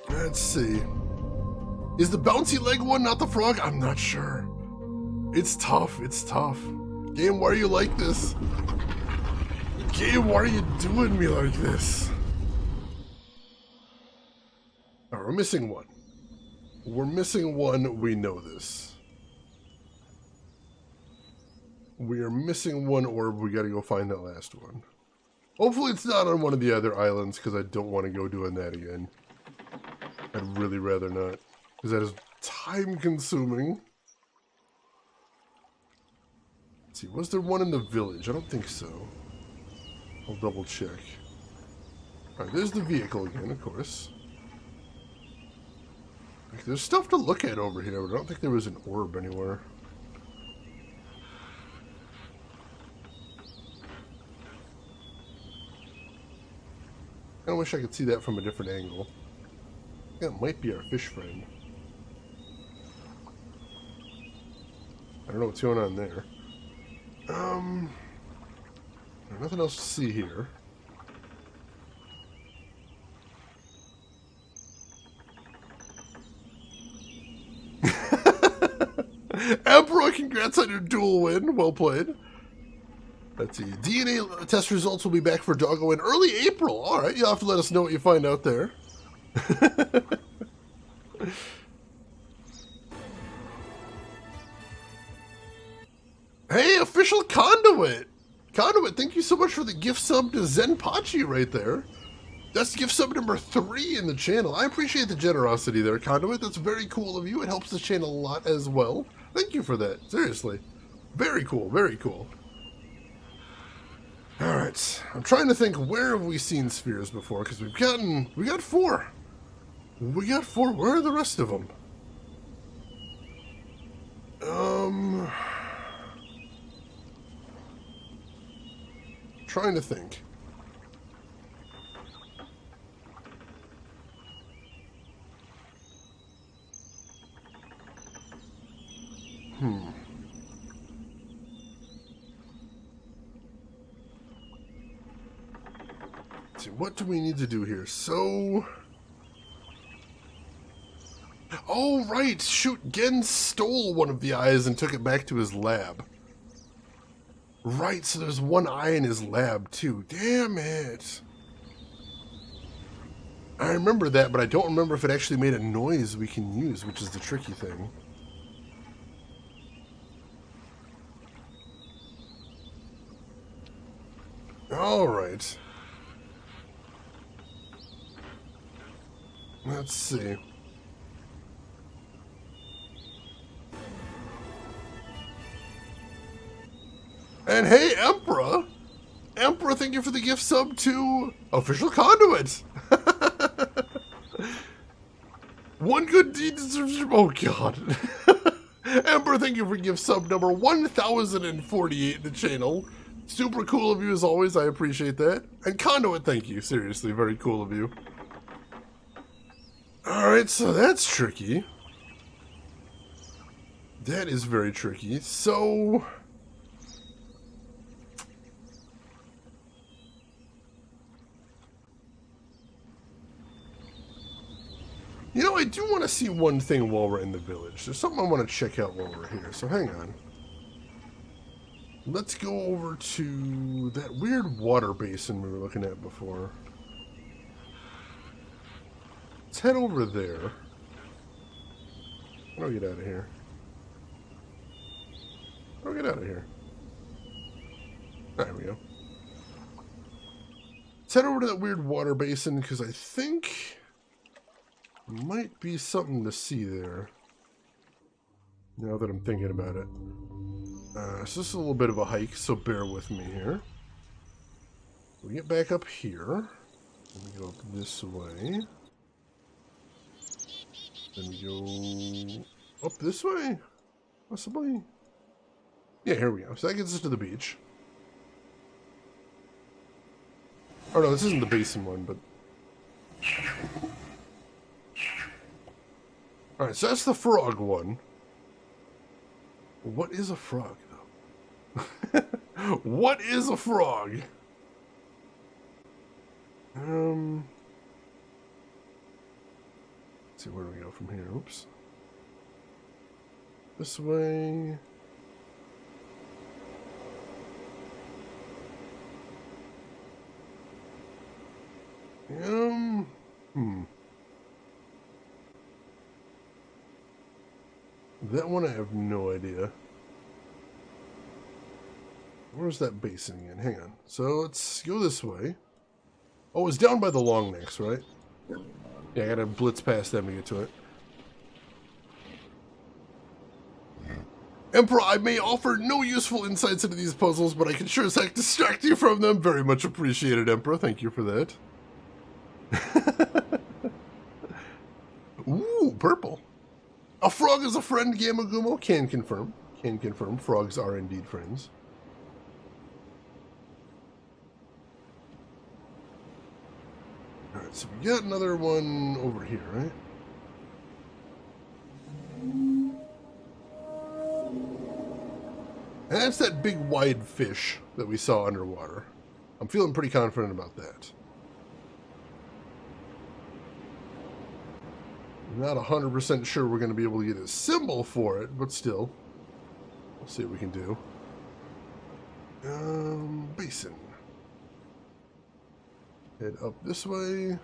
Let's see. Is the bouncy leg one not the frog? I'm not sure. It's tough. It's tough. Game, why are you like this? Game, why are you doing me like this? Alright, we're missing one. We're missing one. We know this. We are missing one orb. We gotta go find that last one. Hopefully it's not on one of the other islands, because I don't want to go doing that again. I'd really rather not, because that is time-consuming. Let's see, was there one in the village? I don't think so. I'll double-check. Alright, there's the vehicle again, of course. There's stuff to look at over here, but I don't think there was an orb anywhere. I kinda wish I could see that from a different angle. That might be our fish friend. I don't know what's going on there. There's nothing else to see here. Emperor, congrats on your duel win. Well played. Let's see. DNA test results will be back for Doggo in early April. Alright, you'll have to let us know what you find out there. Hey, official Conduit! Conduit, thank you so much for the gift sub to Zenpachi right there. That's gift sub number 3 in the channel. I appreciate the generosity there, Conduit. That's very cool of you. It helps the channel a lot as well. Thank you for that. Seriously. Very cool, very cool. Alright. I'm trying to think, where have we seen spheres before? Because we got 4. We got 4. Where are the rest of them? Trying to think. Let's see, what do we need to do here? So... Oh, right! Shoot, Gen stole one of the eyes and took it back to his lab. Right, so there's one eye in his lab, too. Damn it! I remember that, but I don't remember if it actually made a noise we can use, which is the tricky thing. Alright. Let's see. And hey, Emperor! Emperor, thank you for the gift sub to Official Conduit! One good deed deserves... Oh, God. Emperor, thank you for gift sub number 1048 in the channel. Super cool of you as always, I appreciate that. And Conduit, thank you. Seriously, very cool of you. Alright, so that's tricky. That is very tricky. So... You know, I do want to see one thing while we're in the village. There's something I want to check out while we're here, so hang on. Let's go over to that weird water basin we were looking at before. Let's head over there. How do I get out of here? How do I get out of here? There we go. Let's head over to that weird water basin, because I think... might be something to see there. Now that I'm thinking about it. So this is a little bit of a hike, so bear with me here. We get back up here. Then we go up this way. Then we go up this way? Possibly? Yeah, here we go. So that gets us to the beach. Oh no, this isn't the basin one, but... Alright, so that's the frog one. What is a frog, though? What is a frog? Let's see, where do we go from here? Oops. This way. That one I have no idea. Where's that basin again? Hang on. So let's go this way. Oh, it's down by the long necks, right? Yeah, I gotta blitz past them to get to it. Emperor, I may offer no useful insights into these puzzles, but I can sure as heck distract you from them. Very much appreciated, Emperor. Thank you for that. Ooh, purple. A frog is a friend, Gamagumo. Can confirm. Can confirm. Frogs are indeed friends. Alright, so we got another one over here, right? And that's that big wide fish that we saw underwater. I'm feeling pretty confident about that. Not 100% sure we're going to be able to get a symbol for it, but still. We'll see what we can do. Basin. Head up this way.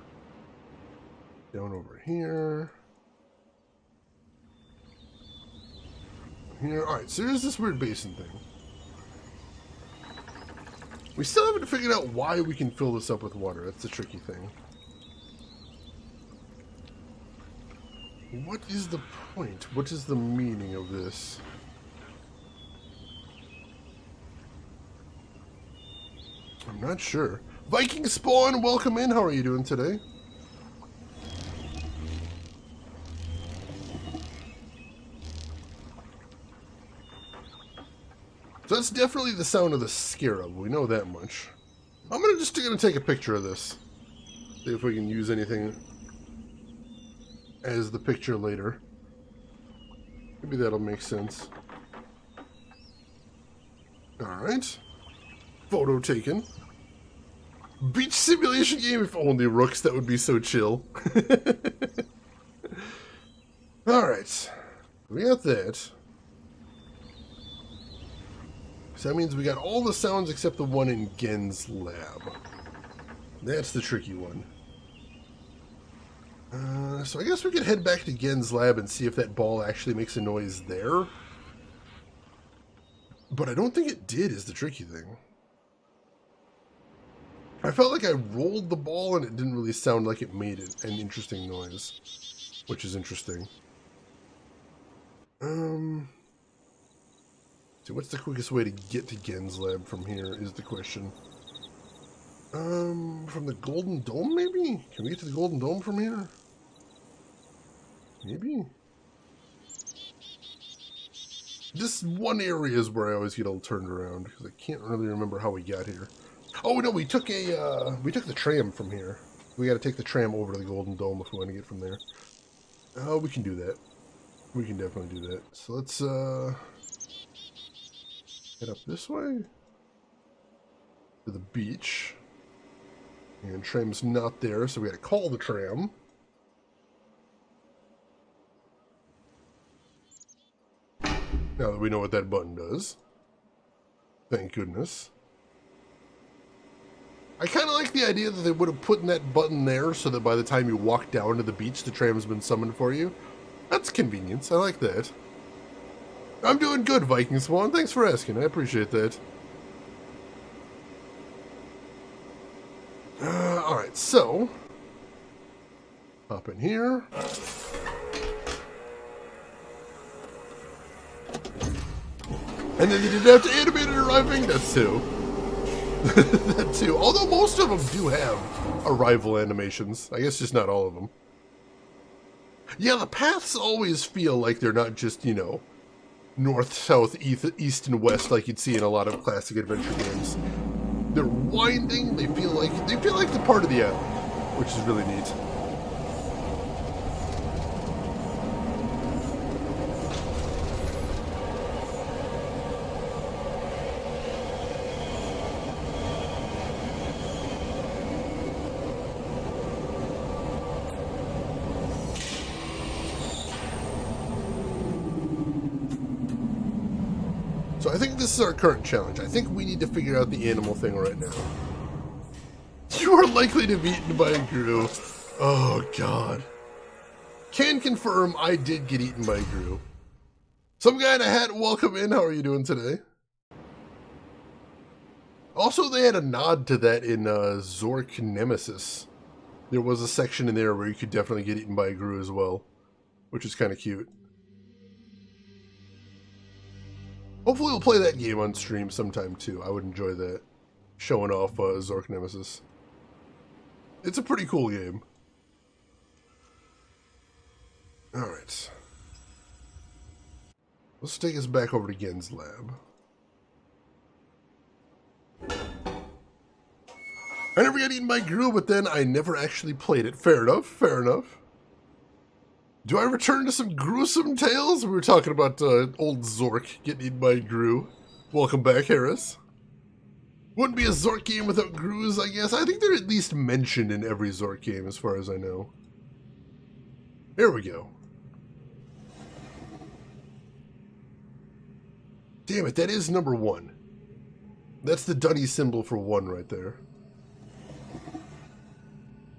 Down over here. Here. Alright, so there's this weird basin thing. We still haven't figured out why we can fill this up with water. That's the tricky thing. What is the point? What is the meaning of this? I'm not sure. Viking Spawn, welcome in. How are you doing today? So that's definitely the sound of the scarab. We know that much. I'm just gonna take a picture of this. See if we can use anything as the picture later. Maybe that'll make sense. Alright. Photo taken. Beach simulation game, if only Rooks, that would be so chill. Alright. We got that. So that means we got all the sounds except the one in Gen's lab. That's the tricky one. So I guess we could head back to Gen's lab and see if that ball actually makes a noise there. But I don't think it did, is the tricky thing. I felt like I rolled the ball and it didn't really sound like it made an interesting noise. Which is interesting. So what's the quickest way to get to Gen's lab from here is the question. From the Golden Dome, maybe? Can we get to the Golden Dome from here? Maybe? This one area is where I always get all turned around, because I can't really remember how we got here. Oh no, we took the tram from here. We gotta take the tram over to the Golden Dome if we want to get from there. Oh, we can do that. We can definitely do that. So let's, head up this way to the beach. And tram's not there, so we gotta call the tram. Now that we know what that button does. Thank goodness. I kind of like the idea that they would have put that button there so that by the time you walk down to the beach, the tram's been summoned for you. That's convenience. I like that. I'm doing good, Viking Swan. Thanks for asking. I appreciate that. Alright, so hop in here. And then you didn't have to animate it arriving? That's two. That too. Although most of them do have arrival animations. I guess just not all of them. Yeah, the paths always feel like they're not just, you know, north, south, east, and west like you'd see in a lot of classic adventure games. They're winding. They feel like the part of the island, which is really neat. So I think this is our current challenge. I think we need to figure out the animal thing right now. You are likely to be eaten by a Gru. Oh, God. Can confirm I did get eaten by a Gru. Some guy in a hat, welcome in. How are you doing today? Also, they had a nod to that in Zork Nemesis. There was a section in there where you could definitely get eaten by a Gru as well, which is kind of cute. Hopefully we'll play that game on stream sometime too. I would enjoy that. Showing off Zork Nemesis. It's a pretty cool game. Alright. Let's take us back over to Gen's lab. I never got eaten by Gru, but then I never actually played it. Fair enough, fair enough. Do I return to some gruesome tales? We were talking about old Zork getting eaten by Gru. Welcome back, Harris. Wouldn't be a Zork game without Grus, I guess. I think they're at least mentioned in every Zork game, as far as I know. Here we go. Damn it, that is number 1. That's the Dunny symbol for 1 right there.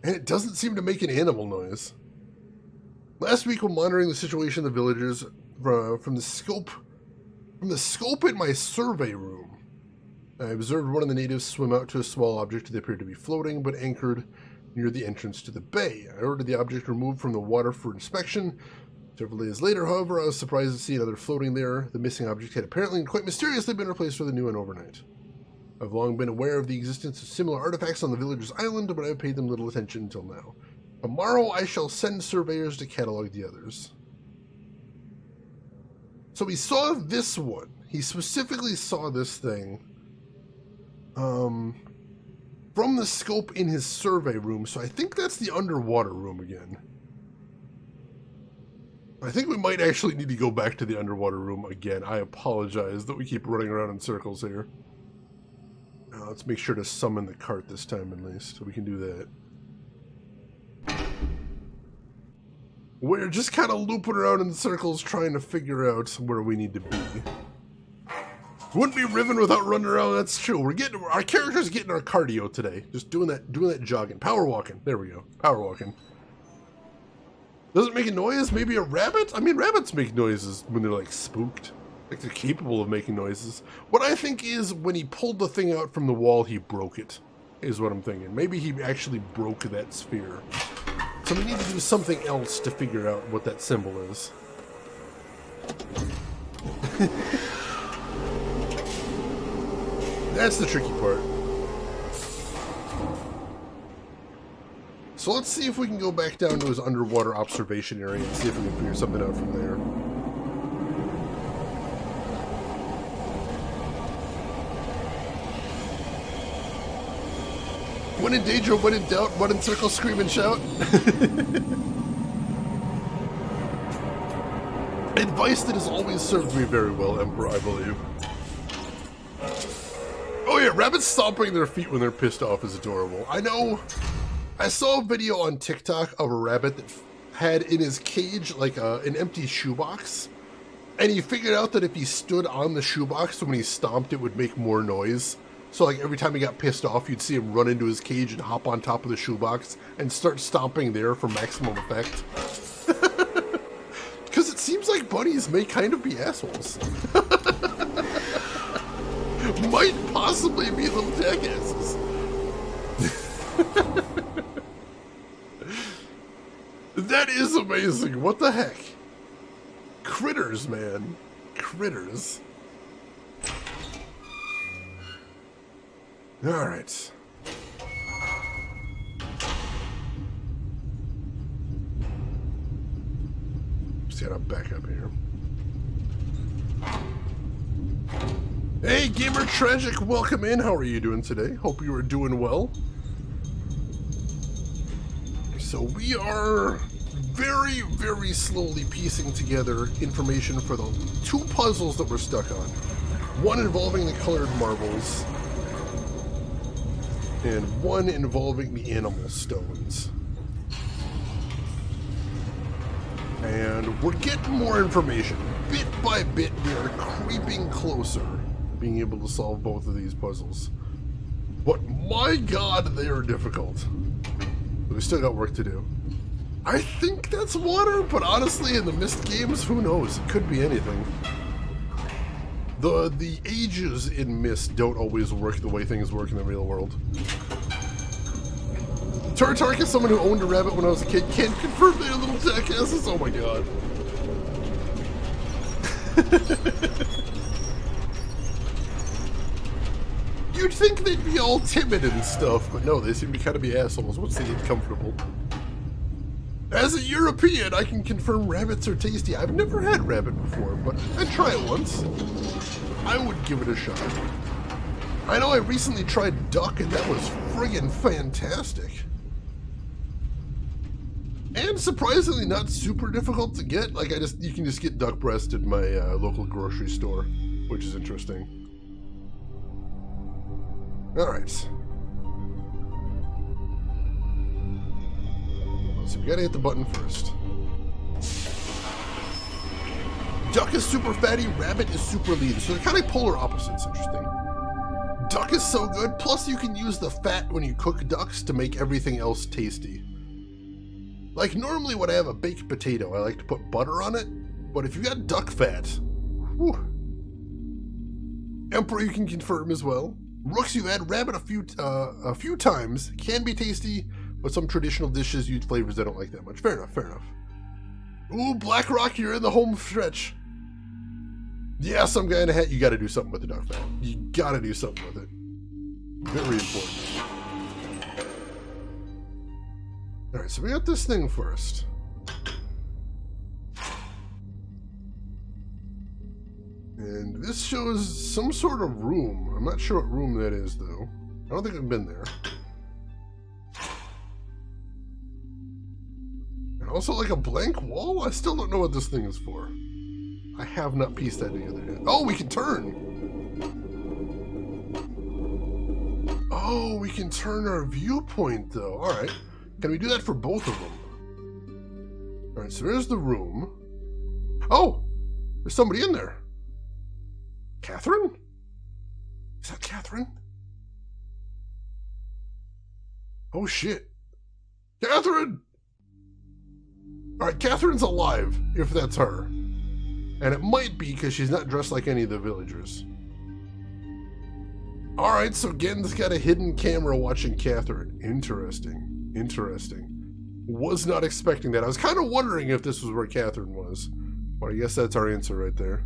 And it doesn't seem to make an animal noise. Last week, while monitoring the situation of the villagers from the scope in my survey room, I observed one of the natives swim out to a small object that appeared to be floating, but anchored near the entrance to the bay. I ordered the object removed from the water for inspection. Several days later, however, I was surprised to see another floating there. The missing object had apparently and quite mysteriously been replaced with a new one overnight. I've long been aware of the existence of similar artifacts on the villagers' island, but I've paid them little attention until now. Tomorrow I shall send surveyors to catalog the others. So he saw this one. He specifically saw this thing from the scope in his survey room, so I think that's the underwater room again. I think we might actually need to go back to the underwater room again. I apologize that we keep running around in circles here. Let's make sure to summon the cart this time at least, so we can do that. We're just kind of looping around in circles trying to figure out where we need to be. Wouldn't be Riven without running around, that's true. Our character's getting our cardio today. Just doing that jogging. Power walking. There we go. Power walking. Does it make a noise? Maybe a rabbit? I mean, rabbits make noises when they're like spooked. Like they're capable of making noises. What I think is when he pulled the thing out from the wall, he broke it. Is what I'm thinking. Maybe he actually broke that sphere. So we need to do something else to figure out what that symbol is. That's the tricky part. So let's see if we can go back down to his underwater observation area and see if we can figure something out from there. When in danger, when in doubt, run in circle, scream and shout. Advice that has always served me very well, Emperor, I believe. Oh yeah, rabbits stomping their feet when they're pissed off is adorable. I know, I saw a video on TikTok of a rabbit that had in his cage like an empty shoebox. And he figured out that if he stood on the shoebox, when he stomped, it would make more noise. So like every time he got pissed off, you'd see him run into his cage and hop on top of the shoebox and start stomping there for maximum effect. Because it seems like bunnies may kind of be assholes. Might possibly be little jackasses. That is amazing. What the heck? Critters, man. Critters. Alright. Just gotta back up here. Hey, Gamer Tragic, welcome in. How are you doing today? Hope you are doing well. So we are very, very slowly piecing together information for the two puzzles that we're stuck on. One involving the colored marbles, and one involving the animal stones. And we're getting more information. Bit by bit, we are creeping closer to being able to solve both of these puzzles. But my god, they are difficult. We still got work to do. I think that's water, but honestly, in the Myst games, who knows? It could be anything. The ages in Myst don't always work the way things work in the real world. Tartark is someone who owned a rabbit when I was a kid. Can't confirm they're little jackasses. Oh my god. You'd think they'd be all timid and stuff, but no, they seem to kind of be assholes once they get comfortable. As a European, I can confirm rabbits are tasty. I've never had rabbit before, but I'd try it once. I would give it a shot. I know I recently tried duck, and that was friggin' fantastic. And surprisingly not super difficult to get. Like, you can just get duck breast at my local grocery store, which is interesting. Alright. So we gotta hit the button first. Duck is super fatty, rabbit is super lean. So they're kind of polar opposites. Interesting. Duck is so good, plus you can use the fat when you cook ducks to make everything else tasty. Like normally when I have a baked potato, I like to put butter on it, but if you got duck fat, whew. Emperor, you can confirm as well. Rooks, you've had rabbit a few times, can be tasty, but some traditional dishes use flavors I don't like that much. Fair enough, fair enough. Ooh, Blackrock, you're in the home stretch. Yeah, some guy in a hat, you gotta do something with the duck fat. You gotta do something with it. Very important. Alright, so we got this thing first. And this shows some sort of room. I'm not sure what room that is, though. I don't think I've been there. And Also, like a blank wall? I still don't know what this thing is for. I have not pieced that together yet. Oh, we can turn! Oh, we can turn our viewpoint, though. Alright. Can we do that for both of them? Alright, so there's the room. Oh! There's somebody in there. Catherine? Is that Catherine? Oh, shit. Catherine! Alright, Catherine's alive, if that's her. And it might be because she's not dressed like any of the villagers. Alright, so Gen's got a hidden camera watching Catherine. Interesting. Interesting. Was not expecting that. I was kind of wondering if this was where Catherine was. But I guess that's our answer right there.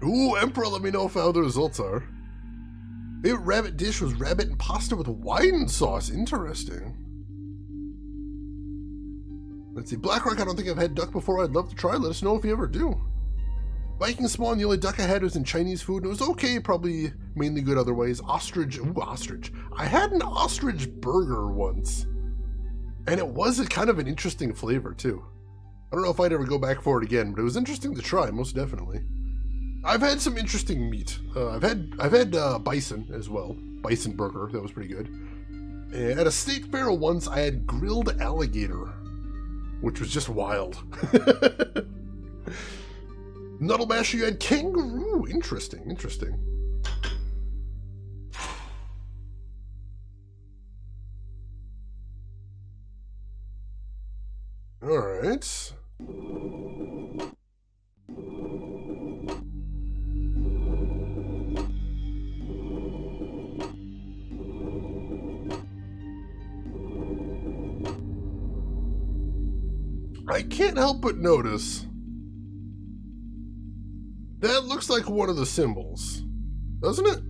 Ooh, Emperor, let me know how the results are. Favorite rabbit dish was rabbit and pasta with wine sauce. Interesting. Let's see. Blackrock, I don't think I've had duck before. I'd love to try. Let us know if you ever do. Viking spawn, the only duck I had was in Chinese food, and it was okay, probably mainly good otherwise. Ostrich. Ooh, ostrich. I had an ostrich burger once. And it was a kind of an interesting flavor, too. I don't know if I'd ever go back for it again, but it was interesting to try, most definitely. I've had some interesting meat. I've had bison as well. Bison burger, that was pretty good. And at a state fair once, I had grilled alligator, which was just wild. Nuddle Masher, you had kangaroo. Interesting, interesting. All right. I can't help but notice that looks like one of the symbols, doesn't it?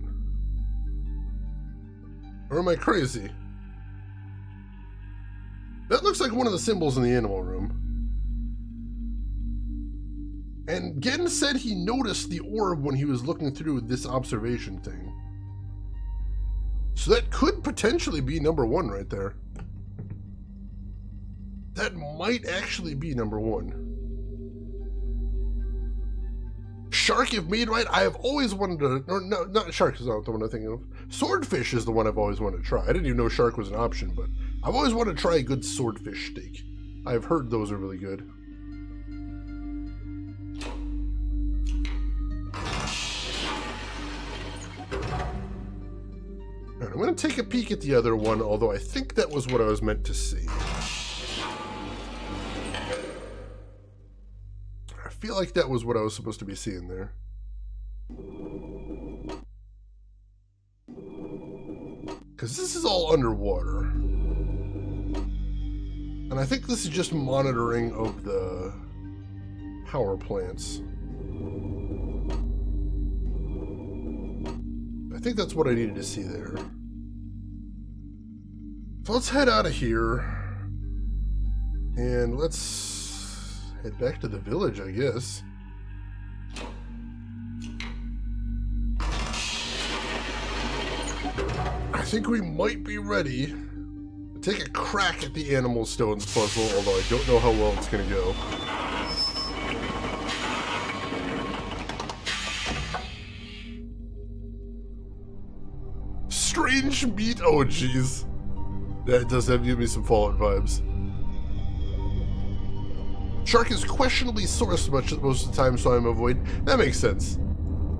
Or am I crazy? That looks like one of the symbols in the animal room. And Gen said he noticed the orb when he was looking through this observation thing. So that could potentially be number one right there. That might actually be number one. Shark, if made right, I have always wanted to, or no, not shark is not the one I'm thinking of. Swordfish is the one I've always wanted to try. I didn't even know shark was an option, but I've always wanted to try a good swordfish steak. I've heard those are really good. Alright, I'm going to take a peek at the other one, although I think that was what I was meant to see. I feel like that was what I was supposed to be seeing there. Because this is all underwater. And I think this is just monitoring of the power plants. I think that's what I needed to see there. So let's head out of here. And let's head back to the village, I guess. I think we might be ready to take a crack at the animal stones puzzle, although I don't know how well it's going to go. Strange meat? Oh, jeez. That does have give me some Fallout vibes. Shark is questionably sourced most of the time, so I'm avoiding. That makes sense.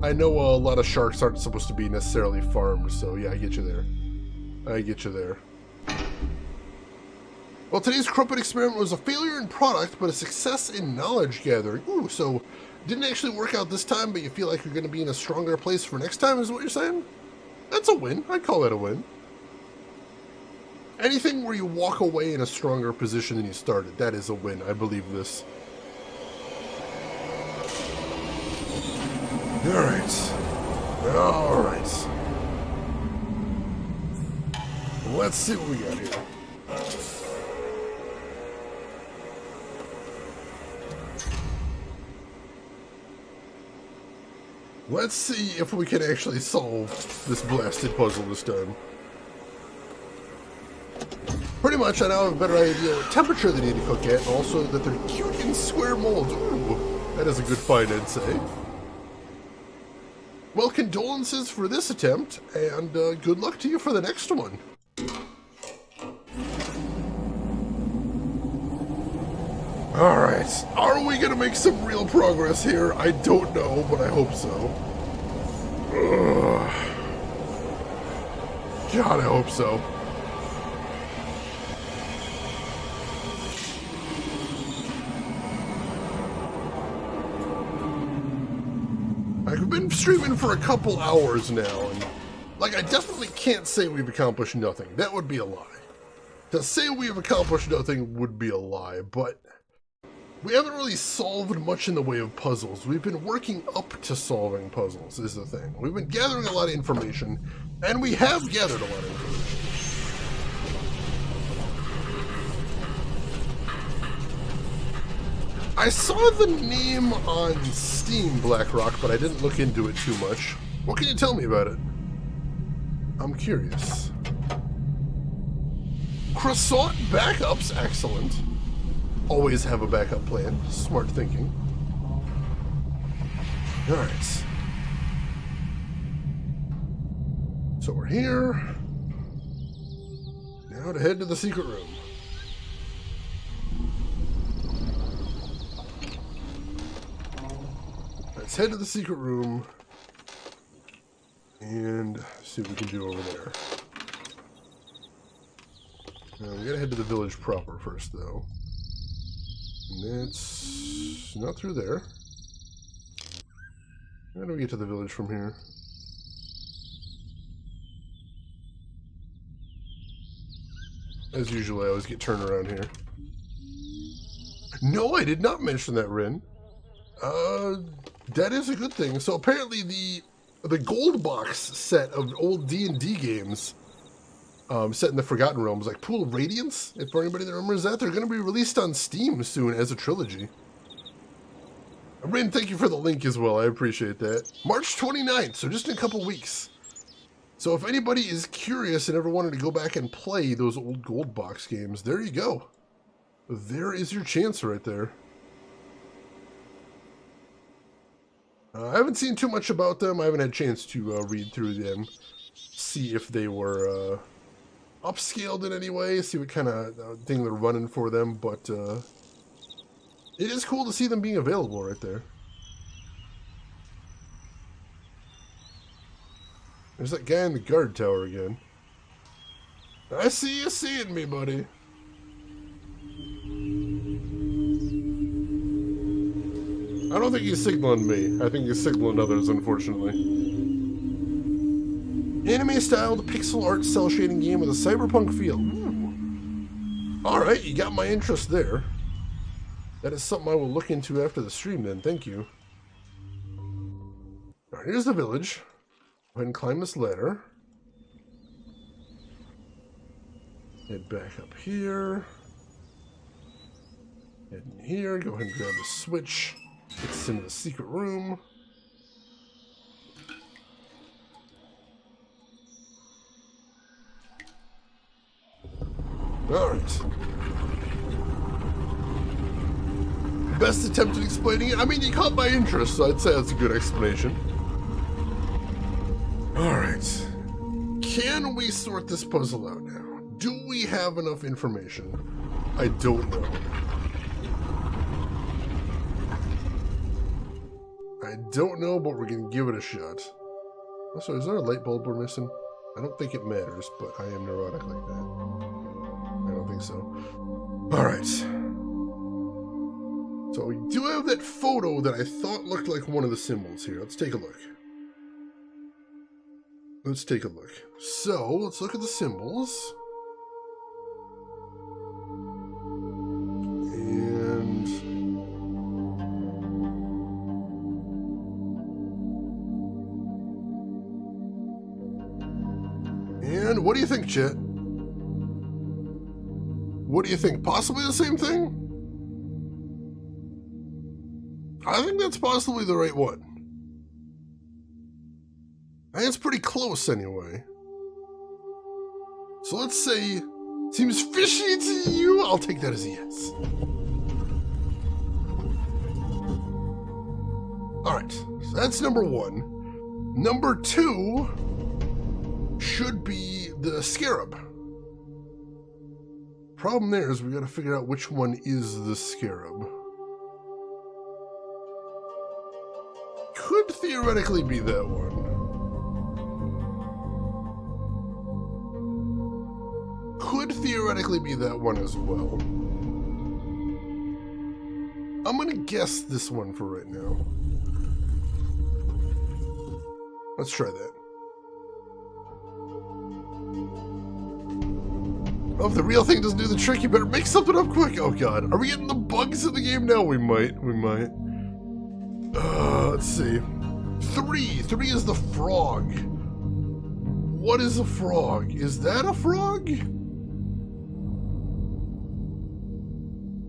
I know a lot of sharks aren't supposed to be necessarily farmed, so yeah, I get you there. I get you there. Well, today's crumpet experiment was a failure in product, but a success in knowledge gathering. Ooh, so didn't actually work out this time, but you feel like you're going to be in a stronger place for next time, is what you're saying? That's a win. I'd call that a win. Anything where you walk away in a stronger position than you started, that is a win. I believe this. Alright. Alright. Let's see what we got here. Let's see if we can actually solve this blasted puzzle this time. Pretty pretty much I now have a better idea what temperature they need to cook at, and also that they're cute in square molds. Ooh, that is a good find, I'd say. Well, condolences for this attempt, and good luck to you for the next one. Alright, are we going to make some real progress here? I don't know, but I hope so. Ugh. God, I hope so. I've been streaming for a couple hours now, and like I definitely can't say we've accomplished nothing. That would be a lie. To say we've accomplished nothing would be a lie, but we haven't really solved much in the way of puzzles. We've been working up to solving puzzles, is the thing. We've been gathering a lot of information, and we have gathered a lot of information. I saw the name on Steam, Blackrock, but I didn't look into it too much. What can you tell me about it? I'm curious. Croissant backups, excellent. Always have a backup plan. Smart thinking. Alright. So we're here. Now to head to the secret room. Let's head to the secret room and see what we can do over there. Now we gotta head to the village proper first, though. And that's not through there. How do we get to the village from here? As usual, I always get turned around here. No, I did not mention that, Rin. That is a good thing. So apparently the gold box set of old D&D games set in the Forgotten Realms, like Pool of Radiance, if for anybody that remembers that, they're going to be released on Steam soon as a trilogy. Rin, thank you for the link as well. I appreciate that. March 29th, so just in a couple weeks. So if anybody is curious and ever wanted to go back and play those old gold box games, there you go. There is your chance right there. I haven't seen too much about them. I haven't had a chance to read through them, see if they were upscaled in any way, see what kind of thing they're running for them, but it is cool to see them being available right there. There's that guy in the guard tower again. I see you seeing me, buddy. I don't think he's signaling me. I think he's signaling others, unfortunately. Anime-styled pixel art cell shading game with a cyberpunk feel. Alright, you got my interest there. That is something I will look into after the stream then, thank you. Alright, here's the village. Go ahead and climb this ladder. Head back up here. Head in here, go ahead and grab the switch. Get us into the secret room. Alright. Best attempt at explaining it? I mean, you caught my interest, so I'd say that's a good explanation. Alright. Can we sort this puzzle out now? Do we have enough information? I don't know. I don't know, but we're going to give it a shot. Also, is there a light bulb we're missing? I don't think it matters, but I am neurotic like that. I don't think so. Alright. So we do have that photo that I thought looked like one of the symbols here. Let's take a look. Let's take a look. So, let's look at the symbols. And what do you think, chat? What do you think? Possibly the same thing? I think that's possibly the right one. I think it's pretty close anyway. So let's say Seems fishy to you? I'll take that as a yes. Alright, so that's number 1. Number 2 should be the scarab. Problem there is we gotta figure out which one is the scarab. Could theoretically be that one. Could theoretically be that one as well. I'm gonna guess this one for right now. Let's try that. Oh, if the real thing doesn't do the trick, you better make something up quick. Oh god, are we getting the bugs in the game now? We might. Let's see. 3 is the frog. What is a frog? Is that a frog?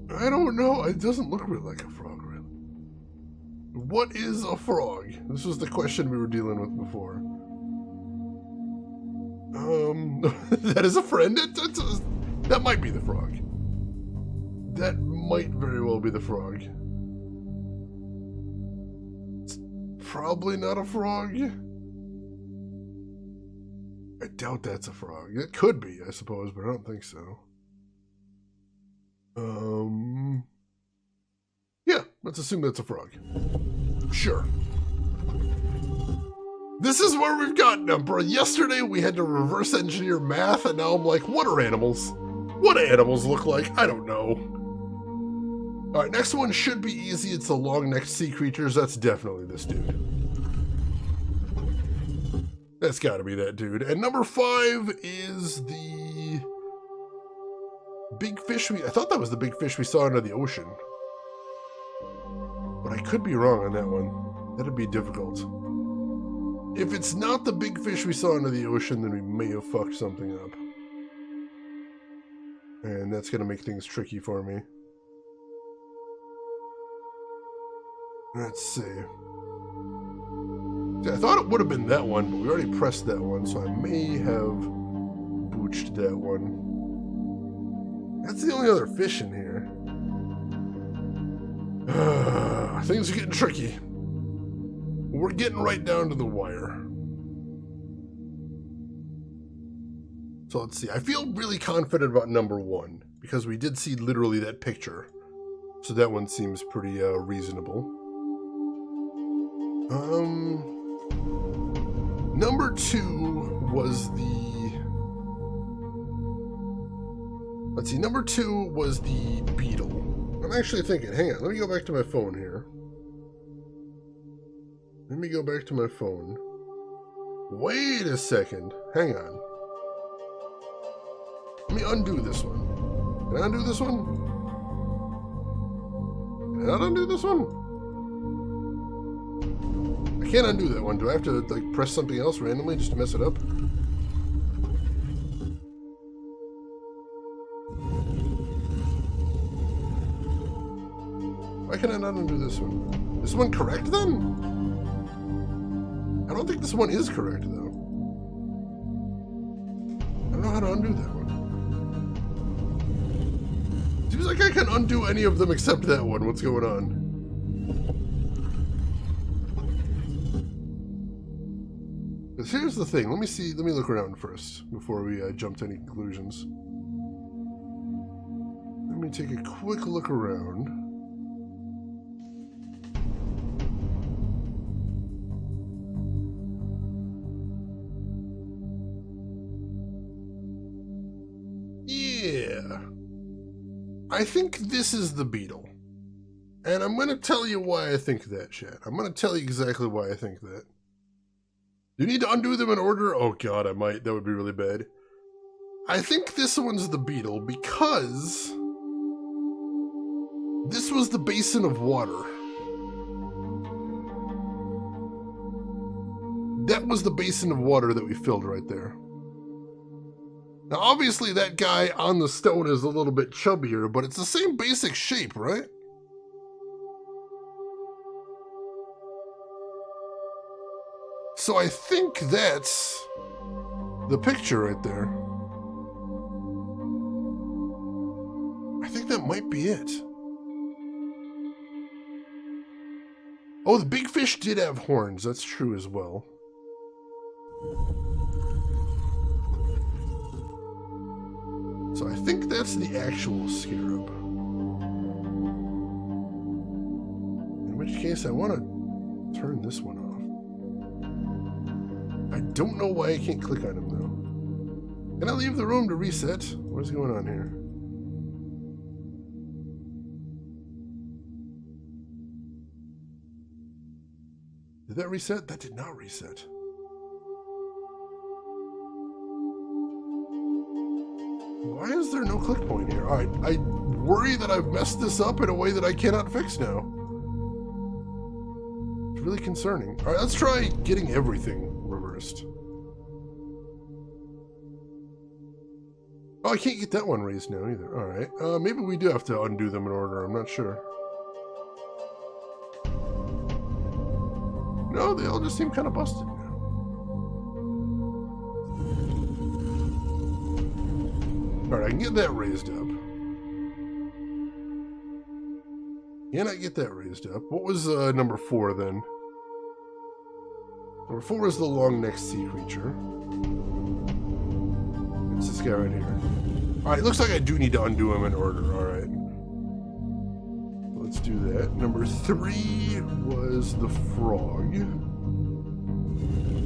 I don't know. It doesn't look really like a frog, really. What is a frog? This was the question we were dealing with before. That is a friend. That might be the frog. That might very well be the frog. It's probably not a frog. I doubt that's a frog. It could be, I suppose, but I don't think so. Yeah, let's assume that's a frog. Sure. This is where we've gotten, Emperor. Yesterday we had to reverse engineer math, and now I'm like, what are animals? What do animals look like? I don't know. Alright, next one should be easy. It's the long-necked sea creatures. That's definitely this dude. That's gotta be that dude. And number 5 is the big fish I thought that was the big fish we saw under the ocean. But I could be wrong on that one. That'd be difficult. If it's not the big fish we saw under the ocean, then we may have fucked something up. And that's gonna make things tricky for me. Let's see. See, I thought it would have been that one, but we already pressed that one, so I may have booched that one. That's the only other fish in here. Things are getting tricky. We're getting right down to the wire. So let's see. I feel really confident about number 1 because we did see literally that picture. So that one seems pretty reasonable. Number 2 was the... Let's see. Number 2 was the beetle. I'm actually thinking, hang on, let me go back to my phone here. Let me go back to my phone. Wait a second. Hang on. Let me undo this one. Can I undo this one? Can I undo this one? I can't undo that one. Do I have to like press something else randomly just to mess it up? Why can I not undo this one? Is this one correct then? I don't think this one is correct, though. I don't know how to undo that one. Seems like I can undo any of them except that one. What's going on? Because here's the thing. Let me look around first before we jump to any conclusions. Let me take a quick look around. Yeah, I think this is the beetle. And I'm going to tell you why I think that, chat. I'm going to tell you exactly why I think that. Do you need to undo them in order? Oh god, I might. That would be really bad. I think this one's the beetle because this was the basin of water. That was the basin of water that we filled right there. Now, obviously, that guy on the stone is a little bit chubbier, but it's the same basic shape, right? So I think that's the picture right there. that might be it. Oh, the big fish did have horns. That's true as well. So I think that's the actual scarab. In which case, I want to turn this one off. I don't know why I can't click on him, though. Can I leave the room to reset? What's going on here? Did that reset? That did not reset. Why is there no click point here? Alright, I worry that I've messed this up in a way that I cannot fix now. It's really concerning. Alright, let's try getting everything reversed. Oh, I can't get that one raised now either. Alright, maybe we do have to undo them in order. I'm not sure. No, they all just seem kind of busted now. Alright, I can get that raised up. Can I get that raised up? What was number 4 then? Number 4 is the long-necked sea creature. It's this guy right here. Alright, looks like I do need to undo him in order. Alright. Let's do that. Number 3 was the frog.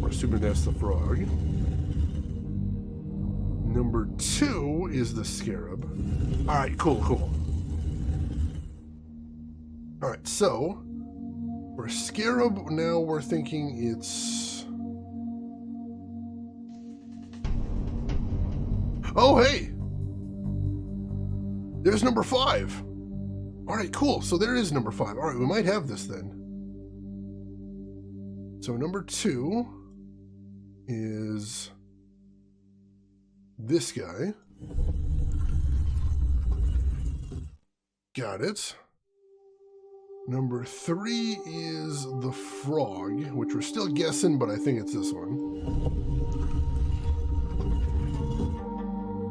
We're assuming that's the frog. Number 2 is the scarab. Alright, cool. Alright, so for scarab now we're thinking it's... Oh, hey! There's number 5. Alright, cool. So there is number 5. Alright, we might have this then. So number 2 is this guy. Got it. Number 3 is the frog, which we're still guessing, but I think it's this one.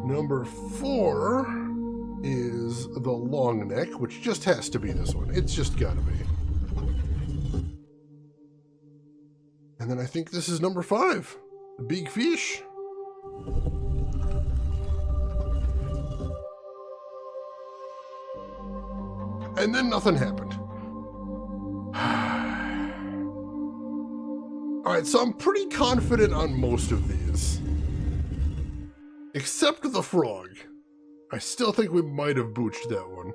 Number 4 is the long neck, which just has to be this one. It's just gotta be. And then I think this is number 5, the big fish. And then nothing happened. Alright, so I'm pretty confident on most of these. Except the frog. I still think we might have booched that one.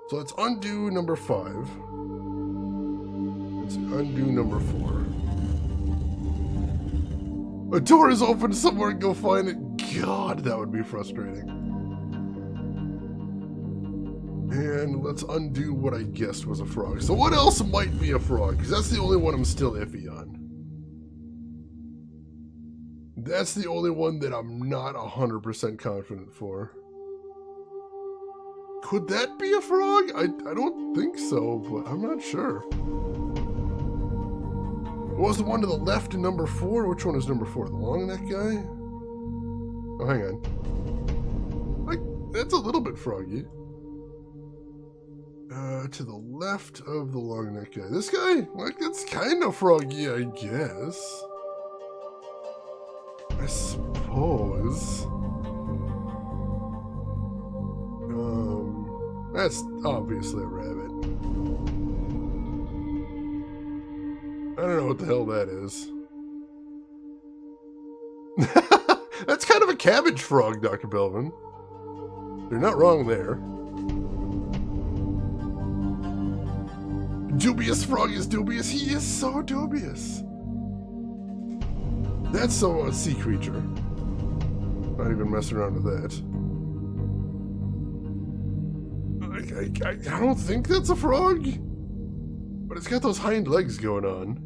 So let's undo number 5. Let's undo number 4. A door is open somewhere, go find it. God, that would be frustrating. And let's undo what I guessed was a frog. So what else might be a frog? Because that's the only one I'm still iffy on. That's the only one that I'm not 100% confident for. Could that be a frog? I don't think so, but I'm not sure. What was the one to the left in number 4? Which one is number 4? The long neck guy? Oh, hang on. Like, that's a little bit froggy. To the left of the long neck guy. This guy? Like, that's kind of froggy, I guess. I suppose. That's obviously a rabbit. I don't know what the hell that is. That's kind of a cabbage frog, Dr. Belvin. You're not wrong there. Dubious frog is dubious. He is so dubious. That's so a sea creature. Not even messing around with that. I don't think that's a frog. But it's got those hind legs going on.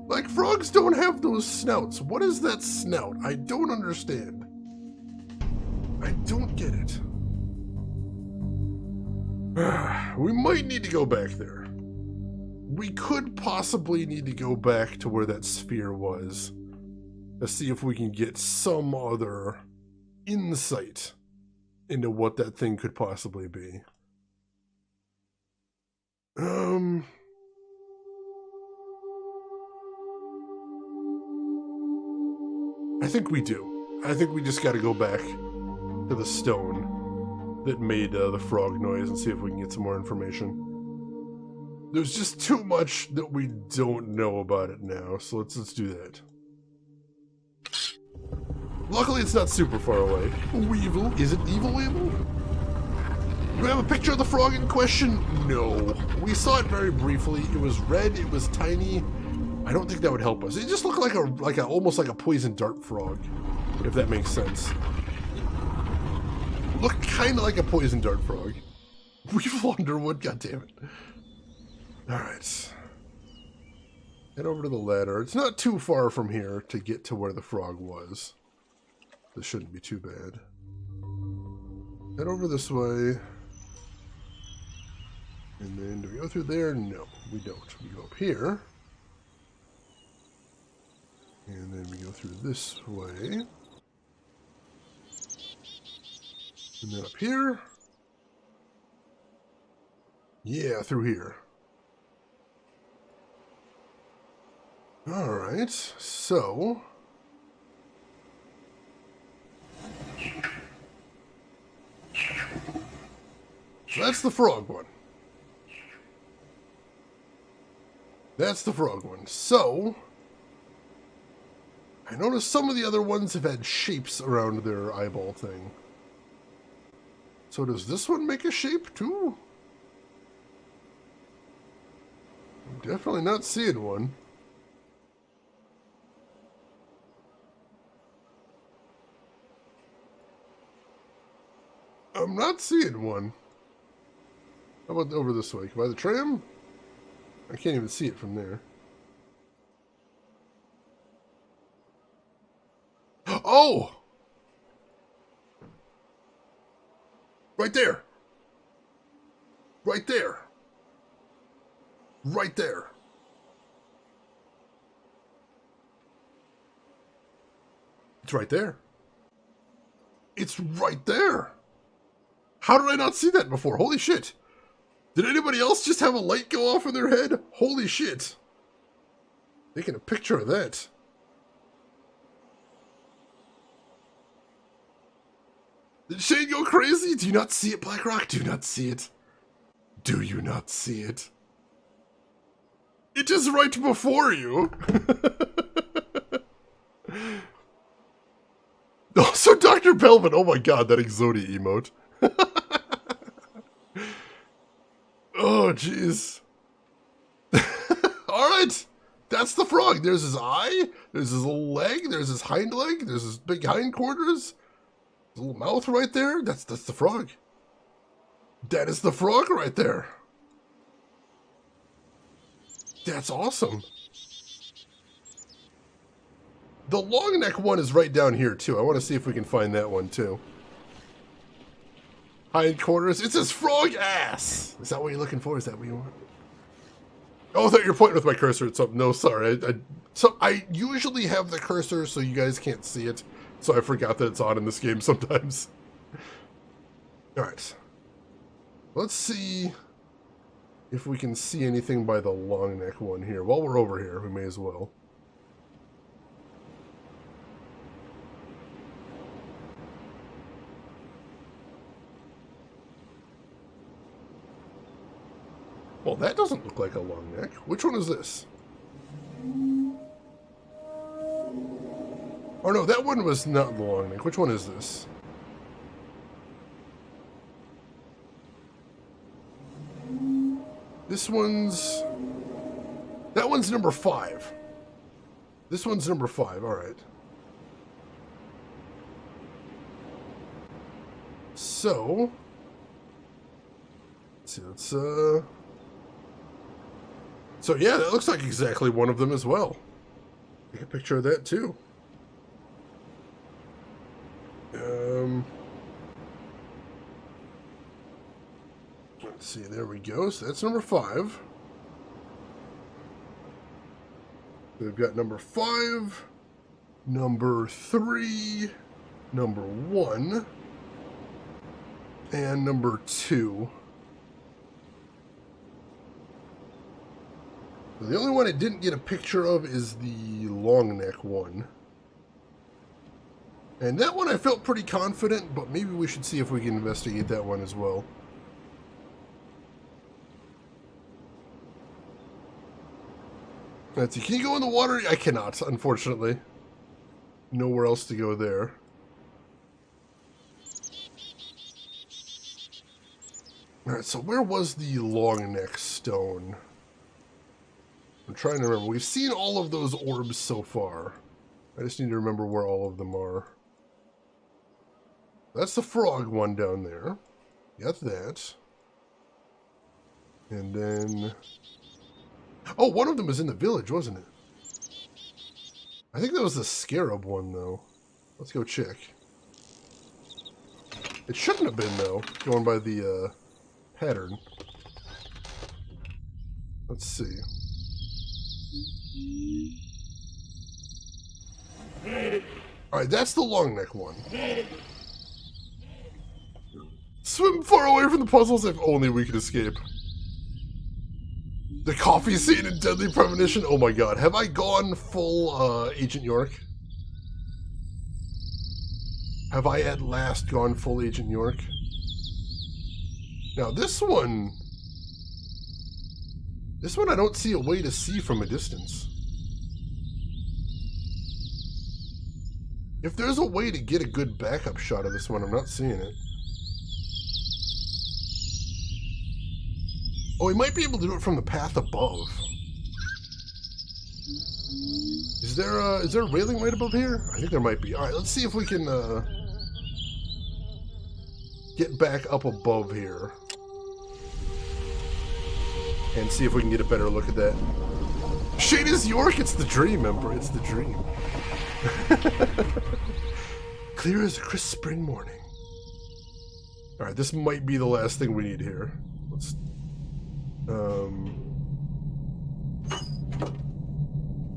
Like, frogs don't have those snouts. What is that snout? I don't understand. I don't get it. We might need to go back there. We could possibly need to go back to where that sphere was Let's see if we can get some other insight into what that thing could possibly be. I think we do. I think we just got to go back to the stone that made the frog noise and see if we can get some more information. There's just too much that we don't know about it now, so let's do that. Luckily, it's not super far away. Weevil? Is it Evil Weevil? Do we have a picture of the frog in question? No. We saw it very briefly. It was red. It was tiny. I don't think that would help us. It just looked like almost like a poison dart frog, if that makes sense. Looked kind of like a poison dart frog. Weevil Underwood. God damn it. All right. Head over to the ladder. It's not too far from here to get to where the frog was. This shouldn't be too bad. Head over this way. And then do we go through there? No, we don't. We go up here. And then we go through this way. And then up here. Yeah, through here. Alright, so that's the frog one. That's the frog one. So I noticed some of the other ones have had shapes around their eyeball thing. So does this one make a shape too? I'm definitely not seeing one. I'm not seeing one. How about over this way? By the tram? I can't even see it from there. Oh! Right there! Right there! Right there! It's right there. It's right there! How did I not see that before? Holy shit! Did anybody else just have a light go off in their head? Holy shit! Taking a picture of that. Did Shane go crazy? Do you not see it, Blackrock? Do you not see it? Do you not see it? It is right before you! Also, Dr. Belvin, oh my god, that Exodia emote. Oh, jeez. Alright, that's the frog. There's his eye, there's his little leg, there's his hind leg, there's his big hindquarters, his little mouth right there. That's the frog. That is the frog right there. That's awesome. The long neck one is right down here, too. I want to see if we can find that one, too. Hindquarters. It's his frog ass! Is that what you're looking for? Is that what you want? Oh, I thought you were pointing with my cursor at something. No, sorry. So I usually have the cursor so you guys can't see it. So I forgot that it's on in this game sometimes. Alright. Let's see if we can see anything by the long neck one here. While we're over here, we may as well. Well, that doesn't look like a long neck. Which one is this? Oh no, that one was not the long neck. Which one is this? This one's... That one's number 5. This one's number 5, alright. So... Let's see, let's, So yeah, that looks like exactly one of them as well. Take a picture of that too. Let's see, there we go. So that's number 5. We've got number 5. number 3, number 1, and number 2. The only one I didn't get a picture of is the long neck one. And that one I felt pretty confident, but maybe we should see if we can investigate that one as well. Let's see, can you go in the water? I cannot, unfortunately. Nowhere else to go there. Alright, so where was the long neck stone? I'm trying to remember. We've seen all of those orbs so far. I just need to remember where all of them are. That's the frog one down there. Got that. And then... oh, one of them was in the village, wasn't it? I think that was the scarab one, though. Let's go check. It shouldn't have been, though, going by the pattern. Let's see. Alright, that's the long neck one. Swim far away from the puzzles if only we could escape. The coffee scene in Deadly Premonition? Oh my god, have I gone full Agent York? Have I at last gone full Agent York? Now this one I don't see a way to see from a distance. If there's a way to get a good backup shot of this one, I'm not seeing it. Oh, we might be able to do it from the path above. Is there a railing right above here? I think there might be. Alright, let's see if we can get back up above here. And see if we can get a better look at that. Shane is York, it's the dream, Emperor. It's the dream. Clear as a crisp spring morning. Alright, this might be the last thing we need here. Let's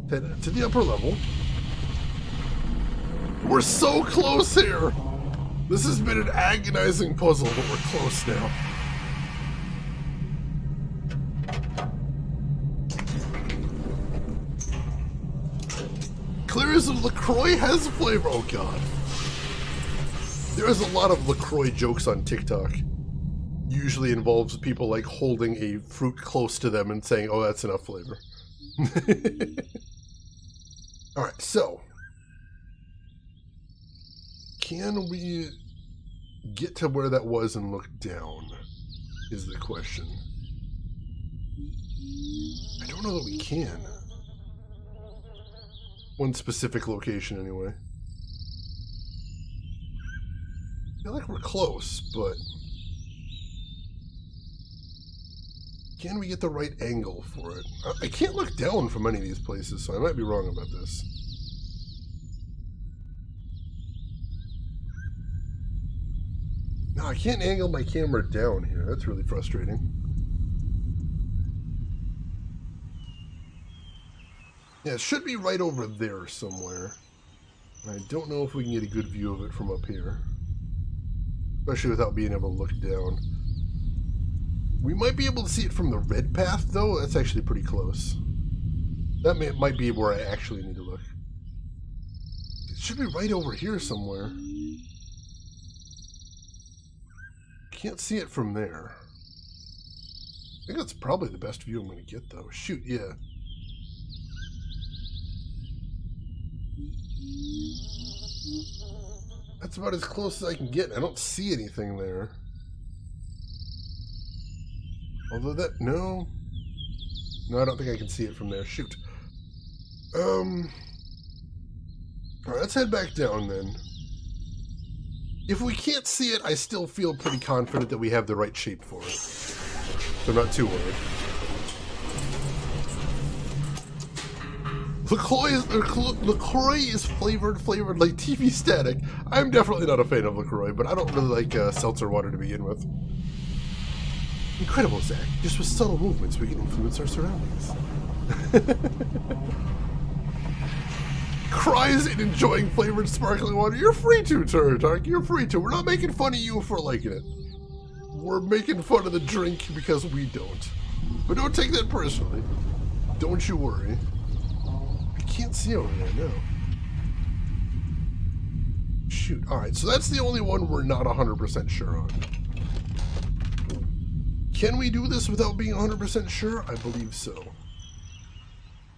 head to the upper level. We're so close here! This has been an agonizing puzzle, but we're close now. Clear as LaCroix has flavor. Oh god. There is a lot of LaCroix jokes on TikTok. Usually involves people like holding a fruit close to them and saying, oh, that's enough flavor. Alright, so. Can we get to where that was and look down? Is the question. I don't know that we can. One specific location, anyway. I feel like we're close, but... can we get the right angle for it? I can't look down from any of these places, so I might be wrong about this. No, I can't angle my camera down here. That's really frustrating. Yeah, it should be right over there somewhere. I don't know if we can get a good view of it from up here. Especially without being able to look down. We might be able to see it from the red path, though. That's actually pretty close. That might be where I actually need to look. It should be right over here somewhere. Can't see it from there. I think that's probably the best view I'm going to get, though. Shoot, yeah. That's about as close as I can get. I don't see anything there. Although that... no. No, I don't think I can see it from there. Shoot. Alright, let's head back down then. If we can't see it, I still feel pretty confident that we have the right shape for it. So I'm not too worried. LaCroix is flavored like TV static. I'm definitely not a fan of LaCroix, but I don't really like seltzer water to begin with. Incredible, Zach. Just with subtle movements, we can influence our surroundings. cries in enjoying flavored sparkling water. You're free to, Tark. You're free to. We're not making fun of you for liking it. We're making fun of the drink because we don't. But don't take that personally. Don't you worry. I can't see over there, no. Shoot. Alright, so that's the only one we're not 100% sure on. Can we do this without being 100% sure? I believe so.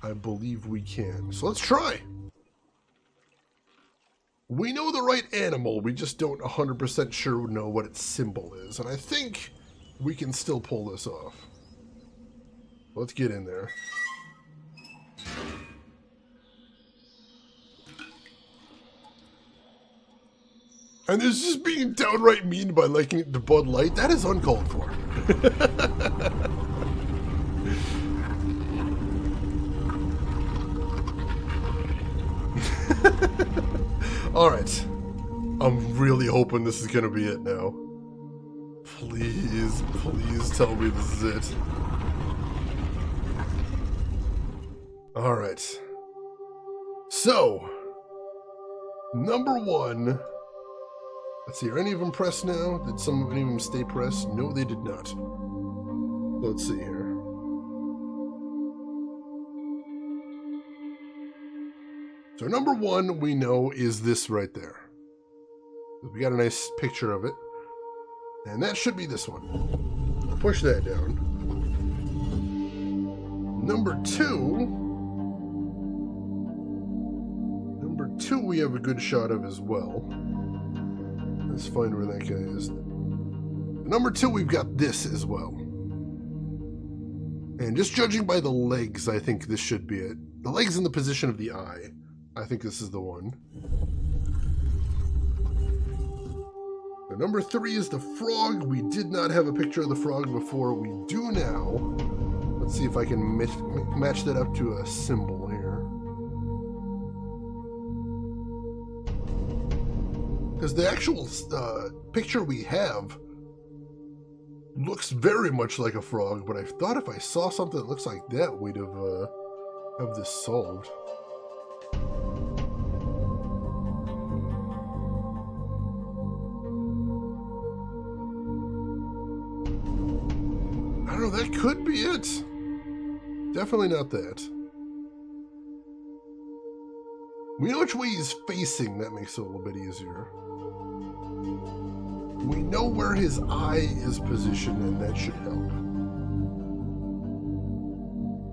I believe we can. So let's try. We know the right animal, we just don't 100% sure know what its symbol is. And I think we can still pull this off. Let's get in there. And there's just being downright mean by liking the Bud Light. That is uncalled for. Alright. I'm really hoping this is gonna be it now. Please, please tell me this is it. Alright. So, number one. Let's see, are any of them pressed now? Did any of them stay pressed? No, they did not. Let's see here. So number one we know is this right there. We got a nice picture of it. And that should be this one. Push that down. Number two we have a good shot of as well. Let's find where that guy is. Number two, we've got this as well. And just judging by the legs, I think this should be it. The legs in the position of the eye. I think this is the one. So number three is the frog. We did not have a picture of the frog before. We do now. Let's see if I can match that up to a symbol here. Because the actual picture we have looks very much like a frog, but I thought if I saw something that looks like that, we'd have this solved. I don't know, that could be it. Definitely not that. We know which way he's facing, that makes it a little bit easier. We know where his eye is positioned, and that should help.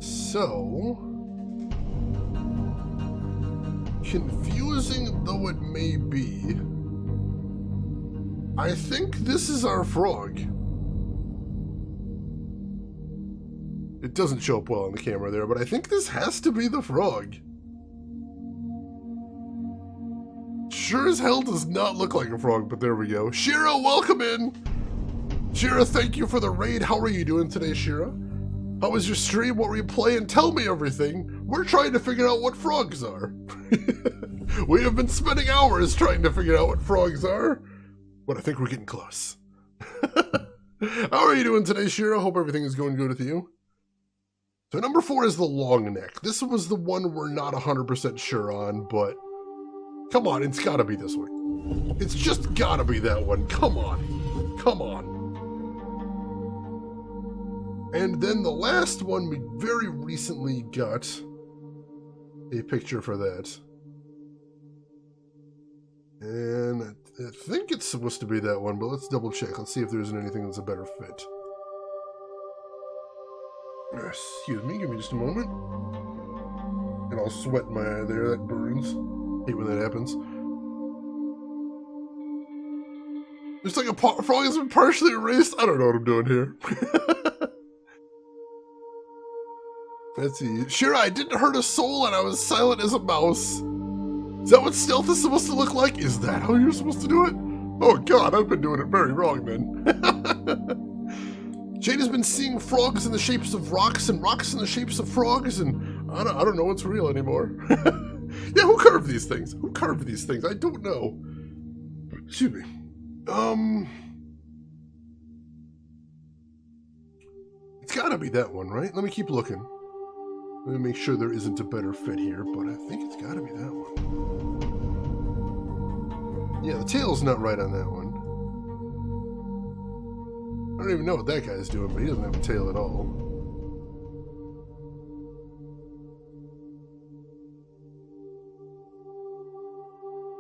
So, confusing though it may be, I think this is our frog. It doesn't show up well on the camera there, but I think this has to be the frog. Sure as hell does not look like a frog, but there we go. Shira, welcome in! Shira, thank you for the raid. How are you doing today, Shira? How was your stream? What were you playing? Tell me everything. We're trying to figure out what frogs are. We have been spending hours trying to figure out what frogs are, but I think we're getting close. How are you doing today, Shira? Hope everything is going good with you. So number 4 is the long neck. This was the one we're not 100% sure on, but come on, it's gotta be this one. It's just gotta be that one. Come on. Come on. And then the last one, we very recently got a picture for that. And I think it's supposed to be that one, but let's double check. Let's see if there isn't anything that's a better fit. Excuse me, give me just a moment. And I'll sweat my eye there, that burns. Hate when that happens. There's like a frog that's been partially erased. I don't know what I'm doing here. Let's see. Shira, I didn't hurt a soul and I was silent as a mouse. Is that what stealth is supposed to look like? Is that how you're supposed to do it? Oh god, I've been doing it very wrong then. Jade has been seeing frogs in the shapes of rocks and rocks in the shapes of frogs, and I don't know what's real anymore. Yeah, who carved these things? Who carved these things? I don't know. Excuse me. It's gotta be that one, right? Let me keep looking. Let me make sure there isn't a better fit here, but I think it's gotta be that one. Yeah, the tail's not right on that one. I don't even know what that guy's doing, but he doesn't have a tail at all.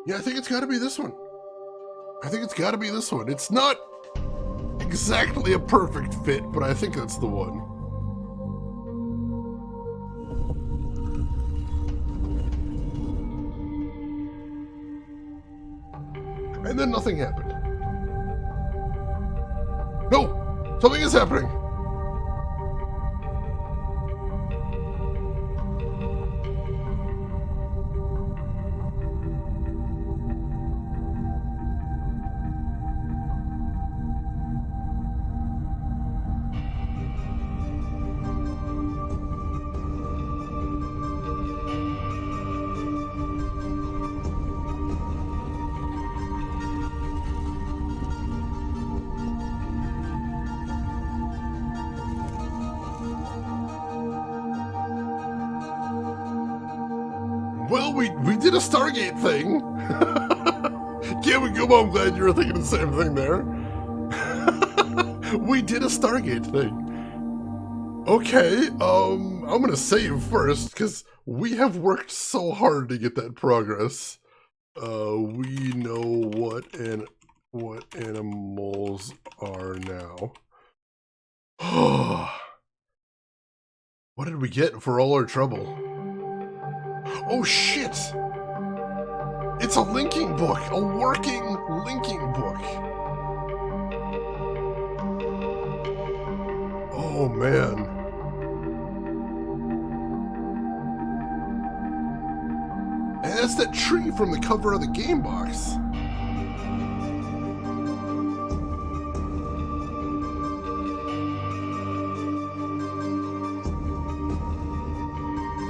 Yeah, I think it's gotta be this one. I think it's gotta be this one. It's not exactly a perfect fit, but I think that's the one. And then nothing happened. No! Something is happening! Well, we did a Stargate thing. Can't we go? I'm glad you were thinking the same thing there. We did a Stargate thing. Okay, I'm gonna save first, because we have worked so hard to get that progress. We know what animals are now. What did we get for all our trouble? Oh shit! It's a linking book! A working linking book! Oh man. And that's that tree from the cover of the game box.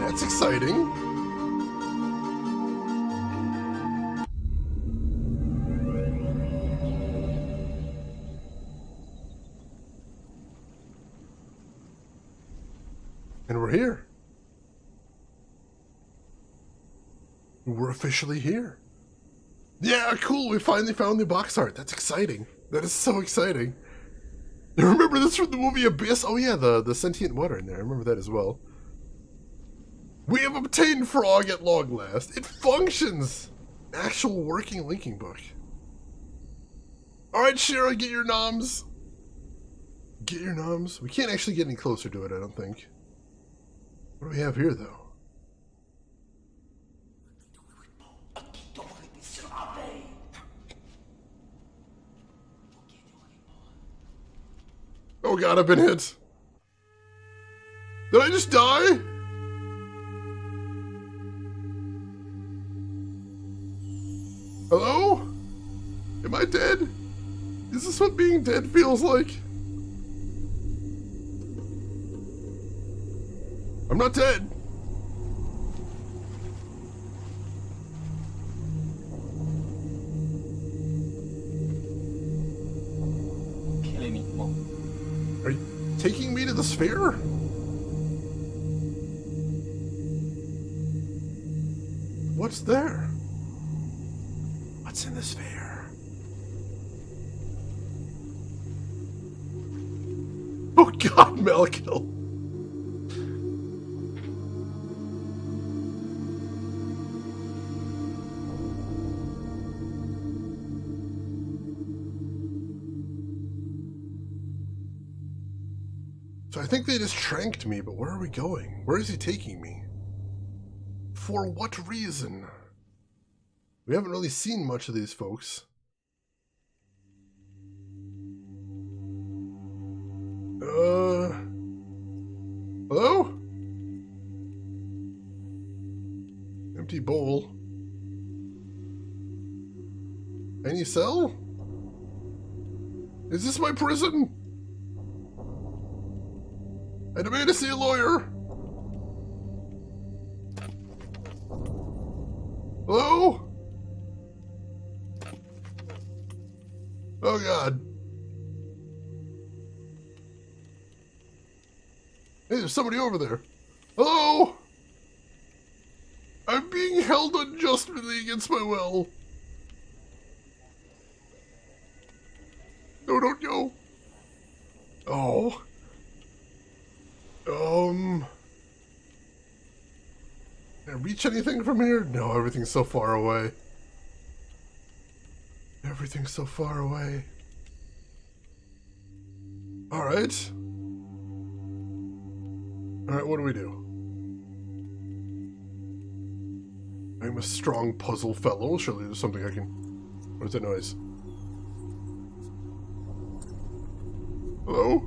That's exciting. And we're here. We're officially here. Yeah, cool. We finally found the box art. That's exciting. That is so exciting. You remember this from the movie Abyss? Oh yeah, the sentient water in there. I remember that as well. We have obtained Frog at long last. It functions. Actual working linking book. Alright, Shira, get your noms. Get your noms. We can't actually get any closer to it, I don't think. What do we have here, though? Oh god, I've been hit. Did I just die? Hello? Am I dead? Is this what being dead feels like? I'm not dead. Are you taking me to the sphere? What's there? What's in the sphere? Oh god, Malkiel. So I think they just tranked me, but where are we going? Where is he taking me? For what reason? We haven't really seen much of these folks. Hello? Empty bowl. Any cell? Is this my prison? I demand to see a lawyer. Hello? Oh god. Hey, there's somebody over there. Hello? I'm being held unjustly against my will. No, don't go. Oh. Can I reach anything from here? No, everything's so far away. Everything's so far away. Alright. Alright, what do we do? I'm a strong puzzle fellow. Surely there's something I can... What is that noise? Hello?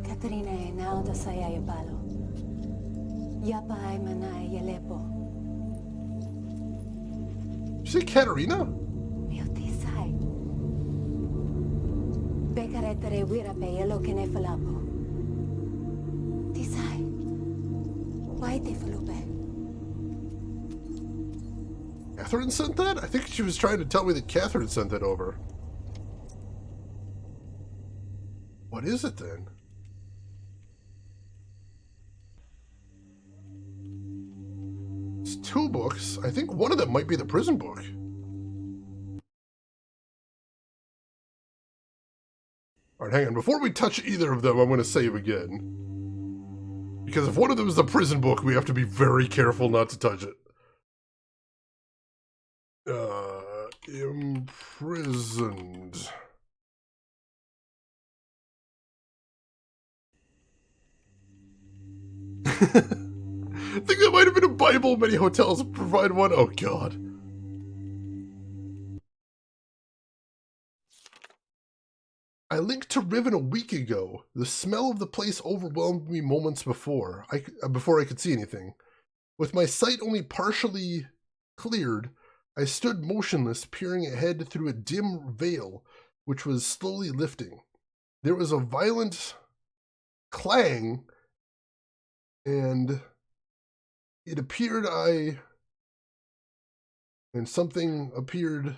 Katrina e nauda saya e balo. Yapa ay manay yelepo. Did you say Katarina? Mio tisay. Bekaretere wirape yelo kenefalapo. Tisay. Why te fulupe? Catherine sent that? I think she was trying to tell me that Catherine sent that over. What is it then? It's 2 books. I think one of them might be the prison book. Alright, hang on. Before we touch either of them, I'm going to save again. Because if one of them is the prison book, we have to be very careful not to touch it. Imprisoned. I think that might have been a Bible. Many hotels provide one. Oh, God. I linked to Riven a week ago. The smell of the place overwhelmed me moments before I could see anything. With my sight only partially cleared, I stood motionless, peering ahead through a dim veil, which was slowly lifting. There was a violent clang, and it appeared something appeared.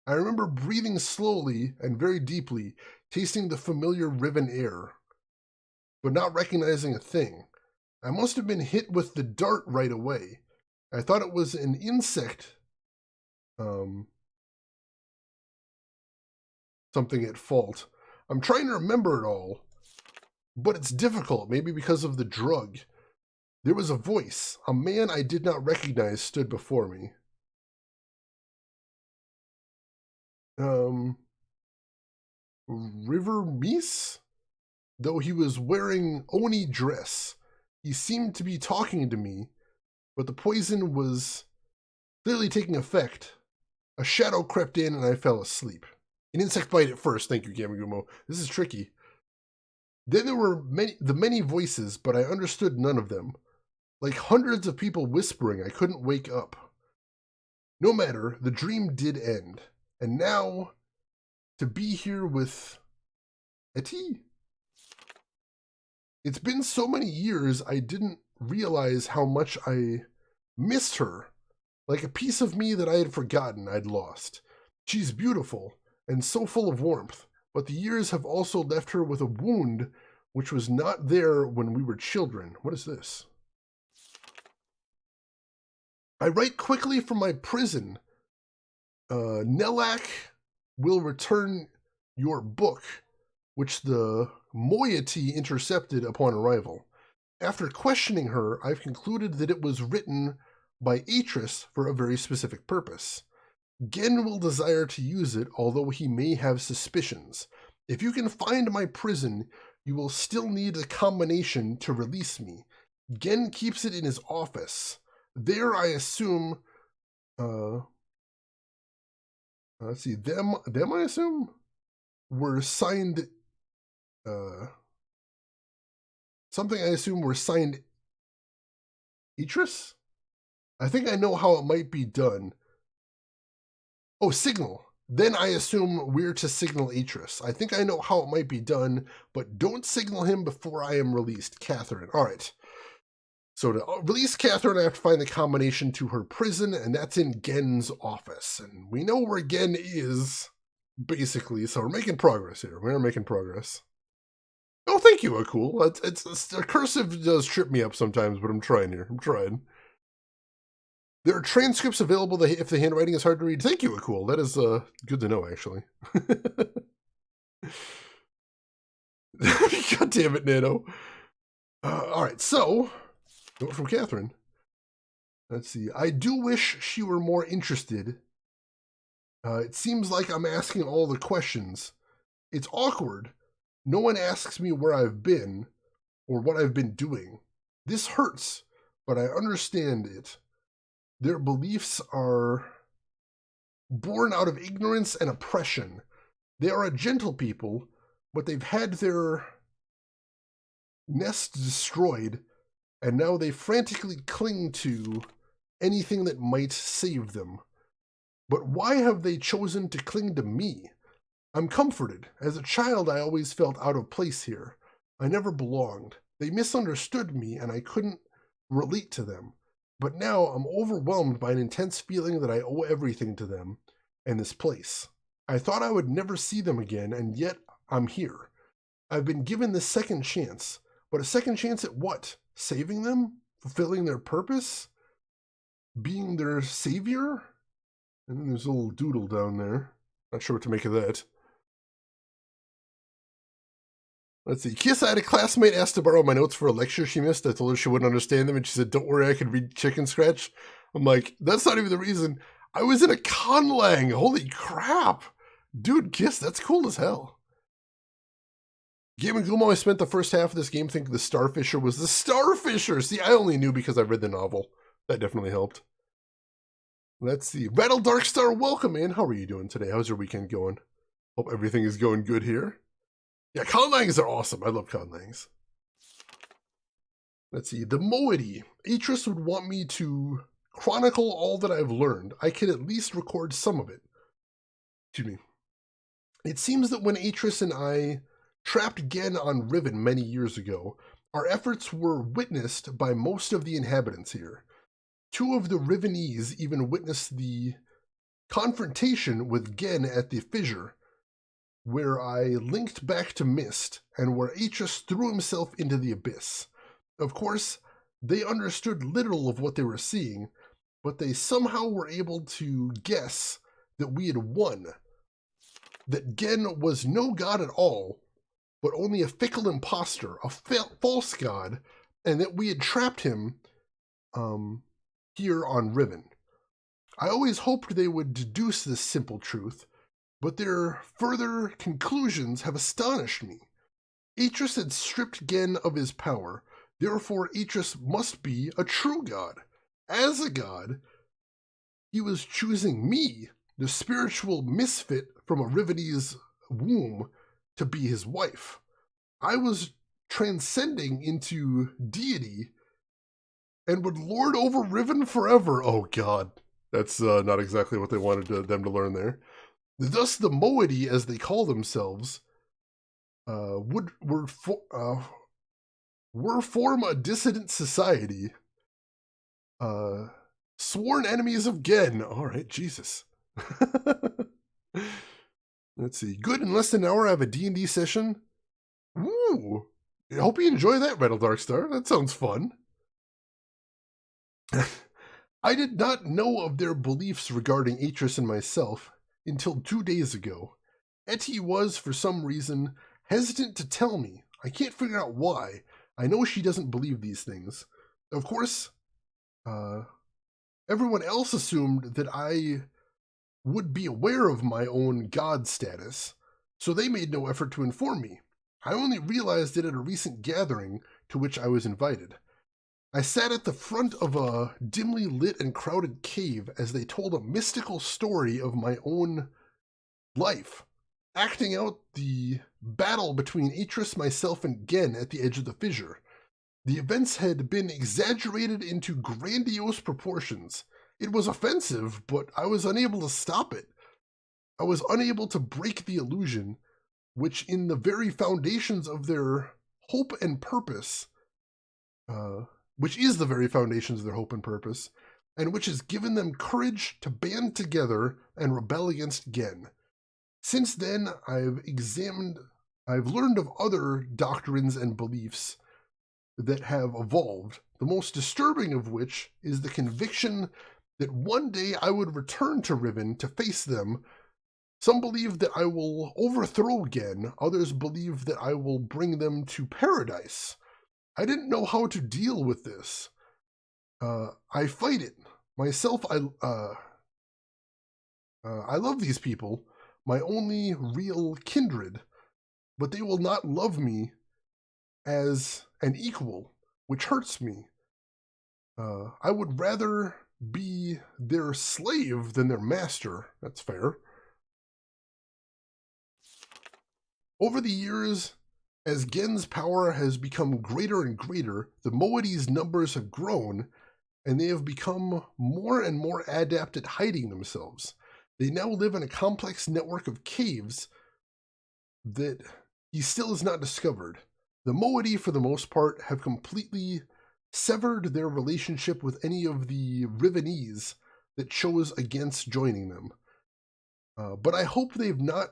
I remember breathing slowly and very deeply, tasting the familiar Riven air, but not recognizing a thing. I must have been hit with the dart right away. I thought it was an insect, something at fault. I'm trying to remember it all, but it's difficult, maybe because of the drug. There was a voice. A man I did not recognize stood before me. River Meese? Though he was wearing Oni dress, he seemed to be talking to me, but the poison was clearly taking effect. A shadow crept in and I fell asleep. An insect bite at first, thank you, Gamagumo. This is tricky. Then there were many voices, but I understood none of them. Like hundreds of people whispering, I couldn't wake up. No matter, the dream did end. And now, to be here with Etty. It's been so many years, I didn't realize how much I missed her. Like a piece of me that I had forgotten I'd lost. She's beautiful and so full of warmth, but the years have also left her with a wound which was not there when we were children. What is this? I write quickly from my prison. Nelak will return your book, which the moiety intercepted upon arrival. After questioning her, I've concluded that it was written by Atris for a very specific purpose. Gen will desire to use it, although he may have suspicions. If you can find my prison, you will still need a combination to release me. Gen keeps it in his office. There, I assume, let's see, them I assume, were signed, something I assume were signed Atris? I think I know how it might be done. Oh, signal. Then I assume we're to signal Atris. I think I know how it might be done, but don't signal him before I am released. Catherine. All right. So to release Catherine, I have to find the combination to her prison, and that's in Gen's office. And we know where Gen is. basically. So we're making progress here. We're making progress. Oh, thank you, Cool. It's cursive does trip me up sometimes, but I'm trying here. I'm trying. There are transcripts available if the handwriting is hard to read. Thank you, Cool. That is good to know, actually. God damn it, Nano. All right, so, note from Catherine. Let's see. I do wish she were more interested. It seems like I'm asking all the questions. It's awkward. No one asks me where I've been or what I've been doing. This hurts, but I understand it. Their beliefs are born out of ignorance and oppression. They are a gentle people, but they've had their nest destroyed, and now they frantically cling to anything that might save them. But why have they chosen to cling to me? I'm comforted. As a child, I always felt out of place here. I never belonged. They misunderstood me, and I couldn't relate to them. But now I'm overwhelmed by an intense feeling that I owe everything to them and this place. I thought I would never see them again, and yet I'm here. I've been given this second chance. But a second chance at what? Saving them? Fulfilling their purpose? Being their savior? And then there's a little doodle down there. Not sure what to make of that. Let's see. Kiss, I had a classmate asked to borrow my notes for a lecture she missed. I told her she wouldn't understand them, and she said, don't worry, I could read Chicken Scratch. I'm like, that's not even the reason. I was in a conlang. Holy crap. Dude, Kiss, that's cool as hell. Game and Gumo, I spent the first half of this game thinking the Starfisher was the Starfisher. See, I only knew because I read the novel. That definitely helped. Let's see. Rattle Darkstar, welcome in. How are you doing today? How's your weekend going? Hope everything is going good here. Yeah, conlangs are awesome. I love conlangs. Let's see. The moiety. Atris would want me to chronicle all that I've learned. I can at least record some of it. Excuse me. It seems that when Atris and I trapped Gen on Riven many years ago, our efforts were witnessed by most of the inhabitants here. 2 of the Rivenese even witnessed the confrontation with Gen at the fissure, where I linked back to Mist, and where Atris threw himself into the abyss. Of course, they understood little of what they were seeing, but they somehow were able to guess that we had won, that Gen was no god at all, but only a fickle impostor, a false god, and that we had trapped him here on Riven. I always hoped they would deduce this simple truth, but their further conclusions have astonished me. Atris had stripped Gen of his power, therefore Atris must be a true god. As a god, he was choosing me, the spiritual misfit from a Rivenese womb, to be his wife. I was transcending into deity and would lord over Riven forever. Oh god, that's not exactly what they wanted them to learn there. Thus the moiety, as they call themselves, were form a dissident society. Sworn enemies of Gen. Alright, Jesus. Let's see. Good, in less than an hour I have a D&D session. Ooh. I hope you enjoy that, Rattle Darkstar. That sounds fun. I did not know of their beliefs regarding Atris and myself until 2 days ago. Etty was, for some reason, hesitant to tell me. I can't figure out why. I know she doesn't believe these things. Of course, everyone else assumed that I would be aware of my own god status, so they made no effort to inform me. I only realized it at a recent gathering to which I was invited. I sat at the front of a dimly lit and crowded cave as they told a mystical story of my own life, acting out the battle between Atris, myself, and Gen at the edge of the fissure. The events had been exaggerated into grandiose proportions. It was offensive, but I was unable to stop it. I was unable to break the illusion, which in the very foundations of their hope and purpose, which is the very foundations of their hope and purpose, and which has given them courage to band together and rebel against Gen. Since then, I've learned of other doctrines and beliefs that have evolved, the most disturbing of which is the conviction that one day I would return to Riven to face them. Some believe that I will overthrow Gen, others believe that I will bring them to paradise. I didn't know how to deal with this. I fight it. Myself, I love these people, my only real kindred, but they will not love me as an equal, which hurts me. I would rather be their slave than their master. That's fair. Over the years, as Gen's power has become greater and greater, the Moedes' numbers have grown, and they have become more and more adept at hiding themselves. They now live in a complex network of caves that he still has not discovered. The Moede, for the most part, have completely severed their relationship with any of the Rivenese that chose against joining them. But I hope they've not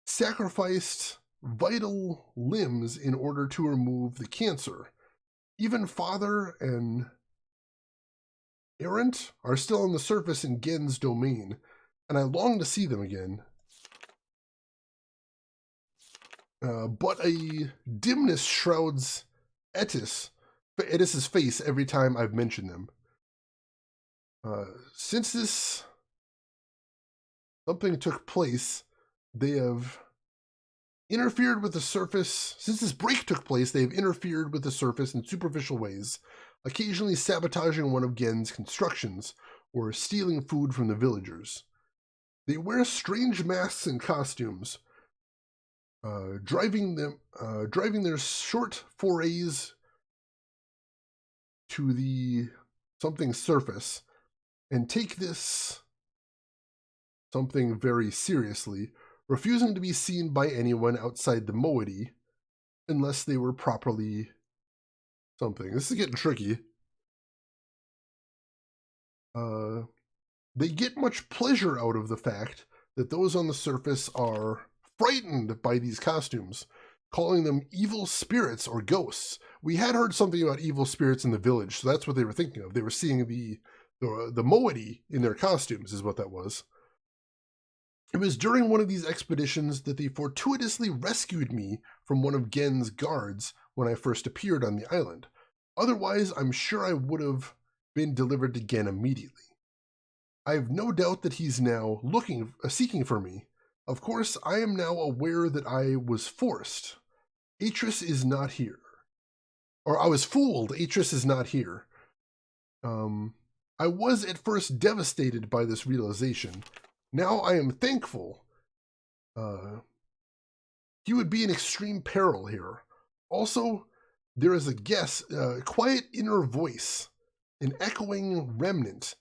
sacrificed vital limbs in order to remove the cancer. Even Father and Errant are still on the surface in Gen's domain, and I long to see them again. But a dimness shrouds Etis's face every time I've mentioned them. Since something took place, they have interfered with the surface. Since this break took place, they have interfered with the surface in superficial ways, occasionally sabotaging one of Gen's constructions or stealing food from the villagers. They wear strange masks and costumes, driving their short forays to the something surface, and take this something very seriously, refusing to be seen by anyone outside the Moede unless they were properly something. This is getting tricky. They get much pleasure out of the fact that those on the surface are frightened by these costumes, calling them evil spirits or ghosts. We had heard something about evil spirits in the village, so that's what they were thinking of. They were seeing the Moede in their costumes, is what that was. It was during one of these expeditions that they fortuitously rescued me from one of Gen's guards when I first appeared on the island. Otherwise, I'm sure I would have been delivered to Gen immediately. I have no doubt that he's now seeking for me. Of course, I am now aware that I was forced. Atris is not here. Or I was fooled. Atris is not here. I was at first devastated by this realization. Now I am thankful. He would be in extreme peril here. Also, there is a quiet inner voice, an echoing remnant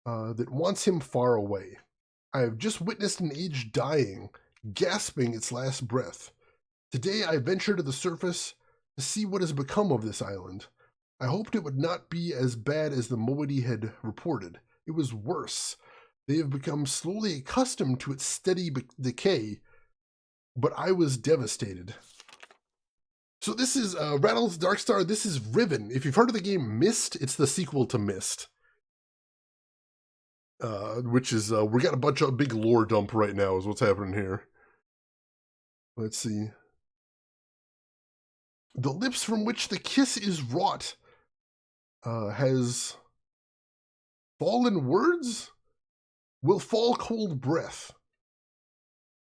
that wants him far away. I have just witnessed an age dying, gasping its last breath. Today I venture to the surface to see what has become of this island. I hoped it would not be as bad as the Moede had reported. It was worse. They have become slowly accustomed to its steady decay, but I was devastated. So this is Rattles Darkstar. This is Riven. If you've heard of the game Myst, it's the sequel to Myst. Which is, we got a bunch of big lore dump right now is what's happening here. Let's see. The lips from which the kiss is wrought has fallen words will fall cold breath.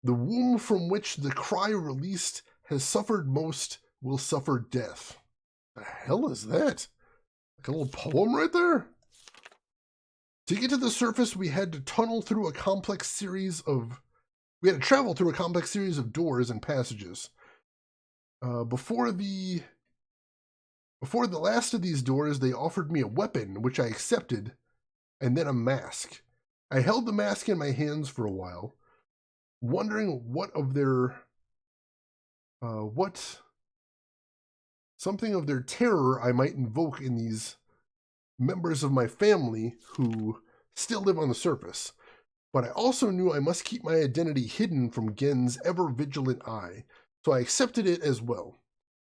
The womb from which the cry released has suffered most will suffer death. The hell is that? Like a little poem right there? To get to the surface, we had to travel through a complex series of doors and passages. Before the last of these doors, they offered me a weapon, which I accepted, and then a mask. I held the mask in my hands for a while, wondering something of their terror I might invoke in these members of my family who still live on the surface. But I also knew I must keep my identity hidden from Gen's ever-vigilant eye, so I accepted it as well.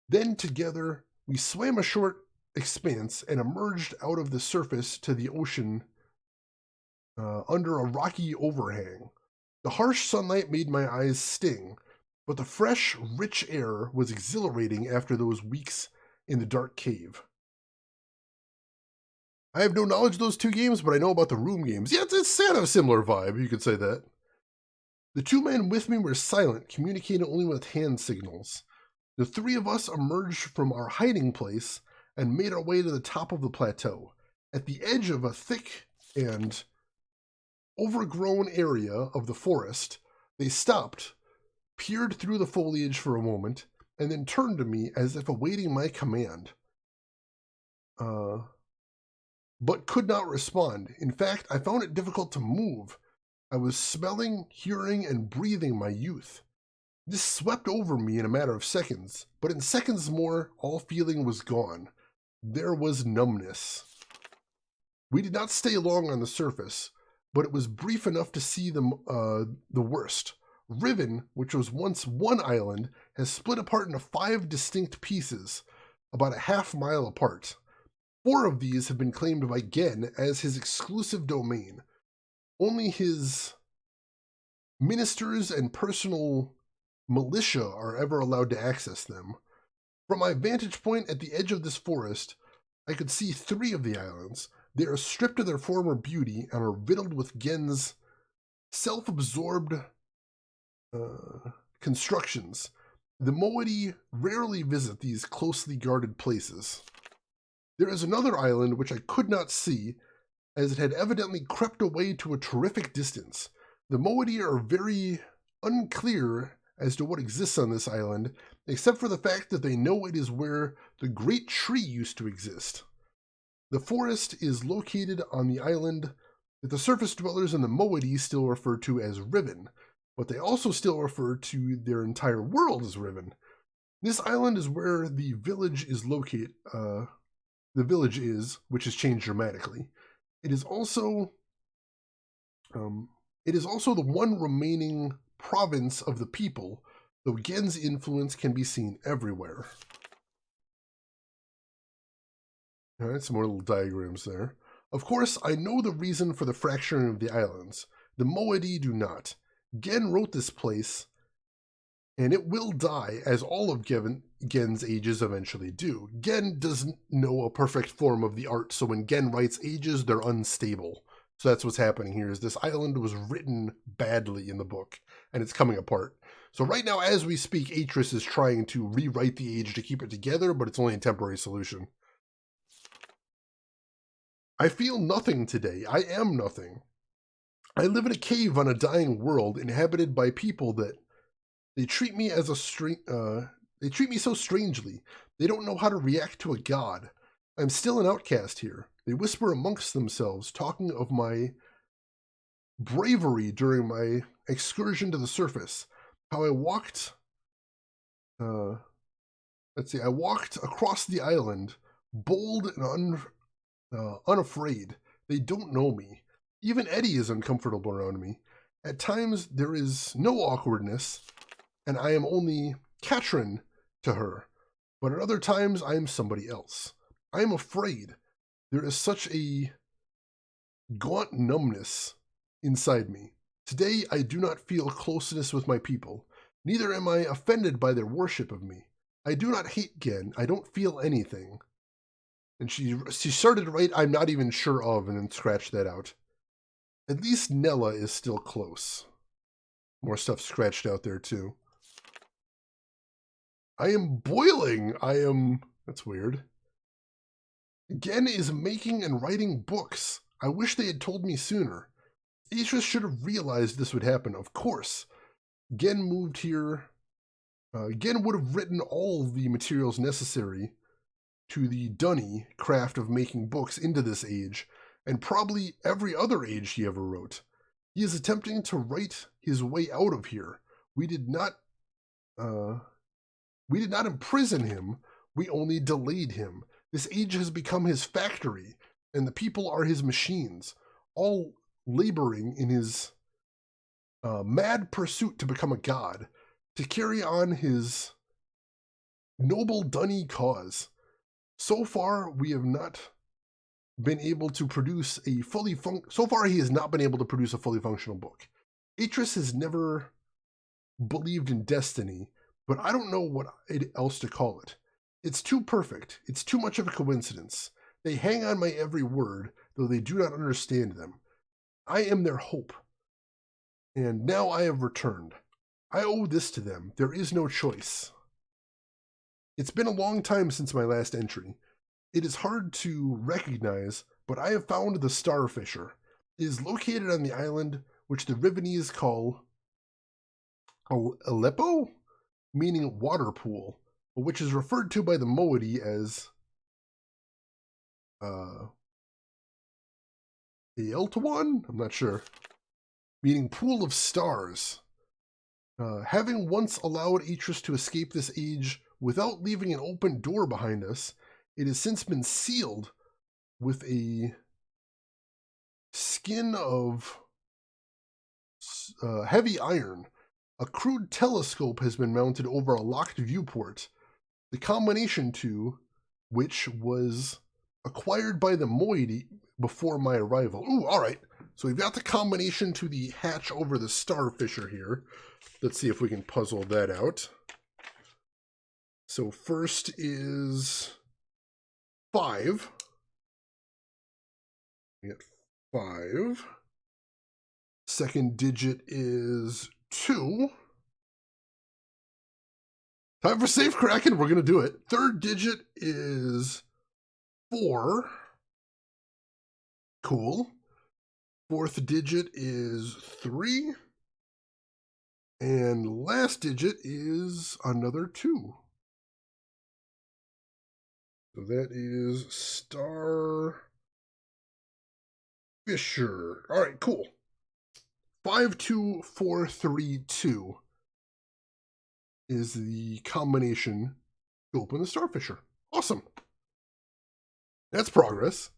Then, together, we swam a short expanse and emerged out of the surface to the ocean under a rocky overhang. The harsh sunlight made my eyes sting, but the fresh, rich air was exhilarating after those weeks in the dark cave. I have no knowledge of those two games, but I know about the room games. Yeah, it's kind of a similar vibe, you could say that. The two men with me were silent, communicating only with hand signals. The three of us emerged from our hiding place and made our way to the top of the plateau. At the edge of a thick and overgrown area of the forest, they stopped, peered through the foliage for a moment, and then turned to me as if awaiting my command. But could not respond. In fact, I found it difficult to move. I was smelling, hearing, and breathing my youth. This swept over me in a matter of seconds, but in seconds more, all feeling was gone. There was numbness. We did not stay long on the surface, but it was brief enough to see the worst. Riven, which was once one island, has split apart into 5 distinct pieces, about a half-mile apart. 4 of these have been claimed by Gen as his exclusive domain. Only his ministers and personal militia are ever allowed to access them. From my vantage point at the edge of this forest, I could see 3 of the islands. They are stripped of their former beauty and are riddled with Gen's self-absorbed constructions. The Moedi rarely visit these closely guarded places. There is another island which I could not see, as it had evidently crept away to a terrific distance. The Moedi are very unclear as to what exists on this island, except for the fact that they know it is where the great tree used to exist. The forest is located on the island that the surface dwellers in the Moedi still refer to as Riven, but they also still refer to their entire world as Riven. This island is where the village is located. Which has changed dramatically. It is also the one remaining province of the people, though Gen's influence can be seen everywhere. All right, some more little diagrams there. Of course, I know the reason for the fracturing of the islands. The Moedi do not. Gen wrote this place, and it will die, as all of Gen's ages eventually do. Gen doesn't know a perfect form of the art, so when Gen writes ages, they're unstable. So that's what's happening here, is this island was written badly in the book, and it's coming apart. So right now, as we speak, Atris is trying to rewrite the age to keep it together, but it's only a temporary solution. I feel nothing today. I am nothing. I live in a cave on a dying world, inhabited by people that they treat me as they treat me so strangely. They don't know how to react to a god. I'm still an outcast here. They whisper amongst themselves, talking of my bravery during my excursion to the surface. How I walked, I walked across the island, bold and unafraid. They don't know me. Even Eddie is uncomfortable around me. At times, there is no awkwardness, and I am only Katrin to her. But at other times, I am somebody else. I am afraid. There is such a gaunt numbness inside me. Today, I do not feel closeness with my people. Neither am I offended by their worship of me. I do not hate Gen. I don't feel anything. And she started to write, I'm not even sure of, and then scratched that out. At least Nella is still close. More stuff scratched out there, too. I am boiling. That's weird. Gen is making and writing books. I wish they had told me sooner. Atris should have realized this would happen, of course. Gen moved here. Gen would have written all the materials necessary to the dunny craft of making books into this age, and probably every other age he ever wrote. He is attempting to write his way out of here. We did not imprison him, we only delayed him. This age has become his factory, and the people are his machines, all laboring in his mad pursuit to become a god, to carry on his noble Dunny cause. So far, we have not been able to produce a so far he has not been able to produce a fully functional book. Atris has never believed in destiny, but I don't know what else to call it. It's too perfect. It's too much of a coincidence. They hang on my every word, though they do not understand them. I am their hope. And now I have returned. I owe this to them. There is no choice. It's been a long time since my last entry. It is hard to recognize, but I have found the Starfisher. It is located on the island which the Rivenese call Aleppo, meaning water pool, which is referred to by the Moiety as Eeltawan? I'm not sure. Meaning pool of stars. Having once allowed Atris to escape this age without leaving an open door behind us, it has since been sealed with a skin of heavy iron. A crude telescope has been mounted over a locked viewport, the combination to which was acquired by the Moiety before my arrival. Ooh, alright. So we've got the combination to the hatch over the Starfisher here. Let's see if we can puzzle that out. So first is 5. We get 5. Second digit is 2. Time for safe cracking. We're going to do it. Third digit is 4. Cool. Fourth digit is 3. And last digit is another 2. So that is Starfisher. All right, cool. 52432 is the combination to open the Starfisher. Awesome. That's progress.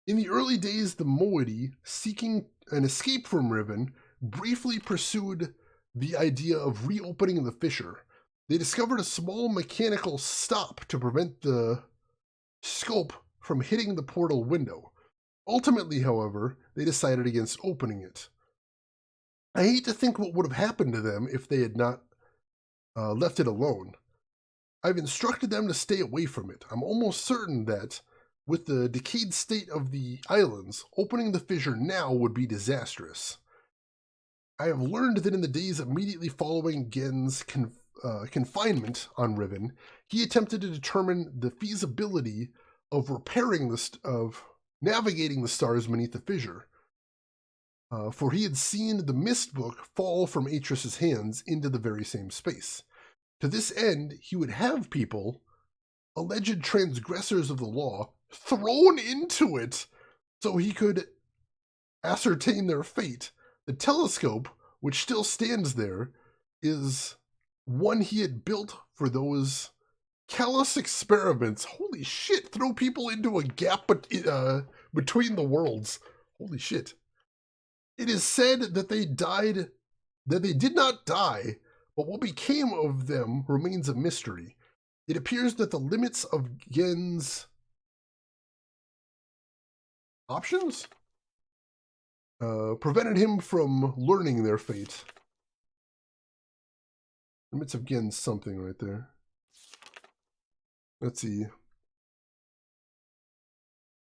In the early days, the Moiety, seeking an escape from Riven, briefly pursued the idea of reopening the fissure. They discovered a small mechanical stop to prevent the scope from hitting the portal window. Ultimately, however, they decided against opening it. I hate to think what would have happened to them if they had not left it alone. I've instructed them to stay away from it. I'm almost certain that, with the decayed state of the islands, opening the fissure now would be disastrous. I have learned that in the days immediately following Gen's confinement on Riven, he attempted to determine the feasibility of navigating the stars beneath the fissure. For he had seen the Mist Book fall from Atris's hands into the very same space. To this end, he would have people, alleged transgressors of the law, thrown into it so he could ascertain their fate. The telescope, which still stands there, is one he had built for those callous experiments. Holy shit, throw people into a gap between the worlds. Holy shit. It is said that they did not die, but what became of them remains a mystery. It appears that the limits of Gen's options prevented him from learning their fate. Limits of Gen's something right there. Let's see.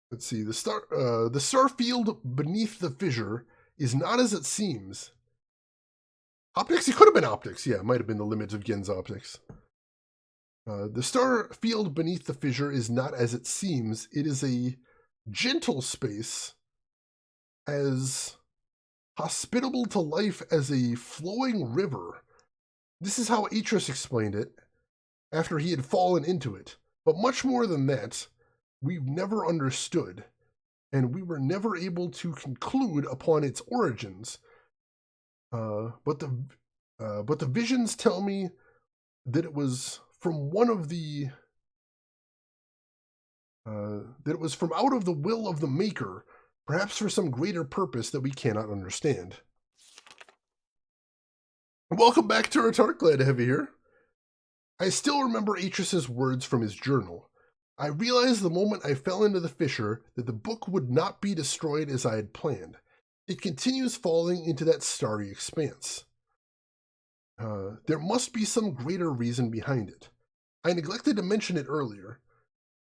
The star field beneath the fissure is not as it seems. Optics? It could have been optics. Yeah, it might have been the limits of Gen's optics. The star field beneath the fissure is not as it seems. It is a gentle space, as hospitable to life as a flowing river. This is how Atris explained it after he had fallen into it. But much more than that, we've never understood, and we were never able to conclude upon its origins. But the visions tell me that it was from out of the will of the Maker, perhaps for some greater purpose that we cannot understand. Welcome back to Retort, glad to have you here. I still remember Atrus's words from his journal. I realized the moment I fell into the fissure that the book would not be destroyed as I had planned. It continues falling into that starry expanse. There must be some greater reason behind it. I neglected to mention it earlier.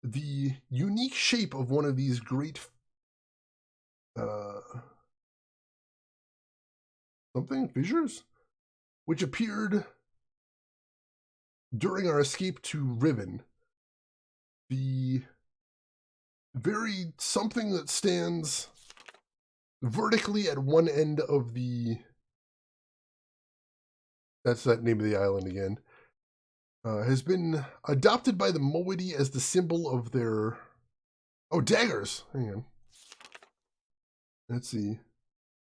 The unique shape of one of these great fissures, which appeared during our escape to Riven. The very something that stands vertically at one end of the... That's that name of the island again. Has been adopted by the Moiety as the symbol of their... Oh, daggers! Hang on. Let's see.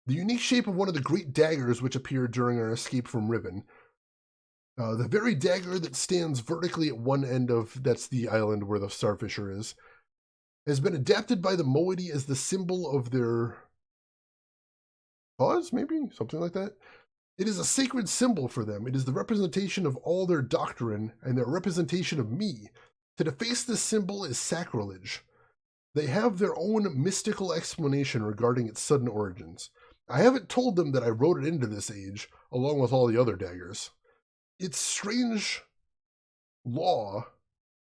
The unique shape of one of the great daggers which appeared during our escape from Riven. The very dagger that stands vertically at one end of, that's the island where the Starfisher is, has been adapted by the Moiety as the symbol of their cause, maybe? Something like that. It is a sacred symbol for them. It is the representation of all their doctrine and their representation of me. To deface this symbol is sacrilege. They have their own mystical explanation regarding its sudden origins. I haven't told them that I wrote it into this age, along with all the other daggers. It's strange law,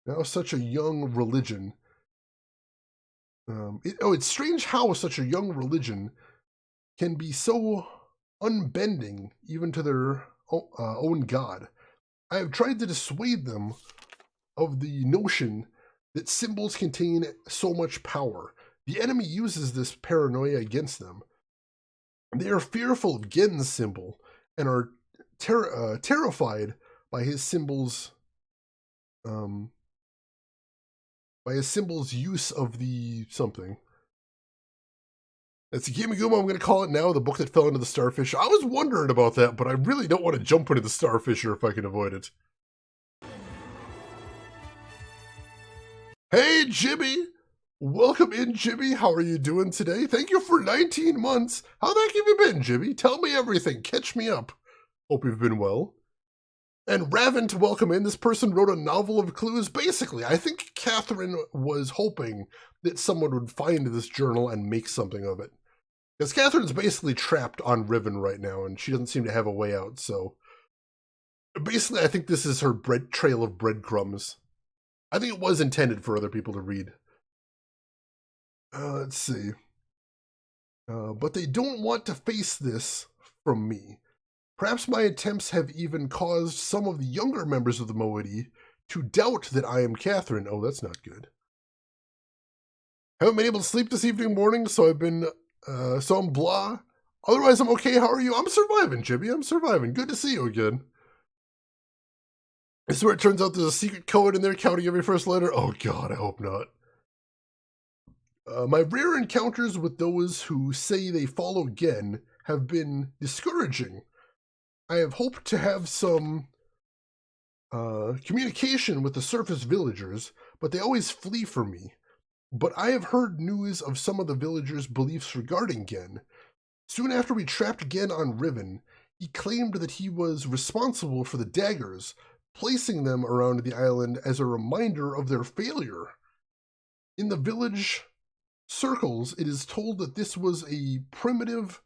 now such a young religion. It's strange how such a young religion can be so unbending even to their own god. I have tried to dissuade them of the notion that symbols contain so much power. The enemy uses this paranoia against them. They are fearful of Gen's symbol and are terrified by his symbol's use of the something. That's Gameguma, I'm going to call it now, the book that fell into the Starfish. I was wondering about that, but I really don't want to jump into the Starfisher if I can avoid it. Hey, Jimmy! Welcome in, Jimmy. How are you doing today? Thank you for 19 months. How the heck have you been, Jimmy? Tell me everything. Catch me up. Hope you've been well. And Raven to welcome in. This person wrote a novel of clues. Basically, I think Catherine was hoping that someone would find this journal and make something of it. Because Catherine's basically trapped on Riven right now, and she doesn't seem to have a way out, so... Basically, I think this is her trail of breadcrumbs. I think it was intended for other people to read. Let's see. But they don't want to face this from me. Perhaps my attempts have even caused some of the younger members of the Moiety to doubt that I am Catherine. Oh, that's not good. Haven't been able to sleep this morning, so I've been, so I'm blah. Otherwise, I'm okay. How are you? I'm surviving, Jimmy. I'm surviving. Good to see you again. This is where it turns out there's a secret code in there counting every first letter. Oh, God, I hope not. My rare encounters with those who say they follow Gen have been discouraging. I have hoped to have some communication with the surface villagers, but they always flee from me. But I have heard news of some of the villagers' beliefs regarding Gen. Soon after we trapped Gen on Riven, he claimed that he was responsible for the daggers, placing them around the island as a reminder of their failure. In the village circles, it is told that this was a primitive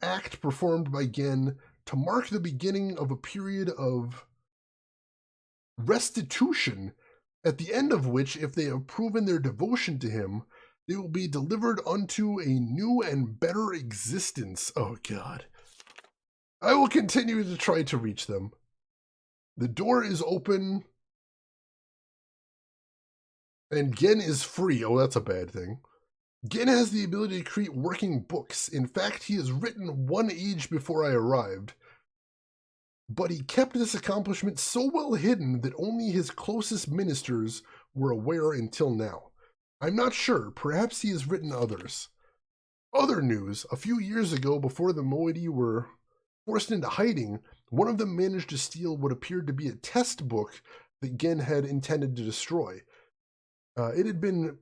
act performed by Gen to mark the beginning of a period of restitution, at the end of which, if they have proven their devotion to him, they will be delivered unto a new and better existence. Oh, God. I will continue to try to reach them. The door is open, and Gen is free. Oh, that's a bad thing. Gen has the ability to create working books. In fact, he has written one age before I arrived. But he kept this accomplishment so well hidden that only his closest ministers were aware until now. I'm not sure. Perhaps he has written others. Other news. A few years ago, before the Moiety were forced into hiding, one of them managed to steal what appeared to be a test book that Gen had intended to destroy. It had been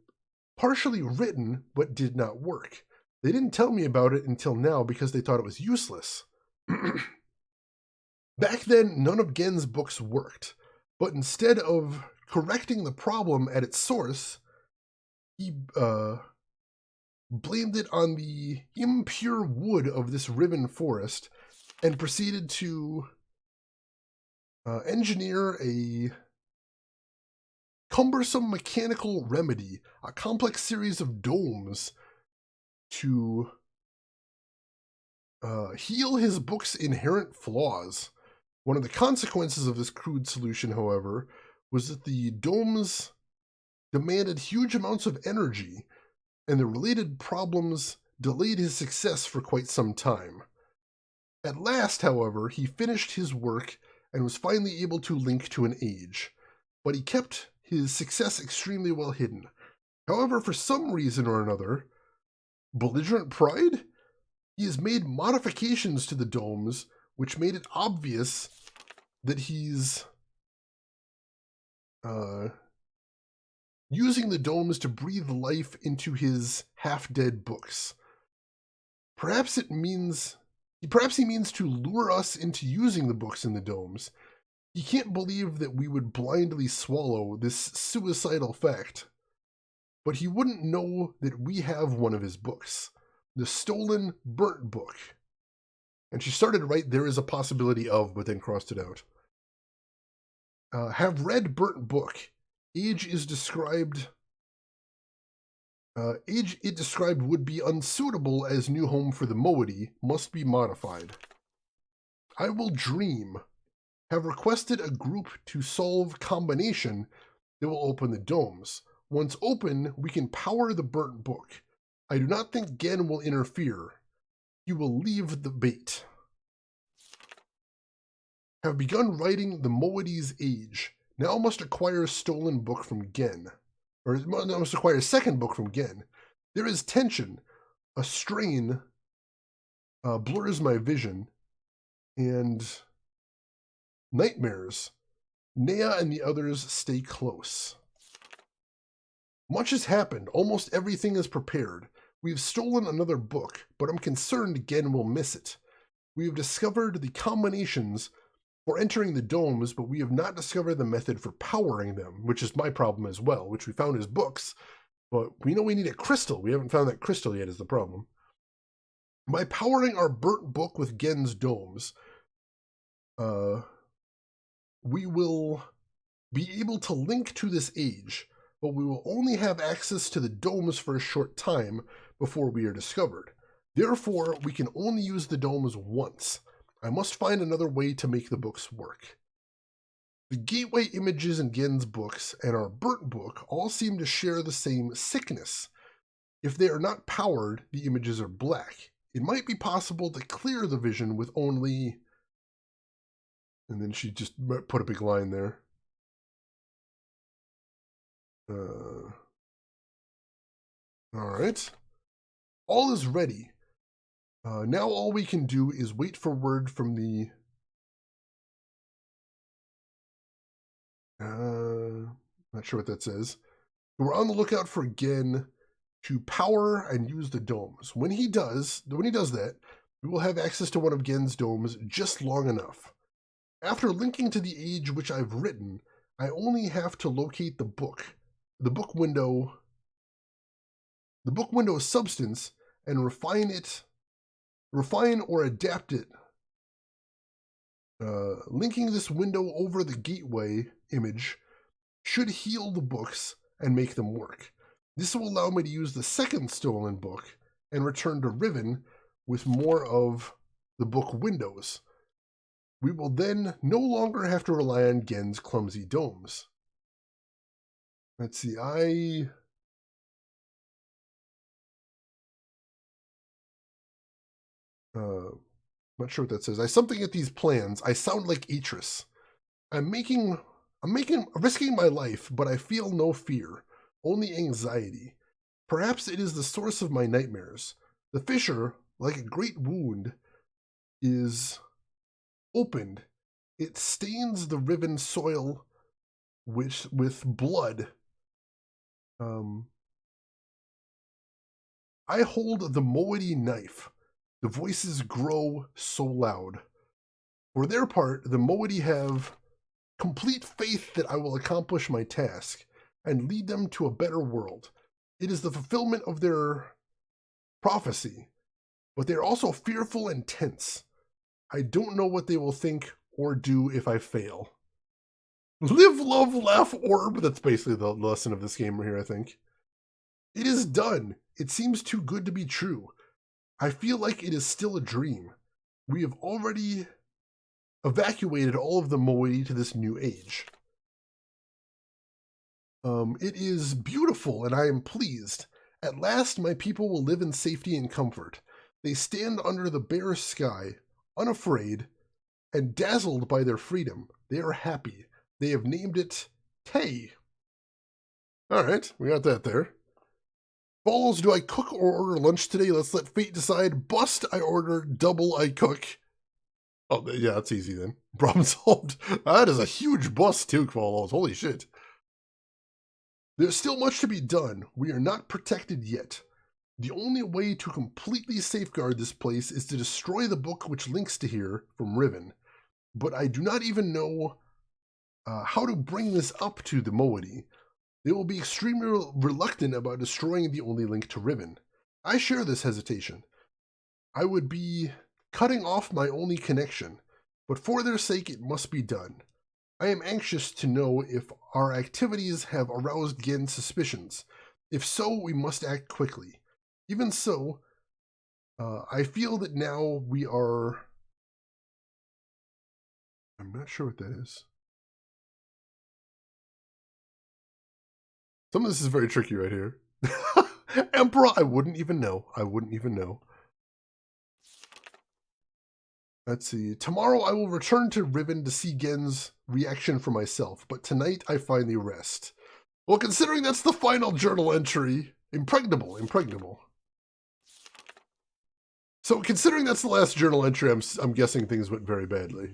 partially written, but did not work. They didn't tell me about it until now because they thought it was useless. Back then, none of Gen's books worked, but instead of correcting the problem at its source, he blamed it on the impure wood of this Riven forest and proceeded to engineer a cumbersome mechanical remedy, a complex series of domes to heal his book's inherent flaws. One of the consequences of this crude solution, however, was that the domes demanded huge amounts of energy, and the related problems delayed his success for quite some time. At last, however, he finished his work and was finally able to link to an age, but he kept his success extremely well hidden. However, for some reason or another, belligerent pride? He has made modifications to the domes, which made it obvious that he's using the domes to breathe life into his half-dead books. Perhaps he means to lure us into using the books in the domes. He can't believe that we would blindly swallow this suicidal fact. But he wouldn't know that we have one of his books, the stolen, burnt book. And she started to write, "There is a possibility of," but then crossed it out. Have read burnt book. Age is described. Age it described would be unsuitable as new home for the Moiety, must be modified. I will dream. Have requested a group to solve combination that will open the domes. Once open, we can power the burnt book. I do not think Gen will interfere. He will leave the bait. Have begun writing the Moiety's age. Now must acquire a stolen book from Gen. Or must acquire a second book from Gen. There is tension. A strain blurs my vision. And nightmares. Nea and the others stay close. Much has happened. Almost everything is prepared. We've stolen another book, but I'm concerned Gen will miss it. We have discovered the combinations for entering the domes, but we have not discovered the method for powering them, which is my problem as well, which we found as books, but we know we need a crystal. We haven't found that crystal yet is the problem. By powering our burnt book with Gen's domes, we will be able to link to this age, but we will only have access to the domes for a short time before we are discovered. Therefore, we can only use the domes once. I must find another way to make the books work. The gateway images in Gen's books and our burnt book all seem to share the same sickness. If they are not powered, the images are black. It might be possible to clear the vision with only... And then she just put a big line there. Alright. All is ready. Now all we can do is wait for word from the... not sure what that says. We're on the lookout for Gen to power and use the domes. When he does that, we will have access to one of Gen's domes just long enough. After linking to the age which I've written, I only have to locate the book window substance, and refine or adapt it. Linking this window over the gateway image should heal the books and make them work. This will allow me to use the second stolen book and return to Riven with more of the book windows. We will then no longer have to rely on Gen's clumsy domes. Let's see, not sure what that says. I something at these plans. I sound like Atris. I'm risking my life, but I feel no fear, only anxiety. Perhaps it is the source of my nightmares. The fissure, like a great wound, is opened. It stains the Riven soil with blood. I hold the Moiety knife. The voices grow so loud. For their part, the Moiety have complete faith that I will accomplish my task and lead them to a better world. It is the fulfillment of their prophecy, but they are also fearful and tense. I don't know what they will think or do if I fail. Live, love, laugh, orb. That's basically the lesson of this game here, I think. It is done. It seems too good to be true. I feel like it is still a dream. We have already evacuated all of the Moiety to this new age. It is beautiful, and I am pleased. At last, my people will live in safety and comfort. They stand under the bare sky, unafraid, and dazzled by their freedom. They are happy. They have named it Tay. Alright, we got that there. Balls, do I cook or order lunch today? Let's let fate decide. Bust, I order. Double, I cook. Oh, yeah, that's easy then. Problem solved. That is a huge bust too, Balls. Holy shit. There's still much to be done. We are not protected yet. The only way to completely safeguard this place is to destroy the book which links to here from Riven. But I do not even know how to bring this up to the Moiety. They will be extremely reluctant about destroying the only link to Riven. I share this hesitation. I would be cutting off my only connection, but for their sake it must be done. I am anxious to know if our activities have aroused Gen's suspicions. If so, we must act quickly. Even so, I feel that now we are... I'm not sure what that is. Some of this is very tricky right here. Emperor, I wouldn't even know. I wouldn't even know. Let's see. Tomorrow I will return to Riven to see Gen's reaction for myself, but tonight I finally rest. Well, considering that's the final journal entry, impregnable. So considering that's the last journal entry, I'm guessing things went very badly.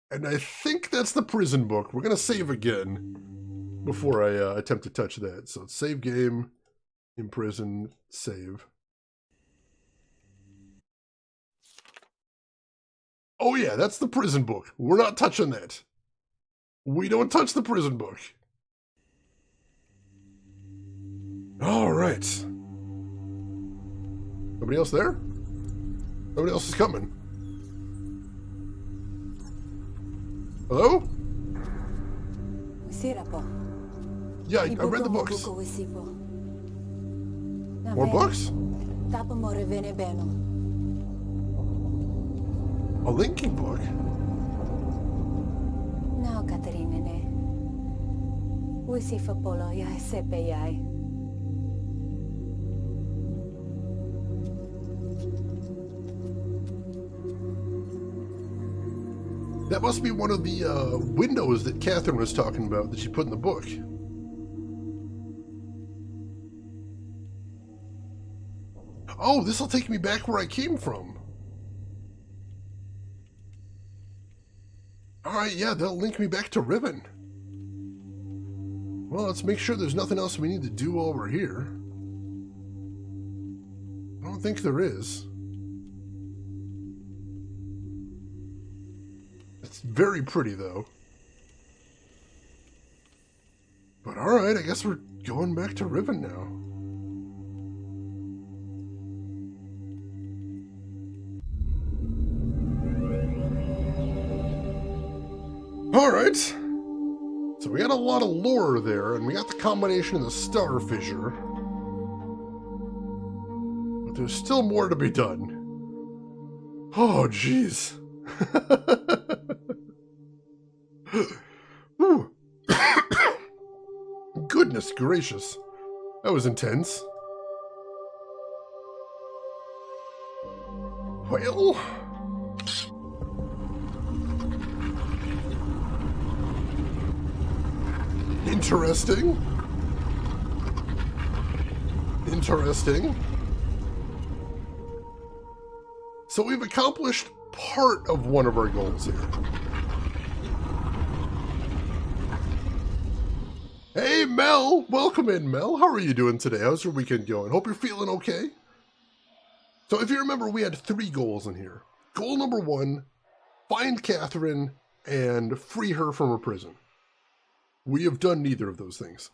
And I think that's the prison book. We're going to save again before I attempt to touch that. So save game, imprison, save. Oh yeah, that's the prison book. We're not touching that. We don't touch the prison book. All right. Nobody else there? Nobody else is coming. Hello? Yeah, I read the books. More books? A linking book? Now, Katerine, we see for Polo, ya sepe yai. That must be one of the windows that Catherine was talking about that she put in the book. Oh, this will take me back where I came from. Alright, yeah, that'll link me back to Riven. Well, let's make sure there's nothing else we need to do while we're here. I don't think there is. It's very pretty, though. But alright, I guess we're going back to Riven now. Alright. So we got a lot of lore there, and we got the combination of the star fissure. But there's still more to be done. Oh, jeez. Goodness gracious. That was intense. Well... Interesting. Interesting. So we've accomplished part of one of our goals here. Hey, Mel! Welcome in, Mel. How are you doing today? How's your weekend going? Hope you're feeling okay. So if you remember, we had 3 goals in here. Goal number 1, find Catherine and free her from her prison. We have done neither of those things.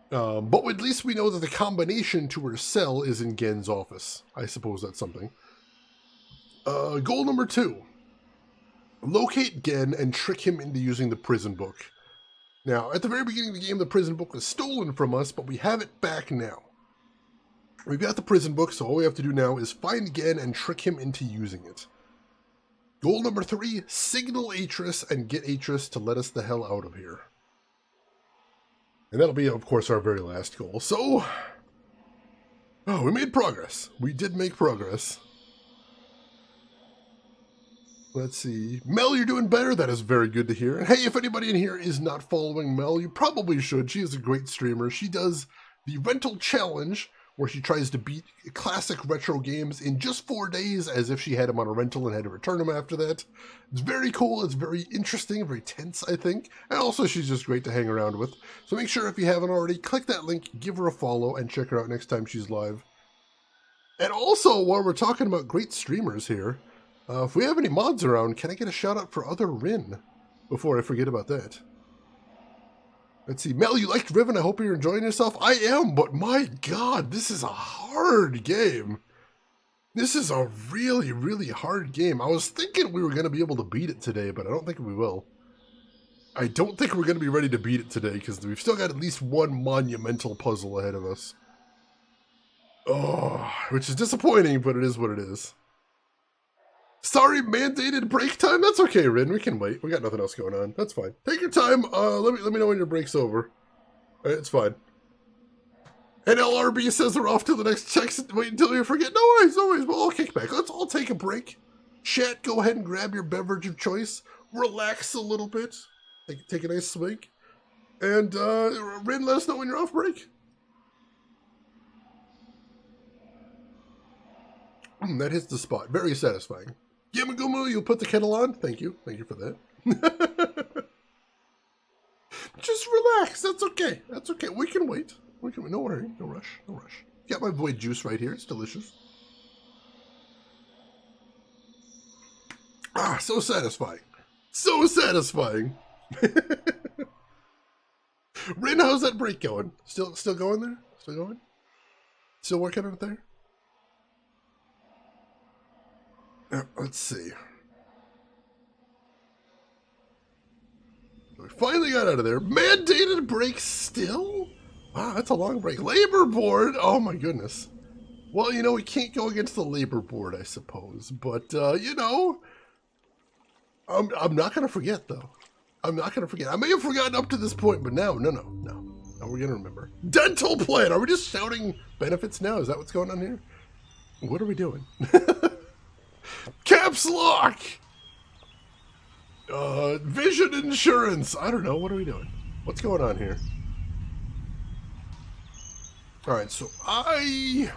But at least we know that the combination to her cell is in Gen's office. I suppose that's something. Goal number 2. Locate Gen and trick him into using the prison book. Now, at the very beginning of the game, the prison book was stolen from us, but we have it back now. We've got the prison book, so all we have to do now is find Gen and trick him into using it. Goal number 3, signal Atris and get Atris to let us the hell out of here. And that'll be, of course, our very last goal. So, we made progress. We did make progress. Let's see. Mel, you're doing better. That is very good to hear. And hey, if anybody in here is not following Mel, you probably should. She is a great streamer. She does the rental challenge, where she tries to beat classic retro games in just 4 days as if she had them on a rental and had to return them after that. It's very cool. It's very interesting, very tense, I think. And also, she's just great to hang around with. So make sure if you haven't already, click that link, give her a follow, and check her out next time she's live. And also, while we're talking about great streamers here, if we have any mods around, can I get a shout out for other Rin before I forget about that? Let's see. Mel, you liked Riven. I hope you're enjoying yourself. I am, but my God, this is a hard game. This is a really, really hard game. I was thinking we were going to be able to beat it today, but I don't think we will. I don't think we're going to be ready to beat it today, because we've still got at least one monumental puzzle ahead of us. Oh, which is disappointing, but it is what it is. Sorry, mandated break time? That's okay, Rin. We can wait. We got nothing else going on. That's fine. Take your time. Let me know when your break's over. It's fine. And LRB says they're off to the next check. Wait until you forget. No worries, no worries. We'll all kick back. Let's all take a break. Chat, go ahead and grab your beverage of choice. Relax a little bit. Take a nice swig. And Rin, let us know when you're off break. That hits the spot. Very satisfying. Yamagumu, you put the kettle on? Thank you. Thank you for that. Just relax. That's okay. That's okay. We can wait. We can wait. No worry. No rush. No rush. Got my void juice right here. It's delicious. Ah, so satisfying. So satisfying. Rin, how's that break going? Still going there? Still going? Still working on it there? Let's see. We finally got out of there. Mandated break still? Wow, that's a long break. Labor board? Oh my goodness. Well, you know, we can't go against the labor board, I suppose. But, you know, I'm not going to forget, though. I'm not going to forget. I may have forgotten up to this point, but now, no, we're going to remember. Dental plan! Are we just shouting benefits now? Is that what's going on here? What are we doing? Caps lock! Vision insurance! I don't know, what are we doing? What's going on here? Alright, so I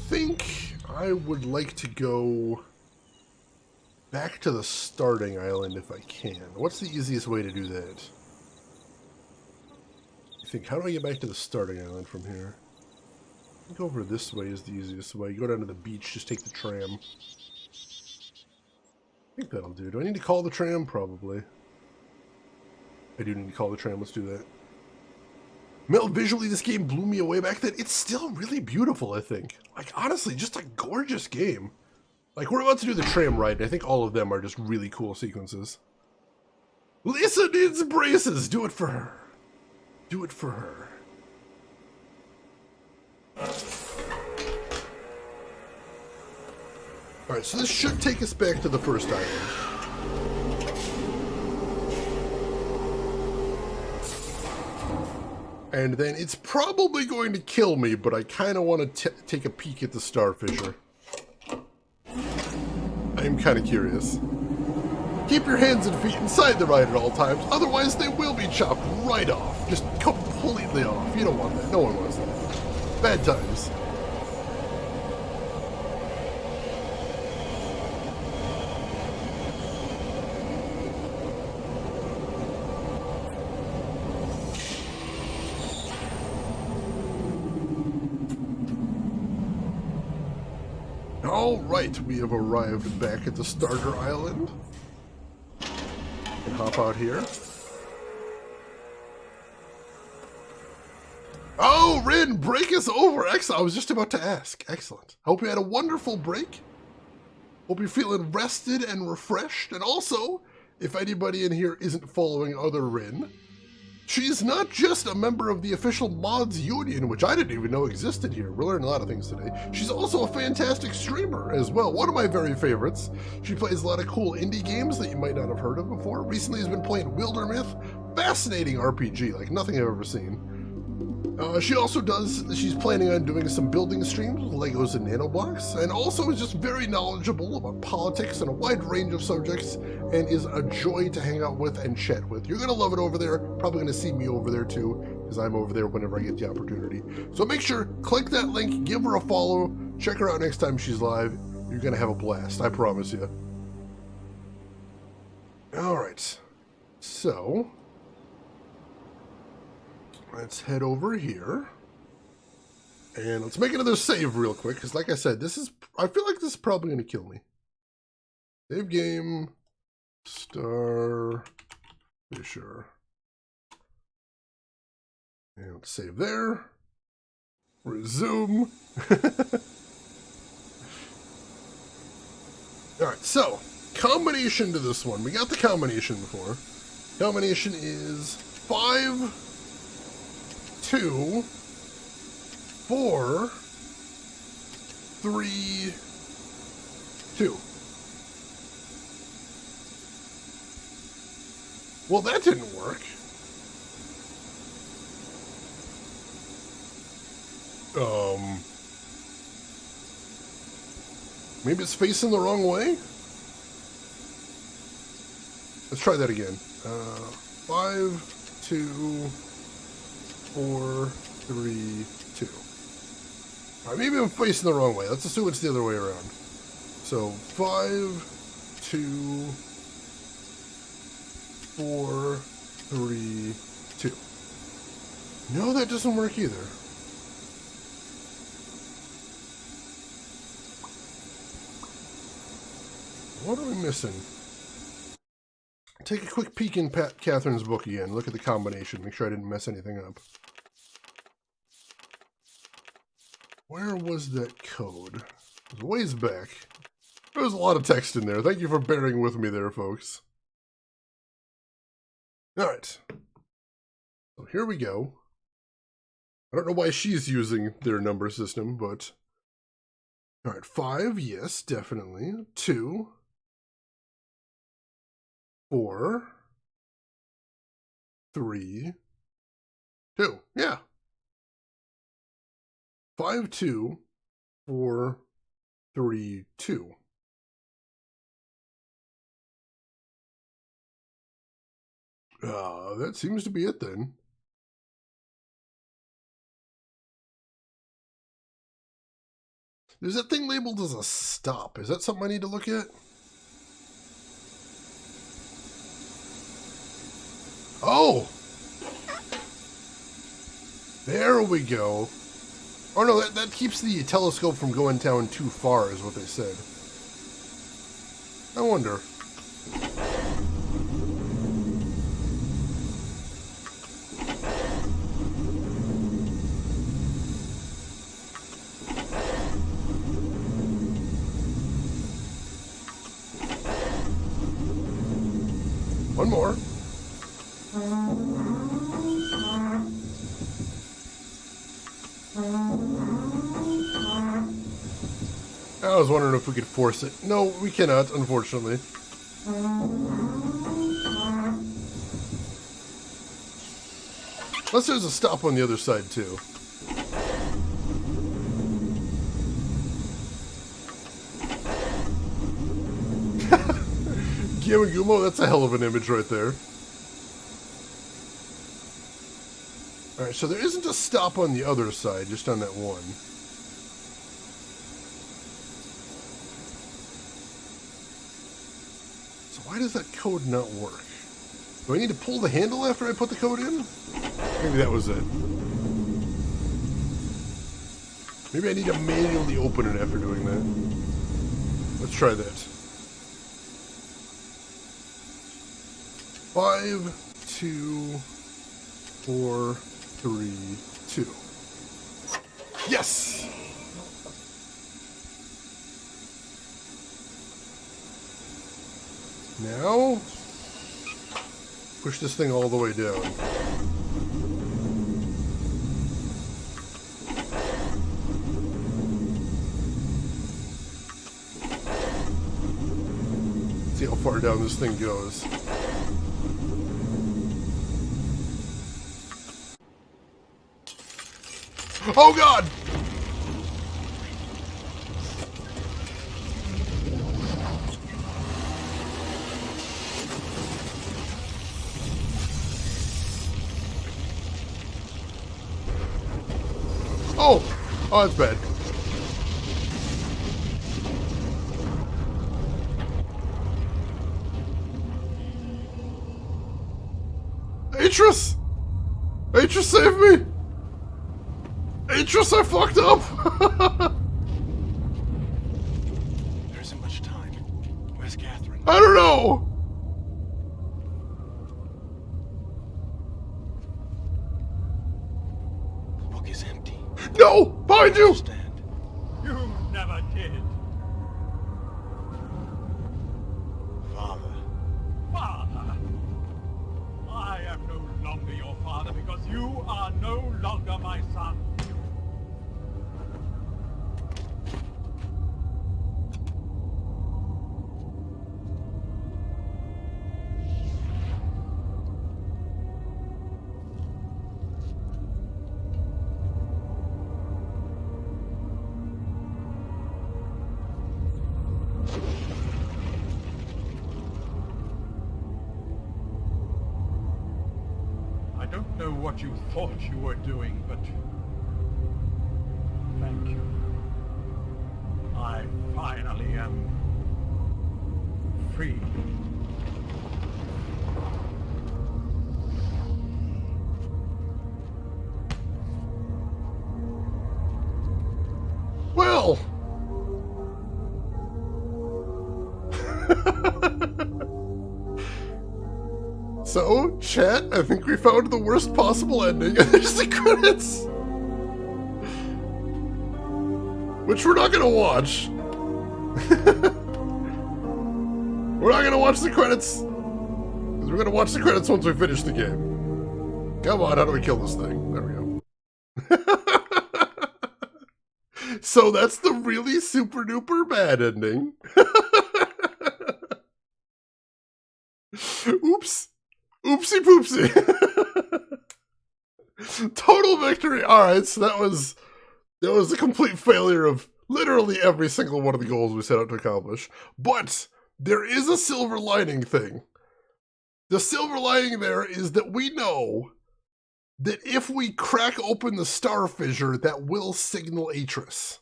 think I would like to go back to the starting island if I can. What's the easiest way to do that? I think, how do I get back to the starting island from here? I think over this way is the easiest way. You go down to the beach, just take the tram. I think that'll do. Do I need to call the tram? Probably. I do need to call the tram. Let's do that. Mel, visually, this game blew me away back then. It's still really beautiful, I think. Like, honestly, just a gorgeous game. Like, we're about to do the tram ride, and I think all of them are just really cool sequences. Lisa needs braces. Do it for her. Do it for her. Alright, so this should take us back to the first island. And then it's probably going to kill me, but I kind of want to take a peek at the Starfisher. I am kind of curious. Keep your hands and feet inside the ride at all times, otherwise they will be chopped right off. Just completely off. You don't want that. No one wants that. Bad times. Alright, we have arrived back at the starter island. And hop out here. Oh, Rin, break is over. Excellent. I was just about to ask. Excellent. Hope you had a wonderful break. Hope you're feeling rested and refreshed. And also, if anybody in here isn't following other Rin, she's not just a member of the official Mods Union, which I didn't even know existed here. We're learning a lot of things today. She's also a fantastic streamer as well. One of my very favorites. She plays a lot of cool indie games that you might not have heard of before. Recently has been playing Wildermyth. Fascinating RPG, like nothing I've ever seen. She's planning on doing some building streams with Legos and nanoblocks, and also is just very knowledgeable about politics and a wide range of subjects, and is a joy to hang out with and chat with. You're going to love it over there. Probably going to see me over there too, because I'm over there whenever I get the opportunity. So make sure, click that link, give her a follow, check her out next time she's live. You're going to have a blast, I promise you. Alright, so let's head over here, and let's make another save real quick, because like I said, I feel like this is probably going to kill me. Save game, Star Fisher. And let's save there. Resume. Alright, so, combination to this one. We got the combination before. Combination is 5, 2, 4, 3, 2. Well, that didn't work. Maybe it's facing the wrong way? Let's try that again. 5, 2, 4, 3, 2. Alright, maybe I'm facing the wrong way. Let's assume it's the other way around. So, 5, 2, 4, 3, 2. No, that doesn't work either. What are we missing? Take a quick peek in Catherine's book again. Look at the combination. Make sure I didn't mess anything up. Where was that code? It was ways back. There was a lot of text in there. Thank you for bearing with me there, folks. Alright. So here we go. I don't know why she's using their number system, but... Alright, 5, yes, definitely. 2. 4, 3, 2. Yeah. 5, 2, 4, 3, 2. That seems to be it then. There's that thing labeled as a stop. Is that something I need to look at? Oh! There we go. Oh no, that keeps the telescope from going down too far, is what they said. I wonder. One more. I was wondering if we could force it. No, we cannot, unfortunately. Unless there's a stop on the other side, too. Gimagumo, that's a hell of an image right there. Alright, so there isn't a stop on the other side, just on that one. So why does that code not work? Do I need to pull the handle after I put the code in? Maybe that was it. Maybe I need to manually open it after doing that. Let's try that. 5, 2, 4, 3, 2. Yes! Now, push this thing all the way down. See how far down this thing goes. Oh God! Oh! Oh, that's bad. Atris! Atris, save me! Atris, I fucked up! There isn't much time. Where's Catherine? I don't know! The book is empty. No! Behind you! Understand? You never did. Father. Father. I am no longer your father because you are no longer my son. I don't know what you thought you were doing, but thank you. I finally am free. Well... So, chat, I think we found the worst possible ending, and there's the credits! Which we're not gonna watch. We're not gonna watch the credits, because we're gonna watch the credits once we finish the game. Come on, how do we kill this thing? There we go. So that's the really super duper bad ending. Oops. Oopsie poopsie. Total victory. Alright, so that was a complete failure of literally every single one of the goals we set out to accomplish. But there is a silver lining thing. The silver lining there is that we know that if we crack open the star fissure, that will signal Atris.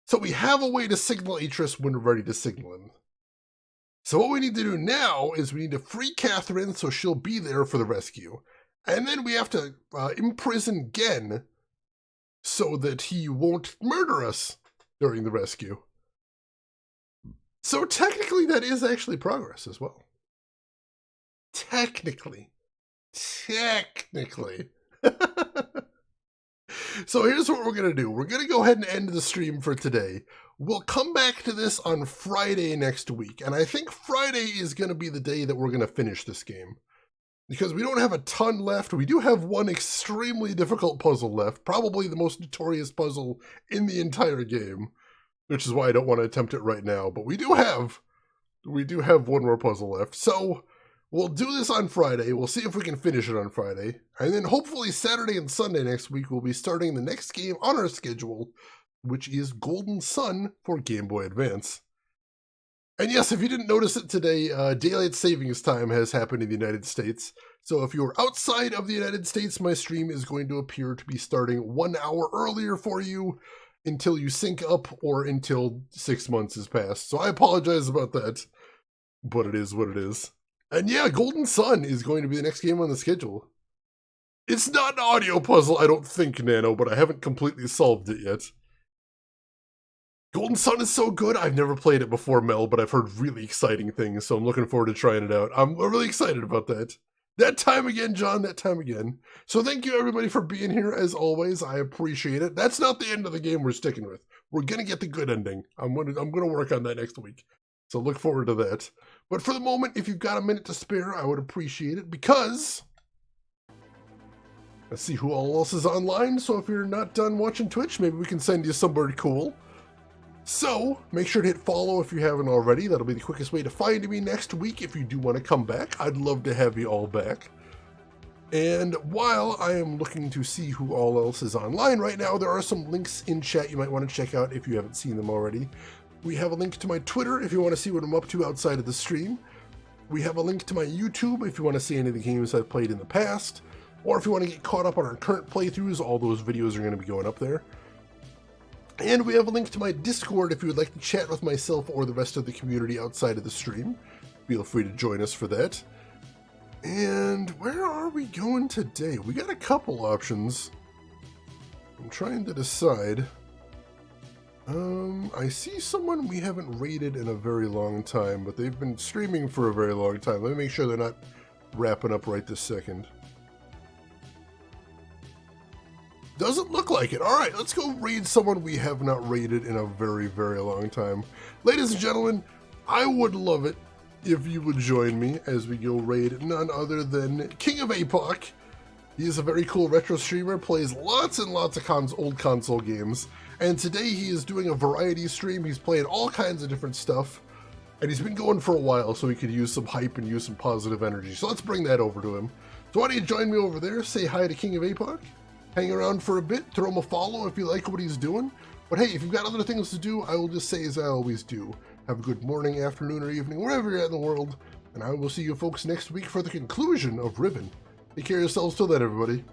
So we have a way to signal Atris when we're ready to signal him. So what we need to do now is we need to free Catherine so she'll be there for the rescue. And then we have to imprison Gen so that he won't murder us during the rescue. So technically that is actually progress as well. Technically. So here's what we're going to do. We're going to go ahead and end the stream for today. We'll come back to this on Friday next week, and I think Friday is going to be the day that we're going to finish this game. Because we don't have a ton left. We do have one extremely difficult puzzle left, probably the most notorious puzzle in the entire game, which is why I don't want to attempt it right now. But we do have one more puzzle left. So we'll do this on Friday. We'll see if we can finish it on Friday. And then hopefully Saturday and Sunday next week, we'll be starting the next game on our schedule, which is Golden Sun for Game Boy Advance. And yes, if you didn't notice it today, Daylight Savings Time has happened in the United States. So if you're outside of the United States, my stream is going to appear to be starting 1 hour earlier for you until you sync up or until 6 months has passed. So I apologize about that, but it is what it is. And yeah, Golden Sun is going to be the next game on the schedule. It's not an audio puzzle, I don't think, Nano, but I haven't completely solved it yet. Golden Sun is so good. I've never played it before, Mel, but I've heard really exciting things, so I'm looking forward to trying it out. I'm really excited about that. That time again, John, that time again. So thank you, everybody, for being here, as always. I appreciate it. That's not the end of the game we're sticking with. We're going to get the good ending. I'm gonna work on that next week. So look forward to that. But for the moment, if you've got a minute to spare, I would appreciate it, because let's see who all else is online. So if you're not done watching Twitch, maybe we can send you somebody cool. So make sure to hit follow if you haven't already. That'll be the quickest way to find me next week if you do want to come back. I'd love to have you all back. And while I am looking to see who all else is online right now, there are some links in chat you might want to check out if you haven't seen them already. We have a link to my Twitter if you want to see what I'm up to outside of the stream. We have a link to my YouTube if you want to see any of the games I've played in the past. Or if you want to get caught up on our current playthroughs, all those videos are going to be going up there. And we have a link to my Discord if you would like to chat with myself or the rest of the community outside of the stream. Feel free to join us for that. And where are we going today? We got a couple options. I'm trying to decide. I see someone we haven't raided in a very long time, but they've been streaming for a very long time. Let me make sure they're not wrapping up right this second. Doesn't look like it. All right, let's go raid someone we have not raided in a very, very long time. Ladies and gentlemen, I would love it if you would join me as we go raid none other than King of APOC. He is a very cool retro streamer, plays lots and lots of old console games, and today he is doing a variety stream. He's playing all kinds of different stuff, and he's been going for a while, so he could use some hype and use some positive energy. So let's bring that over to him. So why don't you join me over there, say hi to King of APOC, hang around for a bit, throw him a follow if you like what he's doing. But hey, if you've got other things to do, I will just say as I always do. Have a good morning, afternoon, or evening, wherever you're at in the world. And I will see you folks next week for the conclusion of Riven. Take care of yourselves till then, everybody.